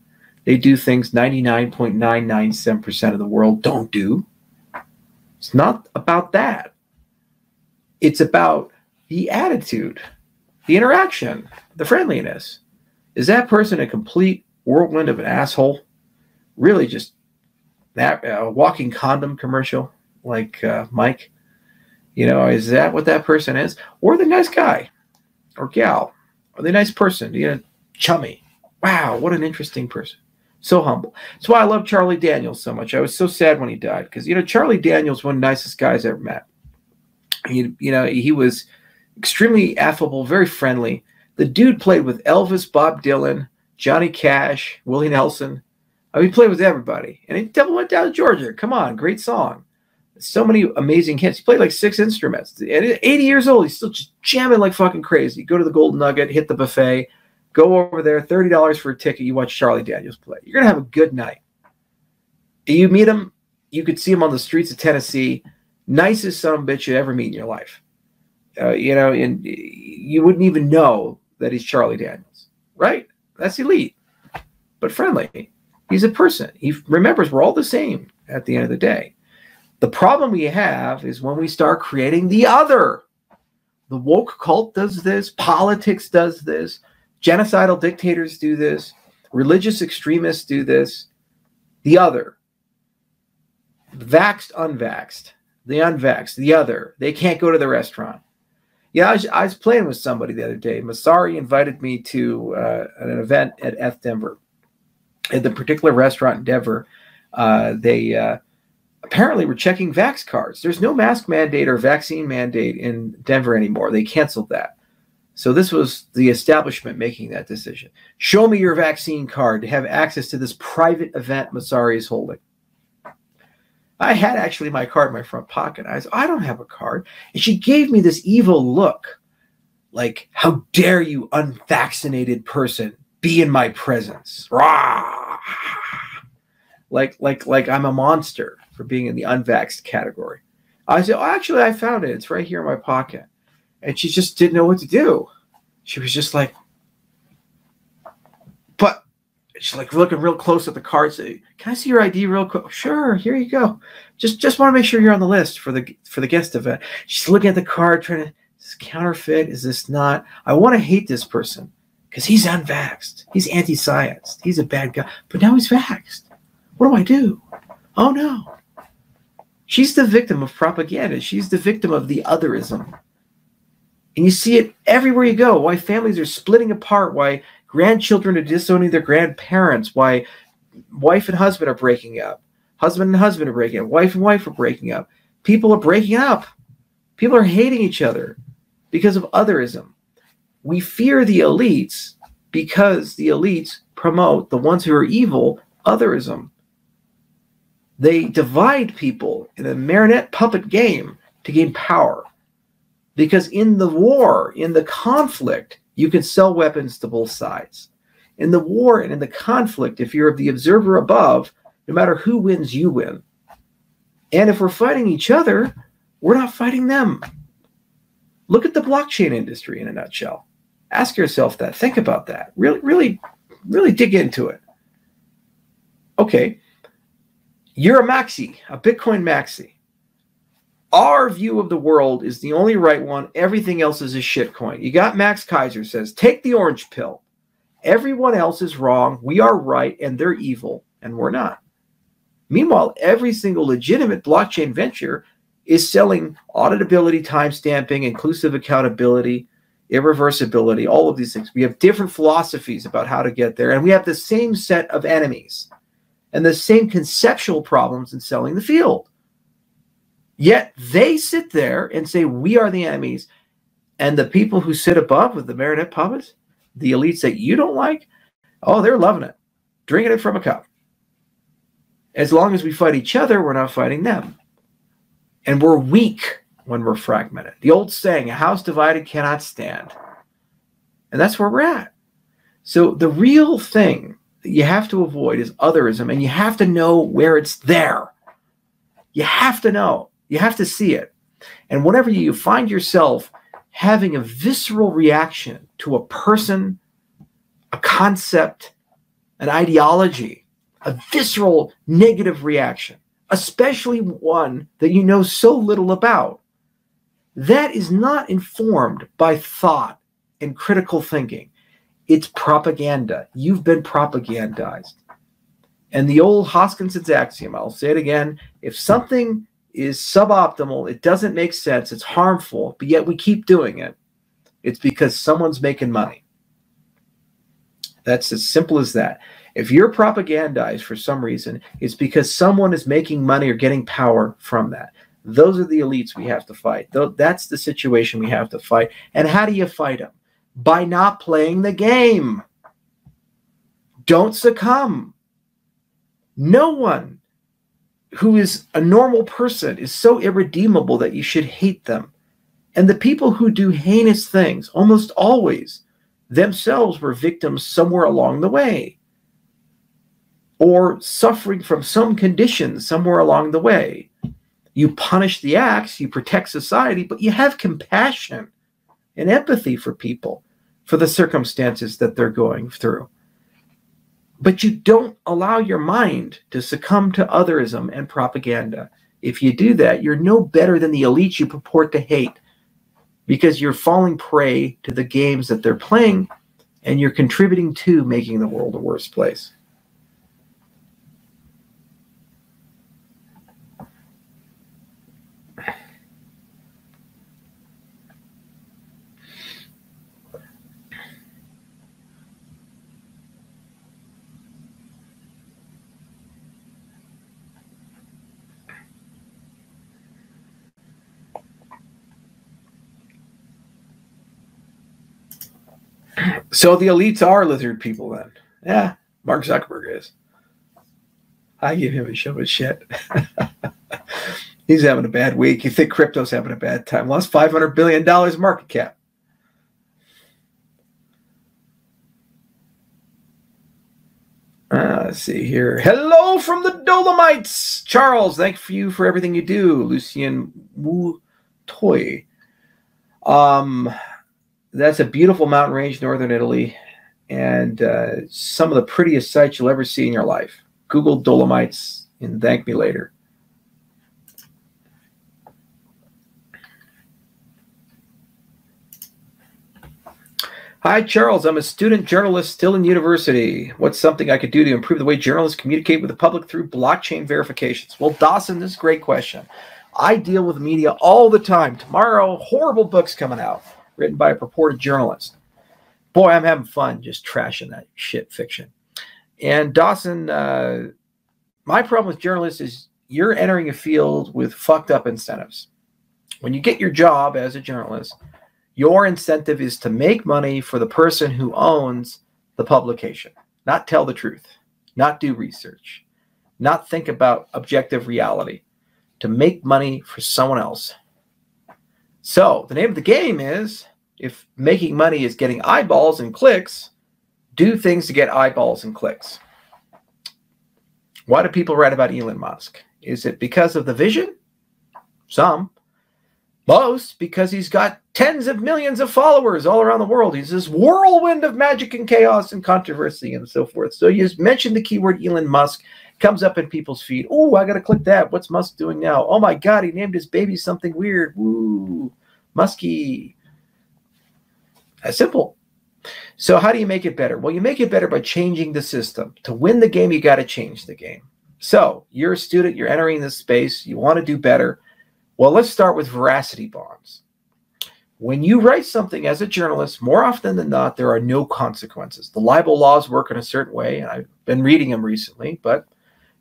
They do things 99.997% of the world don't do. It's not about that. It's about the attitude, the interaction, the friendliness. Is that person a complete whirlwind of an asshole? Really just that walking condom commercial like Mike? Is that what that person is? Or the nice guy or gal or the nice person, chummy. Wow, what an interesting person. So humble. That's why I love Charlie Daniels so much. I was so sad when he died because, Charlie Daniels was one of the nicest guys I ever met. He was extremely affable, very friendly. The dude played with Elvis, Bob Dylan, Johnny Cash, Willie Nelson. He played with everybody. And he double went down to Georgia. Come on, great song. So many amazing hits. He played like 6 instruments. And at 80 years old, he's still just jamming like fucking crazy. Go to the Golden Nugget, hit the buffet, go over there, $30 for a ticket. You watch Charlie Daniels play. You're going to have a good night. You meet him, you could see him on the streets of Tennessee. Nicest son of a bitch you ever meet in your life. And you wouldn't even know that he's Charlie Daniels, right? That's elite, but friendly. He's a person. He remembers we're all the same at the end of the day. The problem we have is when we start creating the other. The woke cult does this. Politics does this. Genocidal dictators do this. Religious extremists do this. The other. Vaxxed, unvaxxed. The unvaxxed, the other. They can't go to the restaurant. I was playing with somebody the other day. Masari invited me to an event at F Denver. At the particular restaurant in Denver, they apparently were checking vax cards. There's no mask mandate or vaccine mandate in Denver anymore. They canceled that. So this was the establishment making that decision. Show me your vaccine card to have access to this private event Masari is holding. I had actually my card in my front pocket. I said, I don't have a card. And she gave me this evil look. Like, how dare you, unvaccinated person, be in my presence. Rah! Like I'm a monster for being in the unvaxxed category. I said, actually, I found it. It's right here in my pocket. And she just didn't know what to do. She was just like, but she's like looking real close at the card. Say, can I see your ID real quick? Sure, here you go. Just want to make sure you're on the list for the guest event. She's looking at the card, trying to, is this counterfeit? Is this not? I want to hate this person because he's unvaxxed. He's anti-science. He's a bad guy. But now he's vaxxed. What do I do? Oh no. She's the victim of propaganda. She's the victim of the otherism. And you see it everywhere you go. Why families are splitting apart. Why grandchildren are disowning their grandparents. Why wife and husband are breaking up. Husband and husband are breaking up. Wife and wife are breaking up. People are breaking up. People are hating each other because of otherism. We fear the elites because the elites promote the ones who are evil, otherism. They divide people in a marionette puppet game to gain power. Because in the war, in the conflict, you can sell weapons to both sides. In the war and in the conflict, if you're the observer above, no matter who wins, you win. And if we're fighting each other, we're not fighting them. Look at the blockchain industry in a nutshell. Ask yourself that. Think about that. Really dig into it. Okay. You're a maxi, a Bitcoin maxi. Our view of the world is the only right one. Everything else is a shitcoin. You got Max Kaiser says, take the orange pill. Everyone else is wrong. We are right, and they're evil, and we're not. Meanwhile, every single legitimate blockchain venture is selling auditability, timestamping, inclusive accountability, irreversibility, all of these things. We have different philosophies about how to get there, and we have the same set of enemies and the same conceptual problems in selling the field. Yet they sit there and say, we are the enemies. And the people who sit above with the marionette puppets, the elites that you don't like, oh, they're loving it. Drinking it from a cup. As long as we fight each other, we're not fighting them. And we're weak when we're fragmented. The old saying, a house divided cannot stand. And that's where we're at. So the real thing that you have to avoid is otherism, and you have to know where it's there. You have to know. You have to see it. And whenever you find yourself having a visceral reaction to a person, a concept, an ideology, a visceral negative reaction, especially one that you know so little about, that is not informed by thought and critical thinking. It's propaganda. You've been propagandized. And the old Hoskinson's axiom, I'll say it again, if something is suboptimal, it doesn't make sense, it's harmful, but yet we keep doing it, it's because someone's making money. That's as simple as that. If you're propagandized for some reason, it's because someone is making money or getting power from that. Those are the elites we have to fight. That's the situation we have to fight. And how do you fight them? By not playing the game. Don't succumb. No one who is a normal person is so irredeemable that you should hate them. And the people who do heinous things, almost always, themselves were victims somewhere along the way, or suffering from some condition somewhere along the way. You punish the acts, you protect society, but you have compassion and empathy for people, for the circumstances that they're going through. But you don't allow your mind to succumb to otherism and propaganda. If you do that, you're no better than the elites you purport to hate, because you're falling prey to the games that they're playing, and you're contributing to making the world a worse place. So the elites are lizard people then. Yeah, Mark Zuckerberg is. I give him a show of shit. He's having a bad week. You think crypto's having a bad time. Lost $500 billion market cap. Let's see here. Hello from the Dolomites. Charles, thank you for everything you do. Lucien Wu Toy. That's a beautiful mountain range, northern Italy, and some of the prettiest sights you'll ever see in your life. Google Dolomites and thank me later. Hi, Charles. I'm a student journalist still in university. What's something I could do to improve the way journalists communicate with the public through blockchain verifications? Well, Dawson, this is a great question. I deal with media all the time. Tomorrow, horrible books coming out, written by a purported journalist. Boy, I'm having fun just trashing that shit fiction. And Dawson, my problem with journalists is you're entering a field with fucked up incentives. When you get your job as a journalist, your incentive is to make money for the person who owns the publication, not tell the truth, not do research, not think about objective reality, to make money for someone else. So the name of the game is, if making money is getting eyeballs and clicks, do things to get eyeballs and clicks. Why do people write about Elon Musk? Is it because of the vision? Some. Most because he's got tens of millions of followers all around the world. He's this whirlwind of magic and chaos and controversy and so forth. So you just mentioned the keyword Elon Musk, comes up in people's feed. Oh, I got to click that. What's Musk doing now? Oh my God, he named his baby something weird. Woo, Musky. That's simple. So how do you make it better? Well, you make it better by changing the system. To win the game, you got to change the game. So you're a student, you're entering this space, you want to do better. Well, let's start with veracity bonds. When you write something as a journalist, more often than not, there are no consequences. The libel laws work in a certain way, and I've been reading them recently, but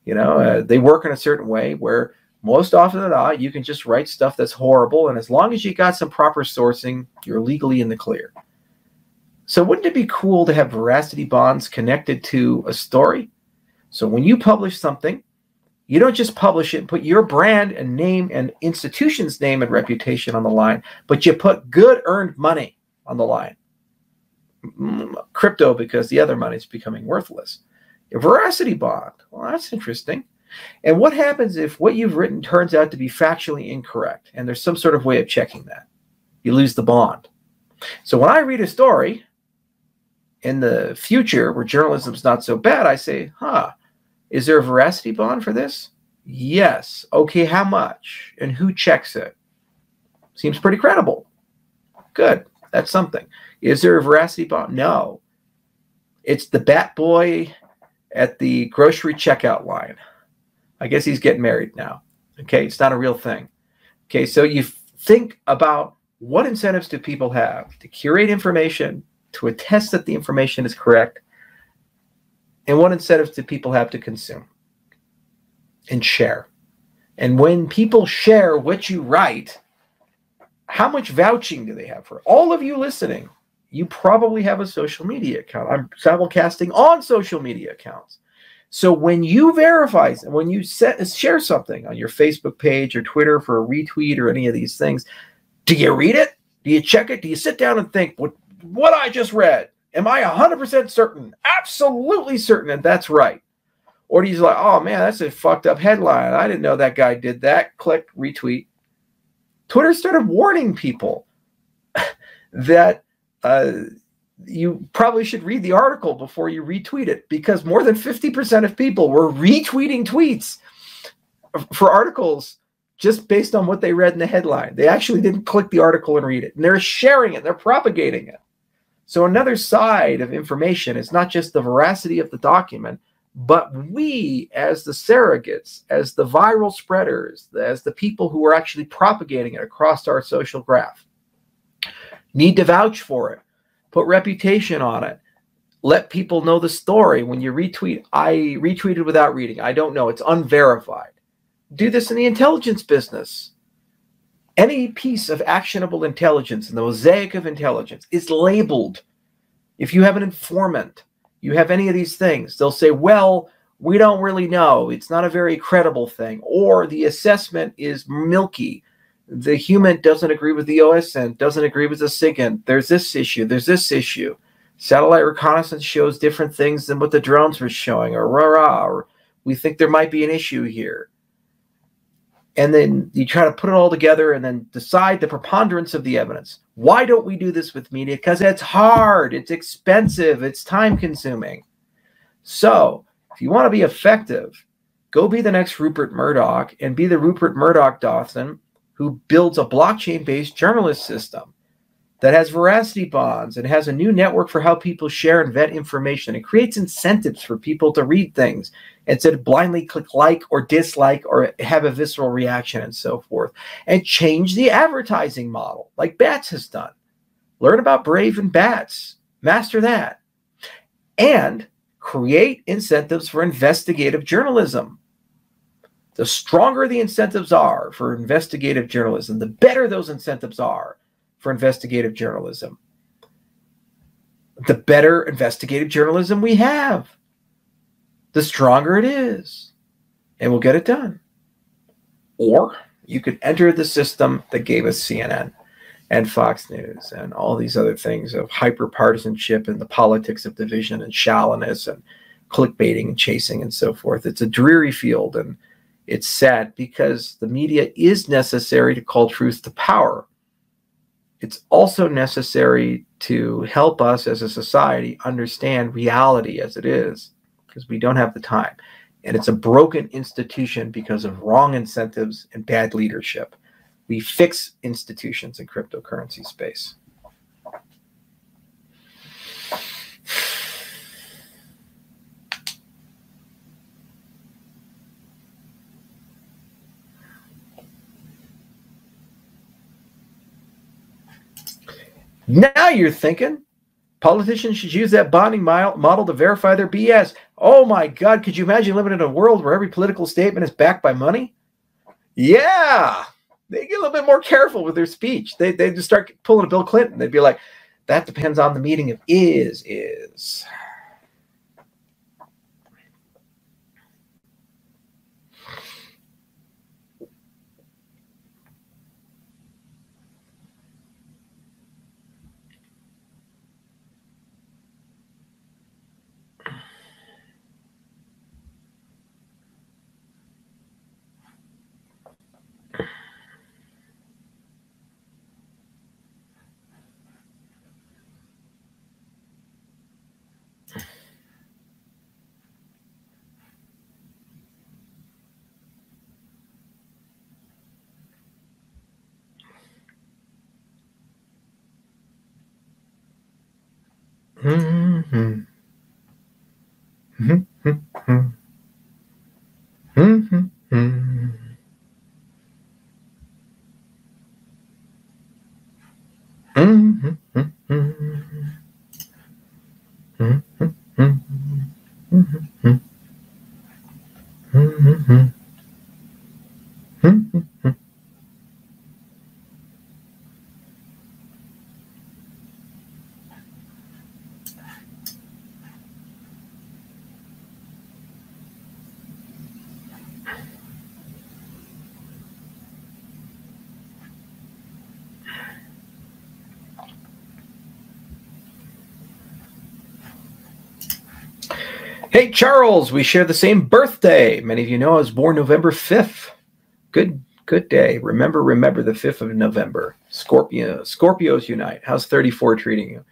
you know, they work in a certain way where most often than not, you can just write stuff that's horrible, and as long as you got some proper sourcing, you're legally in the clear. So wouldn't it be cool to have veracity bonds connected to a story? So when you publish something, You don't just publish it and put your brand and name and institution's name and reputation on the line, but you put good earned money on the line. Crypto, because the other money is becoming worthless. A veracity bond. Well, that's interesting. And what happens if what you've written turns out to be factually incorrect and there's some sort of way of checking that? You lose the bond. So when I read a story in the future where journalism's not so bad, I say, is there a veracity bond for this? Yes. Okay, how much? And who checks it? Seems pretty credible. Good. That's something. Is there a veracity bond? No. It's the bat boy at the grocery checkout line. I guess he's getting married now. Okay, it's not a real thing. Okay, so you think about what incentives do people have to curate information, to attest that the information is correct, and what incentives do people have to consume and share? And when people share what you write, how much vouching do they have for it? All of you listening, you probably have a social media account. I'm simulcasting on social media accounts. So when you verify, when you share something on your Facebook page or Twitter for a retweet or any of these things, do you read it? Do you check it? Do you sit down and think, what I just read, am I 100% certain, absolutely certain that that's right? Or do you like, oh man, that's a fucked up headline. I didn't know that guy did that. Click, retweet. Twitter started warning people that you probably should read the article before you retweet it, because more than 50% of people were retweeting tweets for articles just based on what they read in the headline. They actually didn't click the article and read it. And they're sharing it. They're propagating it. So another side of information is not just the veracity of the document, but we as the surrogates, as the viral spreaders, as the people who are actually propagating it across our social graph, need to vouch for it, put reputation on it, let people know the story. When you retweet, I retweeted without reading. I don't know. It's unverified. Do this in the intelligence business. Any piece of actionable intelligence in the mosaic of intelligence is labeled. If you have an informant, you have any of these things, they'll say, well, we don't really know. It's not a very credible thing. Or the assessment is milky. The human doesn't agree with the OSN, doesn't agree with the SIGINT. There's this issue. There's this issue. Satellite reconnaissance shows different things than what the drones were showing, or we think there might be an issue here. And then you try to put it all together and then decide the preponderance of the evidence. Why don't we do this with media? Because it's hard, it's expensive, it's time consuming. So if you want to be effective, go be the next Rupert Murdoch and be the Rupert Murdoch Dawson who builds a blockchain-based journalist system that has veracity bonds and has a new network for how people share and vet information. It creates incentives for people to read things instead of blindly click like or dislike or have a visceral reaction and so forth. And change the advertising model like Bats has done. Learn about Brave and Bats. Master that. And create incentives for investigative journalism. The stronger the incentives are for investigative journalism, the better those incentives are for investigative journalism, the better investigative journalism we have, the stronger it is, and we'll get it done. Or you could enter the system that gave us CNN and Fox News and all these other things of hyper-partisanship and the politics of division and shallowness and clickbaiting and chasing and so forth. It's a dreary field, and it's sad because the media is necessary to call truth to power. It's also necessary to help us as a society understand reality as it is, because we don't have the time. And it's a broken institution because of wrong incentives and bad leadership. We fix institutions in cryptocurrency space. Now you're thinking politicians should use that bonding model to verify their BS. Oh my God, could you imagine living in a world where every political statement is backed by money? Yeah, they get a little bit more careful with their speech. They just start pulling a Bill Clinton. They'd be like, that depends on the meaning of is. Hey, Charles, we share the same birthday. Many of you know I was born November 5th. Good day. Remember the 5th of November. Scorpios unite. How's 34 treating you?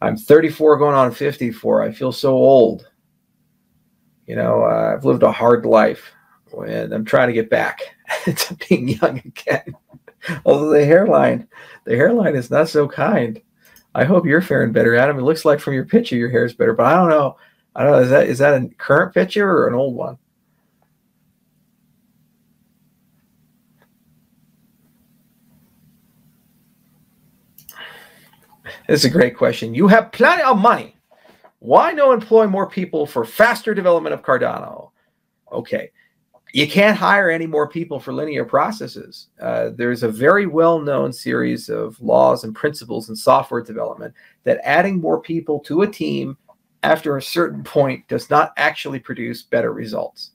I'm 34 going on 54. I feel so old. You know, I've lived a hard life, and I'm trying to get back to being young again. Although the hairline is not so kind. I hope you're faring better, Adam. It looks like from your picture your hair is better, but I don't know. Is that a current picture or an old one? This is a great question. You have plenty of money. Why not employ more people for faster development of Cardano? Okay. You can't hire any more people for linear processes. There's a very well-known series of laws and principles in software development that adding more people to a team after a certain point does not actually produce better results.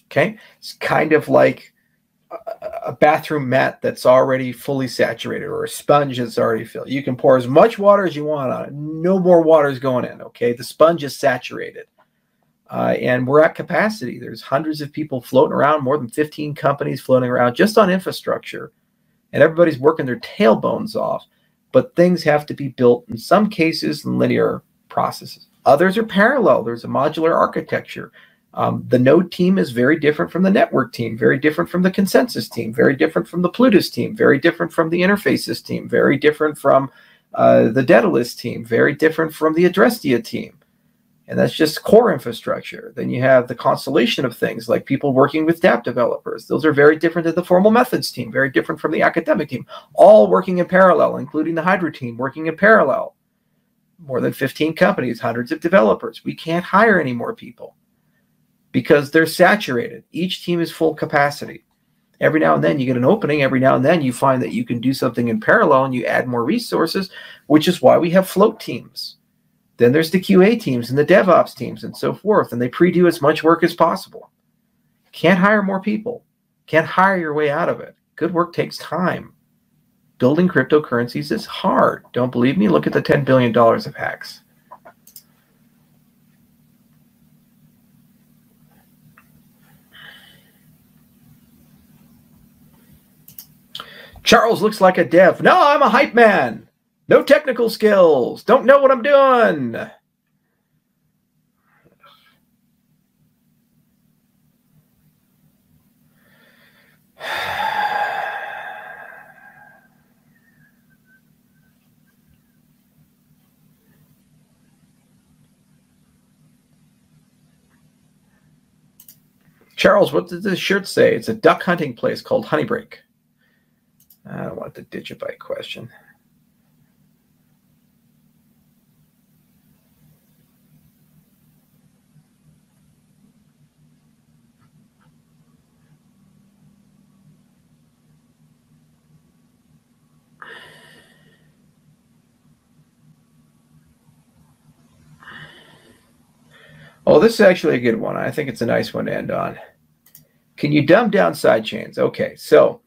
Okay? It's kind of like a bathroom mat that's already fully saturated, or a sponge that's already filled. You can pour as much water as you want on it. No more water is going in, okay? The sponge is saturated. And we're at capacity. There's hundreds of people floating around, more than 15 companies floating around just on infrastructure. And everybody's working their tailbones off. But things have to be built, in some cases, in linear processes. Others are parallel. There's a modular architecture. The node team is very different from the network team, very different from the consensus team, very different from the Plutus team, very different from the interfaces team, very different from the Daedalus team, very different from the Adrestia team. And that's just core infrastructure. Then you have the constellation of things like people working with dApp developers. Those are very different than the formal methods team, very different from the academic team, all working in parallel, including the Hydra team working in parallel. More than 15 companies, hundreds of developers. We can't hire any more people because they're saturated. Each team is full capacity. Every now and then you get an opening. Every now and then you find that you can do something in parallel and you add more resources, which is why we have float teams. Then there's the QA teams and the DevOps teams and so forth, and they pre-do as much work as possible. Can't hire more people. Can't hire your way out of it. Good work takes time. Building cryptocurrencies is hard. Don't believe me? Look at the $10 billion of hacks. Charles looks like a dev. No, I'm a hype man. No technical skills. Don't know what I'm doing. Charles, what did this shirt say? It's a duck hunting place called Honeybreak. I don't want the Digibyte question. Oh, this is actually a good one. I think it's a nice one to end on. Can you dumb down sidechains? Okay, so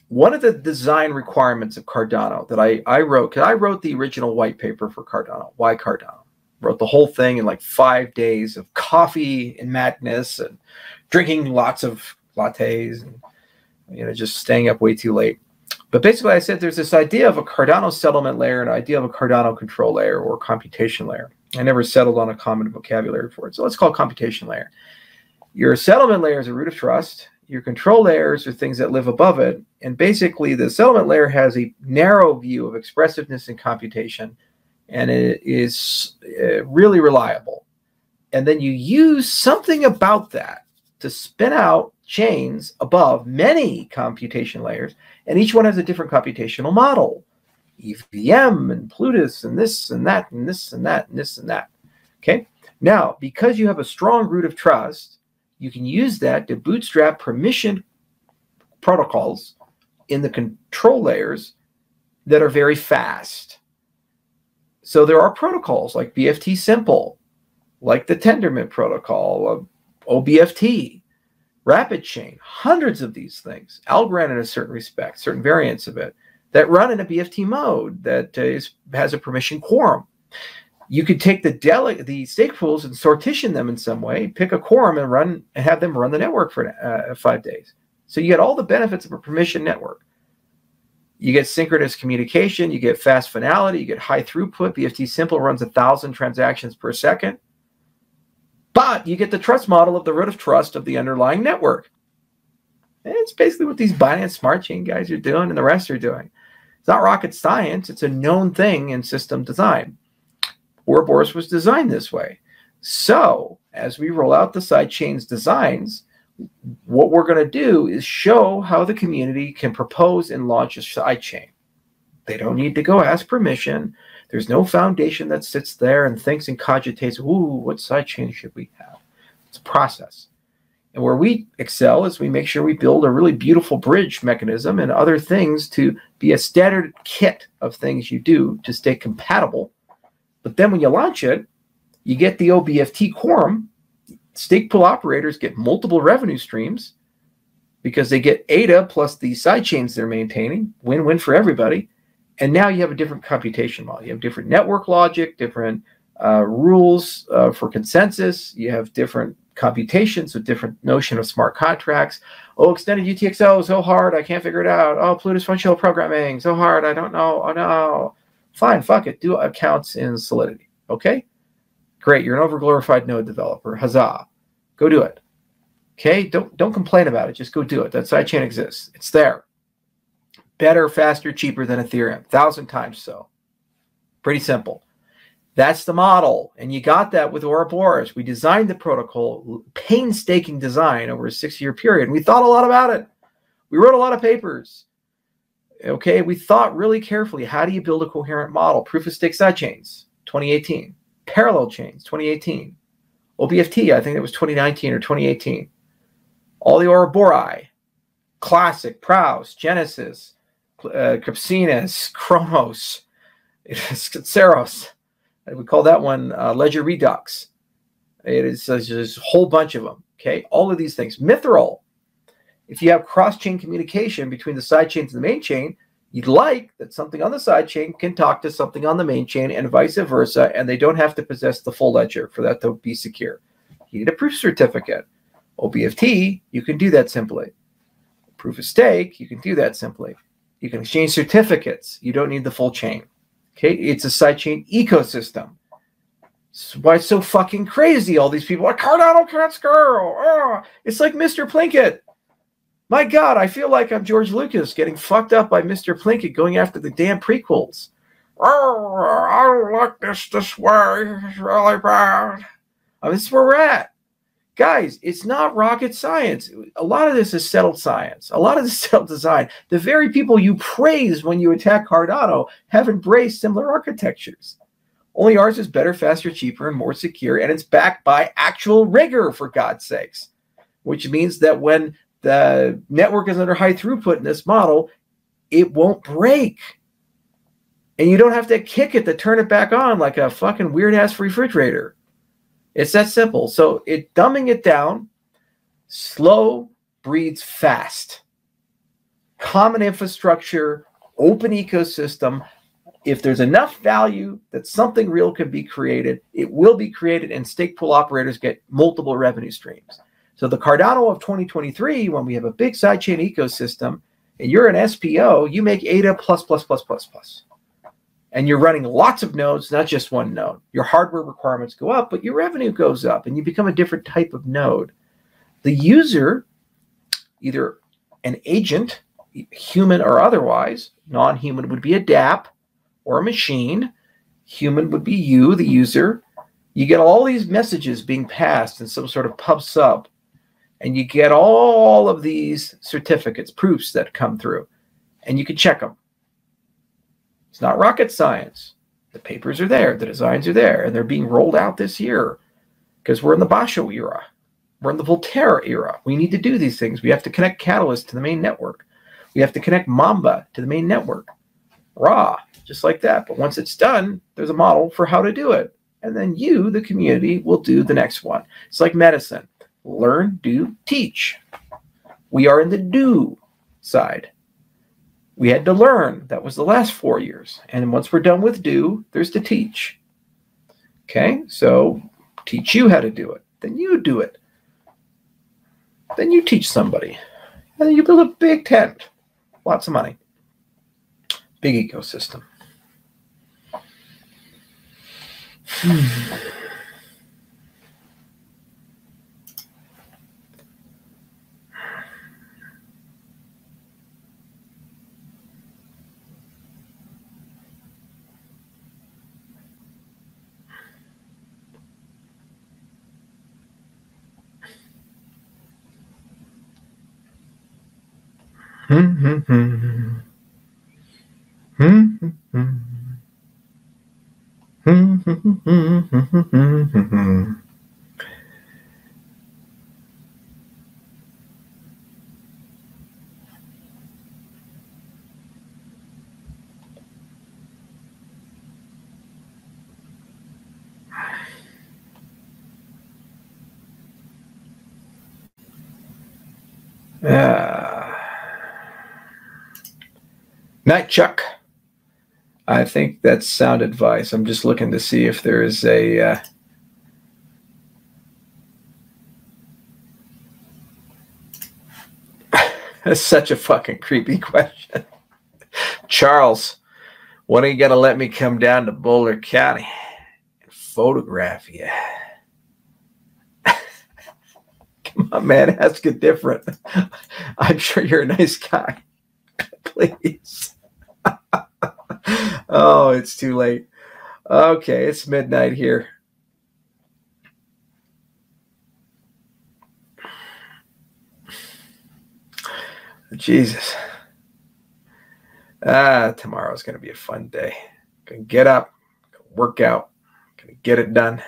one of the design requirements of Cardano that I wrote, because I wrote the original white paper for Cardano. Why Cardano? Wrote the whole thing in like 5 days of coffee and madness and drinking lots of lattes and just staying up way too late. But basically I said there's this idea of a Cardano settlement layer, an idea of a Cardano control layer or computation layer. I never settled on a common vocabulary for it. So let's call it computation layer. Your settlement layer is a root of trust. Your control layers are things that live above it. And basically the settlement layer has a narrow view of expressiveness and computation. and it is really reliable. And then you use something about that to spin out chains above many computation layers, and each one has a different computational model. EVM and Plutus and this and that and this and that and this and that. Okay? Now, because you have a strong root of trust, you can use that to bootstrap permission protocols in the control layers that are very fast. So there are protocols like BFT Simple, like the Tendermint protocol, OBFT, Rapid Chain, hundreds of these things, Algorand in a certain respect, certain variants of it, that run in a BFT mode that has a permission quorum. You could take the stake pools and sortition them in some way, pick a quorum and have them run the network for 5 days. So you get all the benefits of a permission network. You get synchronous communication, you get fast finality, you get high throughput. BFT Simple runs 1,000 transactions per second. But you get the trust model of the root of trust of the underlying network. And it's basically what these Binance Smart Chain guys are doing and the rest are doing. It's not rocket science. It's a known thing in system design. Ouroboros was designed this way. So as we roll out the sidechains designs, what we're going to do is show how the community can propose and launch a sidechain. They don't need to go ask permission. There's no foundation that sits there and thinks and cogitates, ooh, what sidechain should we have? It's a process. And where we excel is we make sure we build a really beautiful bridge mechanism and other things to be a standard kit of things you do to stay compatible. But then when you launch it, you get the OBFT quorum. Stake pool operators get multiple revenue streams because they get ADA plus the sidechains they're maintaining. Win-win for everybody. And now you have a different computation model. You have different network logic, different rules for consensus. You have different computations with different notion of smart contracts. Oh, extended UTXO, so hard, I can't figure it out. Oh, Plutus functional programming, so hard, I don't know. Oh, no. Fine, fuck it. Do accounts in Solidity. Okay? Great, you're an overglorified node developer. Huzzah. Go do it. Okay? Don't complain about it. Just go do it. That sidechain exists. It's there. Better, faster, cheaper than Ethereum. 1,000 times so. Pretty simple. That's the model. And you got that with Ouroboros. We designed the protocol, painstaking design over a 6-year period. And we thought a lot about it. We wrote a lot of papers. Okay, we thought really carefully, how do you build a coherent model? Proof of stake sidechains, 2018. Parallel chains, 2018. OBFT, I think it was 2019 or 2018. All the Ouroboros, Classic, Prouse, Genesis, Crypsinus, Chronos, Ceros. We call that one Ledger Redux. It is just a whole bunch of them. Okay, all of these things. Mithril. If you have cross-chain communication between the sidechains and the main chain, you'd like that something on the sidechain can talk to something on the main chain and vice versa, and they don't have to possess the full ledger for that to be secure. You need a proof certificate. OBFT, you can do that simply. Proof of stake, you can do that simply. You can exchange certificates. You don't need the full chain. Okay, it's a sidechain ecosystem. That's why it's so fucking crazy. All these people are Cardano can't scale. Oh, it's like Mr. Plinkett. My God, I feel like I'm George Lucas getting fucked up by Mr. Plinkett going after the damn prequels. Oh, I don't like this way. It's really bad. I mean, this is where we're at. Guys, it's not rocket science. A lot of this is settled science. A lot of this is settled design. The very people you praise when you attack Cardano have embraced similar architectures. Only ours is better, faster, cheaper, and more secure, and it's backed by actual rigor, for God's sakes. Which means that when the network is under high throughput in this model, it won't break. And you don't have to kick it to turn it back on like a fucking weird-ass refrigerator. It's that simple. So dumbing it down, slow breeds fast. Common infrastructure, open ecosystem. If there's enough value that something real can be created, it will be created, and stake pool operators get multiple revenue streams. So the Cardano of 2023, when we have a big sidechain ecosystem, and you're an SPO, you make ADA plus. And you're running lots of nodes, not just one node. Your hardware requirements go up, but your revenue goes up, and you become a different type of node. The user, either an agent, human or otherwise, non-human would be a dApp or a machine, Human would be you, the user. You get all these messages being passed in some sort of pub sub, and you get all of these certificates, proofs that come through, and you can check them. It's not rocket science. The papers are there, the designs are there, and they're being rolled out this year because we're in the Basho era. We're in the Voltaire era. We need to do these things. We have to connect Catalyst to the main network. We have to connect Mamba to the main network. Raw, just like that. But once it's done, there's a model for how to do it. And then you, the community, will do the next one. It's like medicine. Learn, do, teach. We are in the do side. We had to learn. That was the last 4 years. And once we're done with do, there's to teach. Okay, so teach you how to do it. Then you do it. Then you teach somebody. And then you build a big tent. Lots of money. Big ecosystem. Night, Chuck. I think that's sound advice. I'm just looking to see if there is a that's such a fucking creepy question. Charles, when are you going to let me come down to Boulder County and photograph you? Come on, man, ask it different. I'm sure you're a nice guy. Please. Oh, it's too late. Okay, it's midnight here. Jesus. Tomorrow's going to be a fun day. Gonna get up, gonna work out, gonna get it done.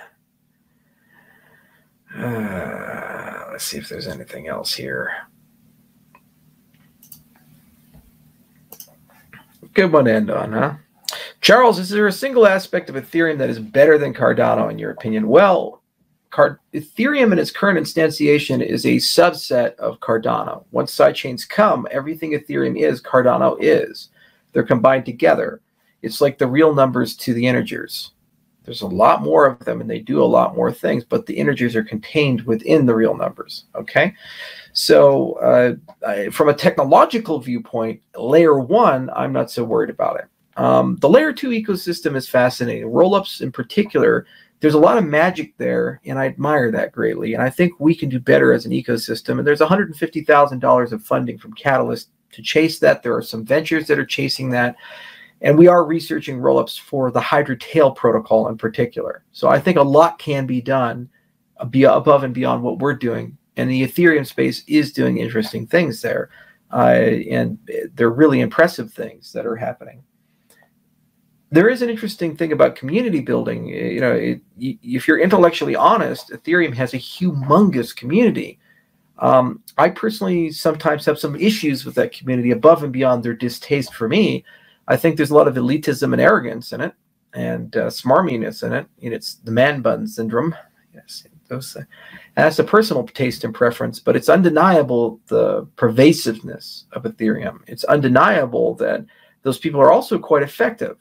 Let's see if there's anything else here. Good one to end on, huh? Charles, is there a single aspect of Ethereum that is better than Cardano, in your opinion? Well, Ethereum in its current instantiation is a subset of Cardano. Once sidechains come, everything Ethereum is, Cardano is. They're combined together. It's like the real numbers to the integers. There's a lot more of them, and they do a lot more things, but the integers are contained within the real numbers, okay? So from a technological viewpoint, layer one, I'm not so worried about it. The layer two ecosystem is fascinating. Rollups in particular, there's a lot of magic there, and I admire that greatly. And I think we can do better as an ecosystem. And there's $150,000 of funding from Catalyst to chase that. There are some ventures that are chasing that. And we are researching rollups for the Hydra Tail protocol in particular. So I think a lot can be done above and beyond what we're doing. And the Ethereum space is doing interesting things there. And they're really impressive things that are happening. There is an interesting thing about community building. You know, if you're intellectually honest, Ethereum has a humongous community. I personally sometimes have some issues with that community above and beyond their distaste for me. I think there's a lot of elitism and arrogance in it, and smarminess in it. And it's the man bun syndrome. Yes, that's a personal taste and preference, but it's undeniable the pervasiveness of Ethereum. It's undeniable that those people are also quite effective.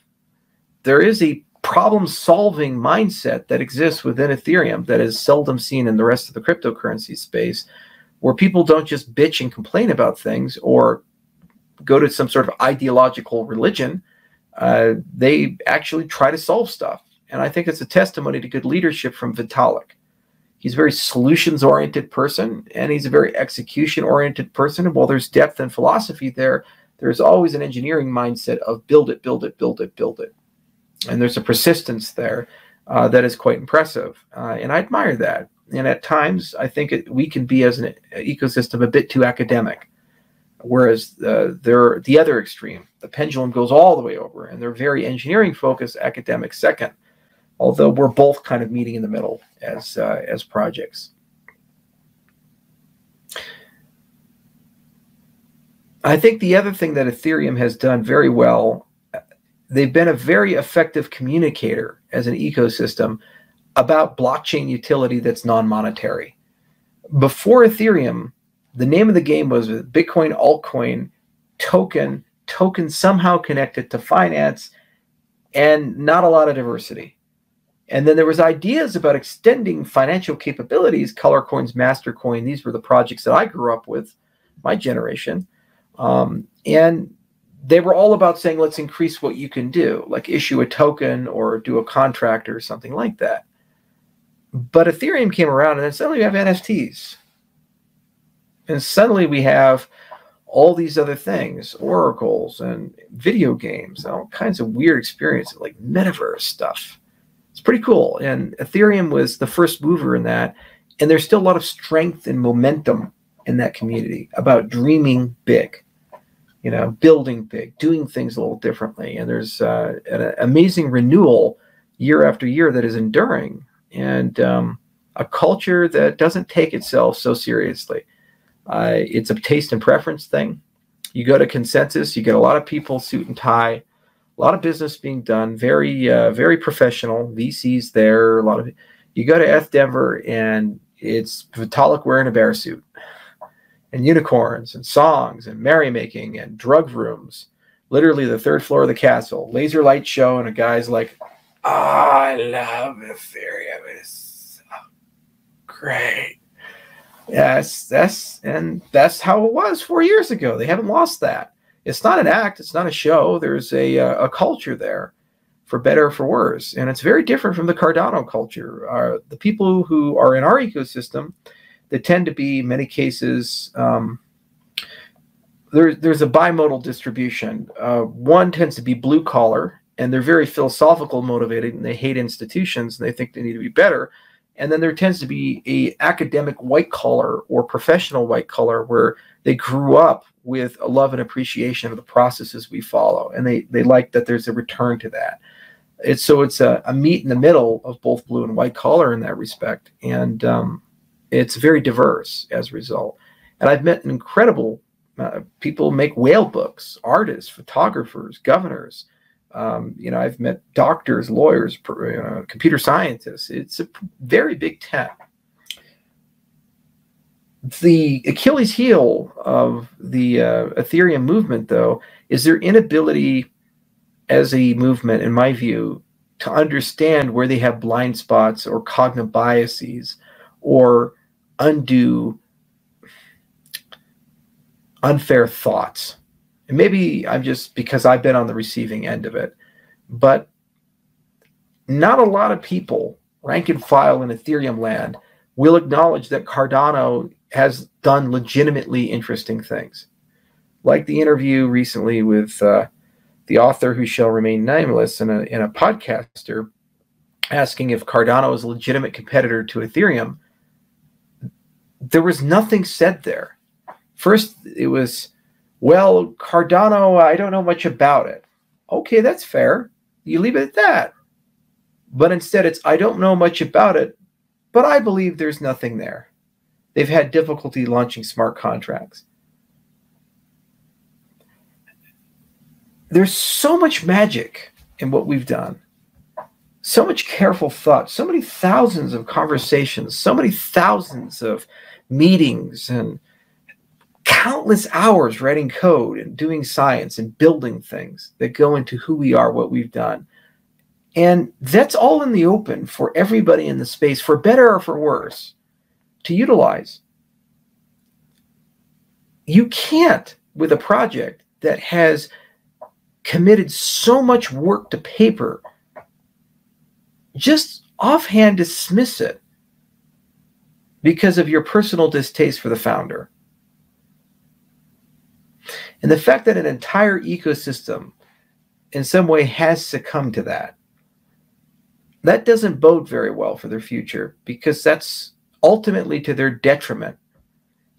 There is a problem-solving mindset that exists within Ethereum that is seldom seen in the rest of the cryptocurrency space, where people don't just bitch and complain about things or go to some sort of ideological religion. They actually try to solve stuff. And I think it's a testimony to good leadership from Vitalik. He's a very solutions-oriented person, and he's a very execution-oriented person. And while there's depth and philosophy there, there's always an engineering mindset of build it, build it, build it, build it. And there's a persistence there that is quite impressive. And I admire that. And at times, I think we can be, as an ecosystem, a bit too academic. Whereas they're the other extreme. The pendulum goes all the way over, and they're very engineering-focused, academic second. Although we're both kind of meeting in the middle as projects. I think the other thing that Ethereum has done very well, they've been a very effective communicator as an ecosystem about blockchain utility that's non-monetary. Before Ethereum, the name of the game was Bitcoin, altcoin, token somehow connected to finance, and not a lot of diversity. And then there was ideas about extending financial capabilities, color coins, master coin. These were the projects that I grew up with, my generation. And they were all about saying, let's increase what you can do, like issue a token or do a contract or something like that. But Ethereum came around, and then suddenly we have NFTs. And suddenly we have all these other things, oracles and video games, and all kinds of weird experiences like metaverse stuff. It's pretty cool. And Ethereum was the first mover in that. And there's still a lot of strength and momentum in that community about dreaming big, you know, building big, doing things a little differently. And there's an amazing renewal year after year that is enduring, and a culture that doesn't take itself so seriously. It's a taste and preference thing. You go to consensus, you get a lot of people suit and tie, a lot of business being done, very professional, VCs there, you go to F Denver, and it's Vitalik wearing a bear suit, and unicorns and songs and merrymaking and drug rooms, literally the third floor of the castle, laser light show, and a guy's like, oh, I love Ethereum, it's so great. Yes, that's how it was 4 years ago. They haven't lost that. It's not an act. It's not a show. There's a culture there, for better or for worse. And it's very different from the Cardano culture. The people who are in our ecosystem, they tend to be, in many cases, there's a bimodal distribution. One tends to be blue collar, and they're very philosophical motivated, and they hate institutions, and they think they need to be better. And then there tends to be a academic white collar or professional white collar, where they grew up with a love and appreciation of the processes we follow, and they like that there's a return to that. It's a meet in the middle of both blue and white collar in that respect, and it's very diverse as a result. And I've met incredible people make whale books, artists, photographers, governors. I've met doctors, lawyers, computer scientists. It's a very big tent. The Achilles heel of the Ethereum movement, though, is their inability as a movement, in my view, to understand where they have blind spots or cognitive biases or undue unfair thoughts. And maybe I'm just because I've been on the receiving end of it, but not a lot of people, rank and file in Ethereum land, will acknowledge that Cardano has done legitimately interesting things. Like the interview recently with the author who shall remain nameless and a podcaster asking if Cardano is a legitimate competitor to Ethereum. There was nothing said there. First, it was, well, Cardano, I don't know much about it. Okay, that's fair. You leave it at that. But instead, it's, I don't know much about it, but I believe there's nothing there. They've had difficulty launching smart contracts. There's so much magic in what we've done. So much careful thought, so many thousands of conversations, so many thousands of meetings, and countless hours writing code and doing science and building things that go into who we are, what we've done. And that's all in the open for everybody in the space, for better or for worse, to utilize. You can't, with a project that has committed so much work to paper, just offhand dismiss it because of your personal distaste for the founder. And the fact that an entire ecosystem in some way has succumbed to that that doesn't bode very well for their future, because that's ultimately to their detriment.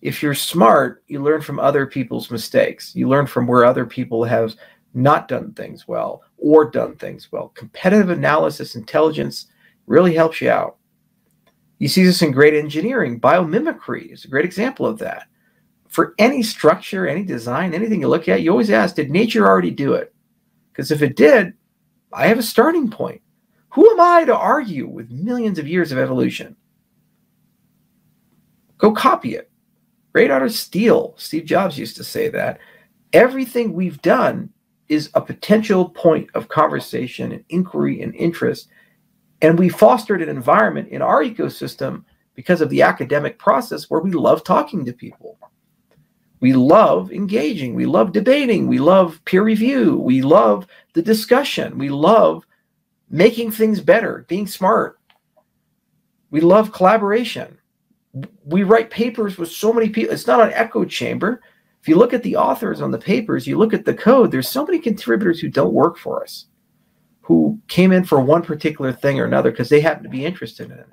If you're smart, you learn from other people's mistakes. You learn from where other people have not done things well or done things well. Competitive analysis intelligence really helps you out. You see this in great engineering. Biomimicry is a great example of that. For any structure, any design, anything you look at, you always ask, did nature already do it? Because if it did, I have a starting point. Who am I to argue with millions of years of evolution? Go copy it. Great out of steel. Steve Jobs used to say that. Everything we've done is a potential point of conversation and inquiry and interest. And we fostered an environment in our ecosystem because of the academic process where we love talking to people. We love engaging. We love debating. We love peer review. We love the discussion. We love making things better, being smart. We love collaboration. We write papers with so many people. It's not an echo chamber. If you look at the authors on the papers, you look at the code, there's so many contributors who don't work for us, who came in for one particular thing or another because they happen to be interested in it.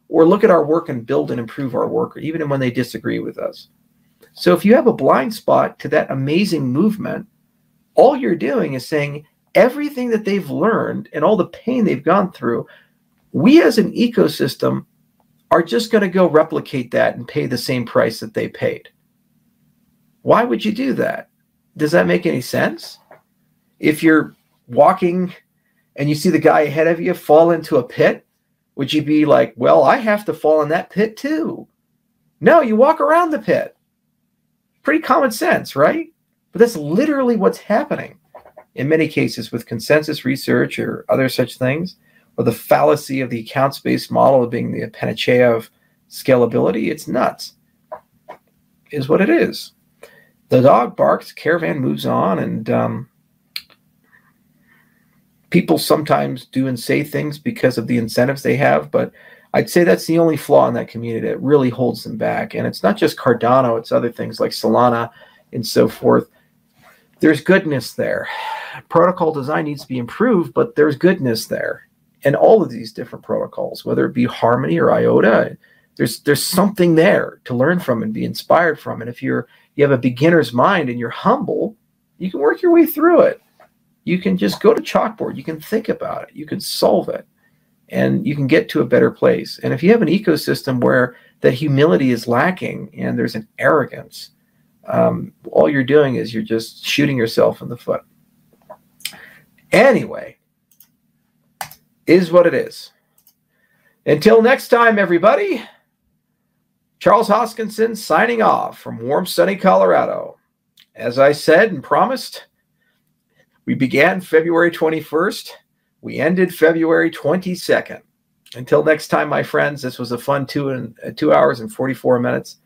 Or look at our work and build and improve our work, even when they disagree with us. So if you have a blind spot to that amazing movement, all you're doing is saying everything that they've learned and all the pain they've gone through, we as an ecosystem are just going to go replicate that and pay the same price that they paid. Why would you do that? Does that make any sense? If you're walking and you see the guy ahead of you fall into a pit, would you be like, well, I have to fall in that pit too? No, you walk around the pit. Pretty common sense, right? But that's literally what's happening in many cases with consensus research or other such things, or the fallacy of the accounts-based model being the panacea of scalability. It's nuts. It is what it is. The dog barks, caravan moves on, and people sometimes do and say things because of the incentives they have, but I'd say that's the only flaw in that community that really holds them back. And it's not just Cardano, it's other things like Solana and so forth. There's goodness there. Protocol design needs to be improved, but there's goodness there. And all of these different protocols, whether it be Harmony or IOTA, there's something there to learn from and be inspired from. And if you have a beginner's mind and you're humble, you can work your way through it. You can just go to chalkboard. You can think about it. You can solve it. And you can get to a better place. And if you have an ecosystem where that humility is lacking and there's an arrogance, all you're doing is you're just shooting yourself in the foot. Anyway, is what it is. Until next time, everybody, Charles Hoskinson signing off from warm, sunny Colorado. As I said and promised, we began February 21st. We ended February 22nd. Until next time, my friends, this was a fun 2 hours and 44 minutes.